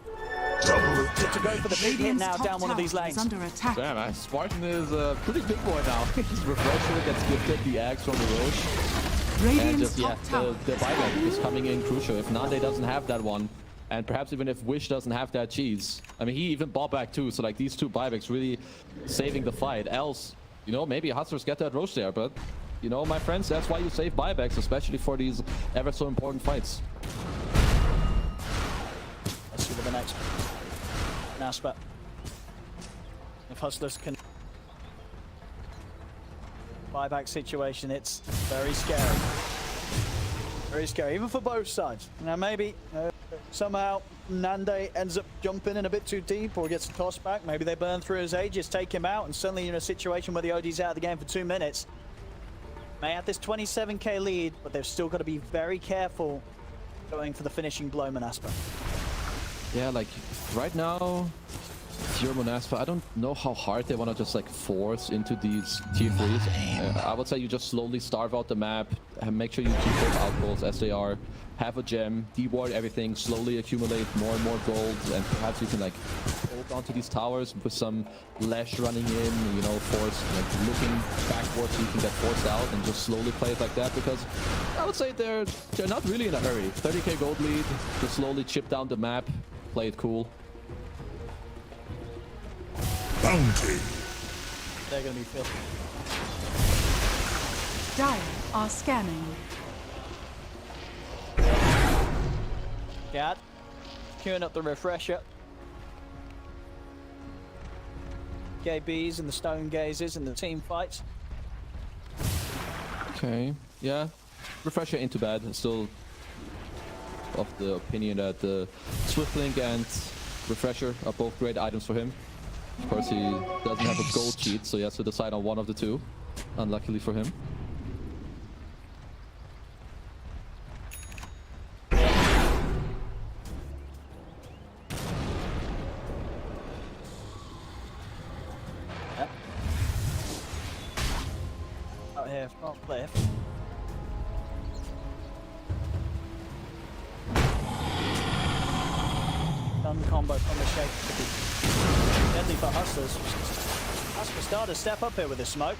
to go for the big hit now down one of these lanes. Damn, man, Spartan is a pretty big boy now. He's Refresher gets gifted the axe from the Roche. And just, yeah, the buyback is coming in crucial. If Nande doesn't have that one, and perhaps even if Wish doesn't have that cheese. I mean, he even bought back too, so like these 2 buybacks really saving the fight. Else, you know, maybe Hustlers get that Roche there, but you know, my friends, that's why you save buybacks, especially for these ever so important fights. Let's see what the next Naspa. If Hustlers can buyback situation, it's very scary. Very scary, even for both sides. Now maybe somehow Nande ends up jumping in a bit too deep or gets tossed back. Maybe they burn through his Aegis, take him out, and suddenly you're in a situation where the OD's out of the game for 2 minutes. May have this 27k lead, but they've still got to be very careful going for the finishing blow, Monaspa. Yeah, like right now, if you're Monaspa, I don't know how hard they want to just like force into these tier 3s. I would say you just slowly starve out the map, and make sure you keep those outposts as they are. Have a gem, deward everything, slowly accumulate more and more gold, and perhaps you can like hold onto these towers with some Lesh running in, you know, force, like looking backwards so you can get forced out, and just slowly play it like that, because I would say they're not really in a hurry. 30k gold lead, just slowly chip down the map, play it cool. Bounty. They're going to be filthy. Dire are scanning. Gad, queuing up the Refresher. KBs and the Stone Gazers and the team fights. Okay, yeah. Refresher ain't too bad. Still of the opinion that the Swiftlink and Refresher are both great items for him. Of course, he doesn't have a gold cheat, so he has to decide on one of the 2. Unluckily for him. Out here, front cliff. Done combo from the shake could be deadly for Hustlers. Hustlers start to step up here with this smoke.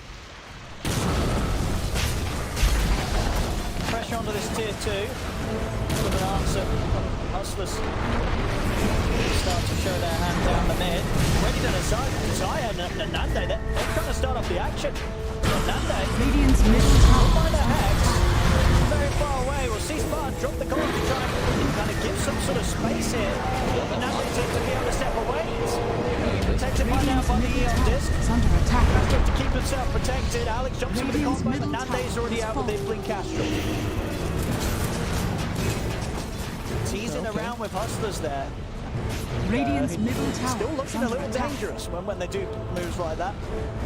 Pressure onto this tier 2. with an answer. Hustlers start to show their hand down the mid. Ready to decide. Desire and Nande, they're trying to start off the action. Nande, Radiant's middle tower find is a under hex. attack. Very far away. We'll see Spartan drop the goal to try and kind of give some sort of space here. But Nande to be able to step away. Protected by now by the Eon disc. Is under attack. Just to keep himself protected. Alex jumps into the Radiant's combo, but middle Nande's tower already is out with the falling. Blink Astral. Teasing around with Hustlers there. Radiant's middle tower Still is looking a under little attack. dangerous when they do moves like that.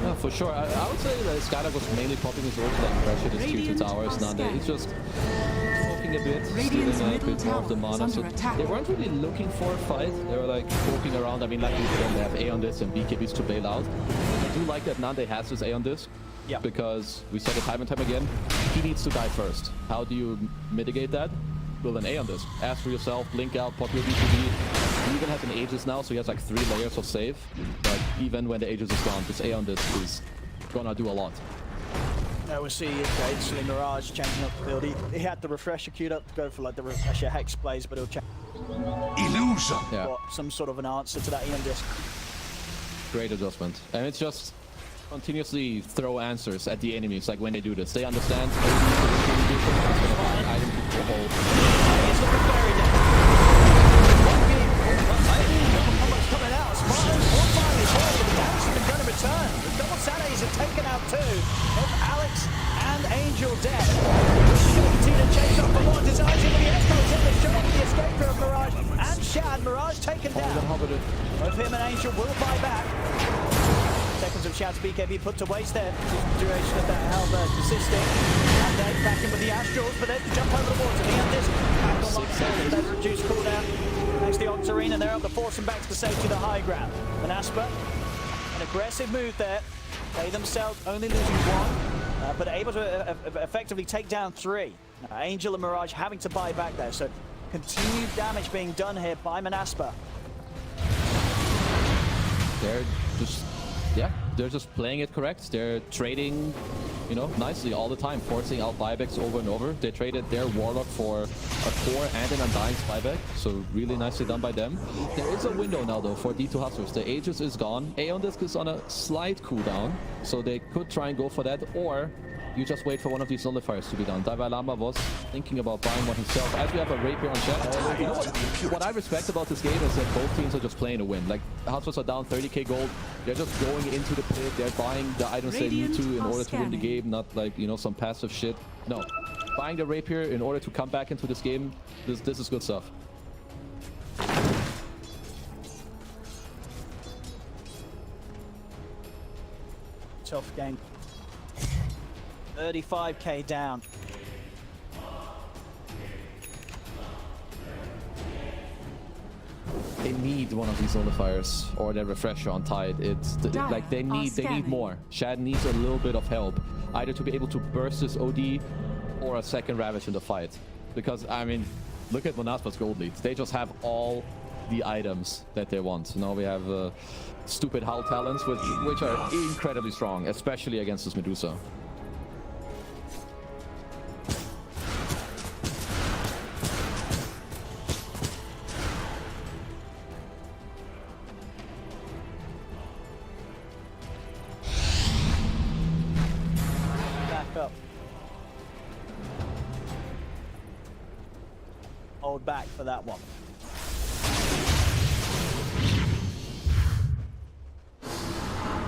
Yeah, for sure. I would say that Skylar was mainly popping his ult like pressure his tier 2 Radiant towers. are Now scattered. he's just poking a bit, Radiant's stealing a middle bit more of the tower is mana. So under attack. they weren't really looking for a fight. They were like poking around. I mean, like you said, they have Aeon Disc and BKBs to bail out. I do like that Nande has his Aeon Disc. Yeah. Because we said it time and time again, he needs to die first. How do you mitigate that? Build an Aeon Disc. Ask for yourself, blink out, pop your BKB. He even has an Aegis now, so he has like 3 layers of save. But even when the Aegis is gone, this Aeon Disc is gonna do a lot. Now we'll see Slay Mirage changing up the build. He had the refresher queued up to go for like the refresher hex plays, but he'll check Illusion. Yeah, what some sort of an answer to that Eon disc. great adjustment. And it's just continuously throw answers at the enemies, like when they do this. They understand. Item to hold. It's looking very dead. Coming out. Spartan, one fire is here, but the damage has been done in return. The double Sanays have taken out 2. Both Alex and Angel dead. She's going to continue to chase up for more. Desires into the echoes in the shot with the escape of Mirage and Shad. Mirage taken down. Both him and Angel will buy back. Seconds of Shad's BKB put to waste there. Duration of that Halberd persisting. And then back in with the Astrals, but then to jump over the water. The Disc back on line. They've reduced cooldown. Thanks to the Octarine, and they're able to force him back to safety, the high ground. Manaspa, an aggressive move there. They themselves only losing 1, but able to effectively take down 3. Angel and Mirage having to buy back there, so continued damage being done here by Manaspa. They're just, yeah, they're just playing it correct. They're trading, you know, nicely all the time, forcing out buybacks over and over. They traded their Warlock for a core and an Undying buyback, so really nicely done by them. There is a window now, though, for D2 Hustlers. The Aegis is gone. Aeon Disc is on a slight cooldown, so they could try and go for that, or you just wait for one of these nullifiers to be done. Dalai Lama was thinking about buying one himself. As we have a rapier on chat, you know what I respect about this game is that both teams are just playing to win. Like, Hustlers are down 30k gold. They're just going into the pit. They're buying the items they need to in order to win the game, not like, you know, some passive shit. No. Buying the rapier in order to come back into this game, this is good stuff. Tough game. 35k down. They need one of these nullifiers or their refresher on Tide. It's like they need more. Shad needs a little bit of help, either to be able to burst this OD or a second Ravage in the fight. Because I mean, look at Monaspa's gold leads. They just have all the items that they want. Now we have stupid Howl talents, which are incredibly strong, especially against this Medusa. Back up. Hold back for that one.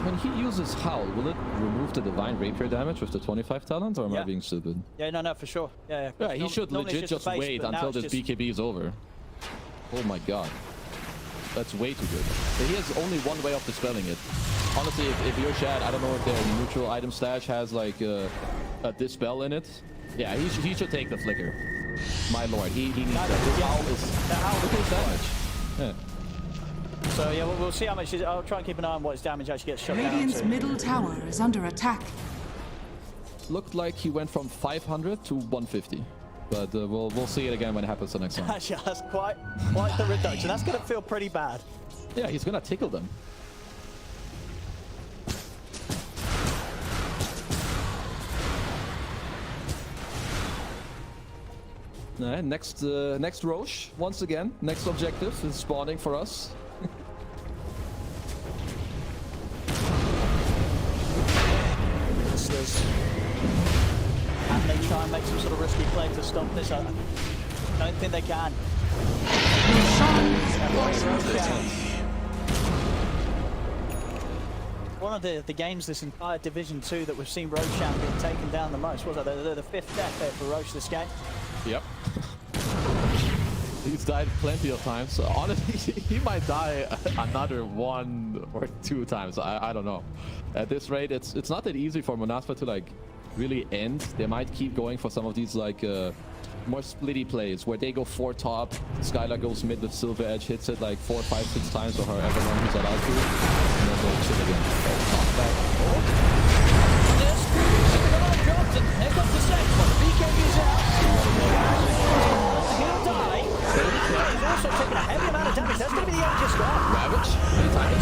When he uses Howl, will it remove the Divine Rapier damage with the 25 talent, or am I being stupid? Yeah, no, for sure. Yeah. Yeah, he should Normally legit it's just the base, wait but now until it's this just- BKB is over. Oh my god. That's way too good. But he has only one way of dispelling it. Honestly, if you're Shad, I don't know if their neutral item stash has like a dispel in it. Yeah, he should take the flicker. My lord, he needs that. This Howl is... Look at his damage. Yeah. So yeah, we'll see how much. I'll try and keep an eye on what his damage actually gets shut down Radiant's to. middle tower is under attack. Looked like he went from 500 to 150. But we'll see it again when it happens the next time. Actually, that's quite the reduction. That's going to feel pretty bad. Yeah, he's gonna tickle them. Next Roche, once again. Next objective is spawning for us. And they try and make some sort of risky play to stop this. I don't think they can. One of the games this entire Division 2 that we've seen Roshan being taken down the most. Was that the fifth death there for Roche this game? Yep. He's died plenty of times. So honestly, he might die another 1 or 2 times. I don't know. At this rate, it's not that easy for MONASPA to like really end. They might keep going for some of these like more splitty plays where they go 4 top, Skylar goes mid with Silver Edge, hits it like 4, 5, 6 times or however long he's allowed to, and then they'll chill again. Knock back. Dropped and here comes the second one. BKB's out. He'll die. He's also taking a heavy amount of damage. That's going to be the Aegis squad. Ravage. Anytime.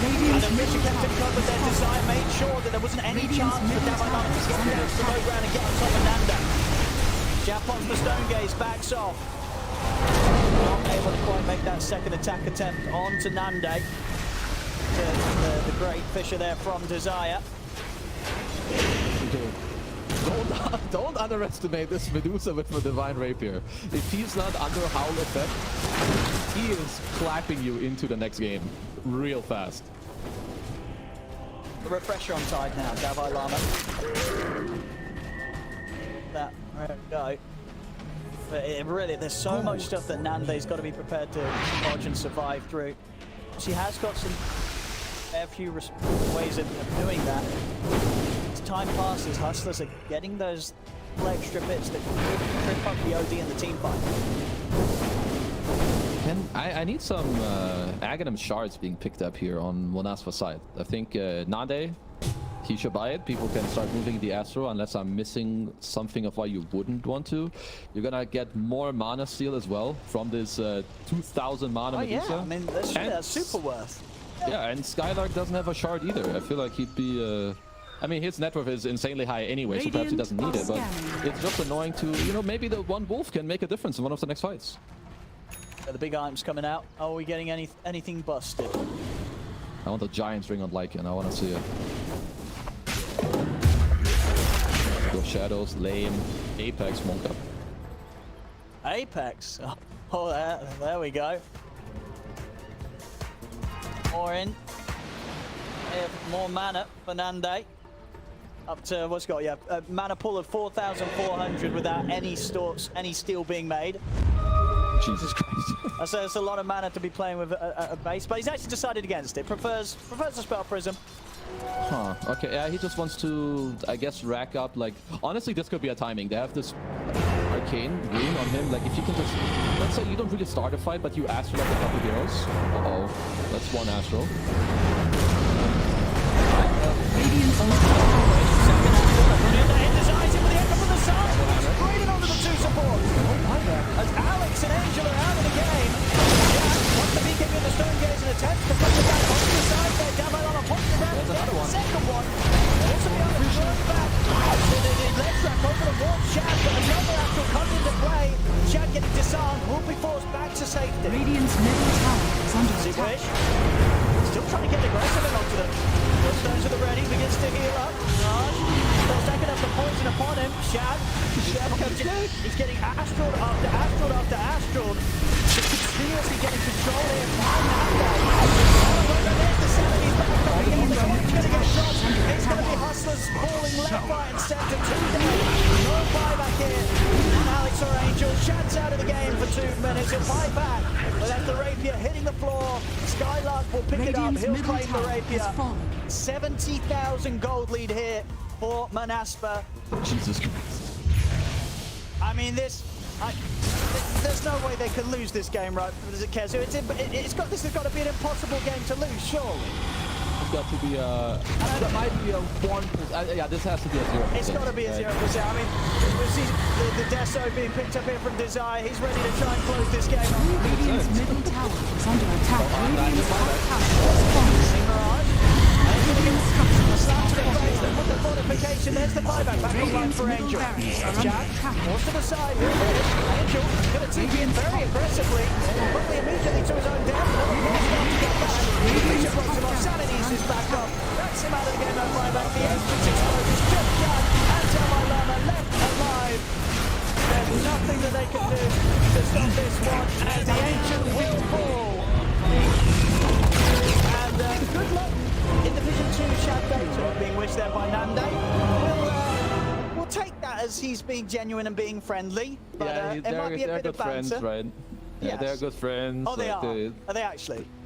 And the Fisher kept in cover their design, made sure that there wasn't any chance for Davalon to get down to the low ground and get on top of Nanda. Japon's the Stone Gaze backs off. Not able to quite make that second attack attempt onto Nande. The great Fisher there from Desire. Don't underestimate this Medusa with the Divine Rapier. If he's not under Howl effect, he is clapping you into the next game real fast. The refresher on side now, Davai Lama. There we go. But really, there's so much stuff that Nande's got to be prepared to dodge and survive through. She has got some fair few ways of doing that. As time passes, Hustlers are getting those extra bits that can trip up the OD in the team fight. I need some Aghanim shards being picked up here on MONASPA side. I think Nande, he should buy it. People can start moving the Astro unless I'm missing something of why you wouldn't want to. You're gonna get more mana steal as well from this 2,000 mana Medusa. Yeah, I mean, that's super worth. Yeah, and Skylark doesn't have a shard either. I feel like he'd be... I mean, his net worth is insanely high anyway, so perhaps he doesn't need it, but it's just annoying to, you know, maybe the one wolf can make a difference in one of the next fights. The big items coming out. Are we getting anything busted? I want the Giant's Ring on Lycan. I want to see it. Go Shadows, Lame, Apex, Monka. Apex. Oh, there we go. More in. More mana for Nande. Up to what's got? Yeah, a mana pool of 4,400 without any steal being made. Jesus Christ. That's a lot of mana to be playing with a base, but he's actually decided against it. Prefers the Spell Prism. Huh. Okay, yeah, he just wants to, I guess, rack up, like... Honestly, this could be a timing. They have this Arcane Green on him. Like, if you can just... Let's say you don't really start a fight, but you Astro like a couple heroes. Uh-oh. That's one Astro. As Alex and Angel are out of the game, once the BKB in the Stone Gaze and attempts to put it back onto the side there, Davalon pops it down again, the second one. Also the other throws back. The ledge track over to warp Shad, but another actual comes into play. Shad getting disarmed, will be forced back to safety. Radiant's middle tower is under attack. Still trying to get aggressive and onto them. Stones to the ready, begins to heal up. Still stacking up the poison upon him. Shad comes in. He's getting Astral after Astral after Astral. Just continuously getting control here. There's the 70s back up again. The coin's going to get dropped. It's going to be Hustlers falling left, right, and center. 2 down. No buyback here. Alex or Angel. Shad's out of the game for 2 minutes. He'll buy back. But that's the Rapier hitting the floor. Skylark will pick it up. He'll claim the Rapier. 70,000 gold lead here for MONASPA. Jesus Christ. I mean, there's no way they can lose this game, right? Kezu, this has got to be an impossible game to lose, surely. It's got to be a... That might be a 1%. Yeah, this has to be a 0%. It's got to be a 0%. I mean, we see the Deso being picked up here from Desire. He's ready to try and close this game. Radiant's middle tower is under attack. Radiant's top tower is falling. Mirage. And he's going to get a slap to the face. They put the fortification situation. There's the buyback back online for Angel. Jack, forced to the side. Angel going to TP in very aggressively. Probably immediately to his own death. Sanity's is back up. That's him out of the game, that buyback. The entrance explodes. Just Jack and Tell Lama left alive. There's nothing that they can do to stop this one, and the Ancient will fall. And good luck in Division 2 Shad Dota being wished there by Nande. We'll take that as he's being genuine and being friendly, but Yeah, it might be a bit they're of good friends, banter. right? Yeah, Yes. they're good friends. Oh, they like, are. Are they actually?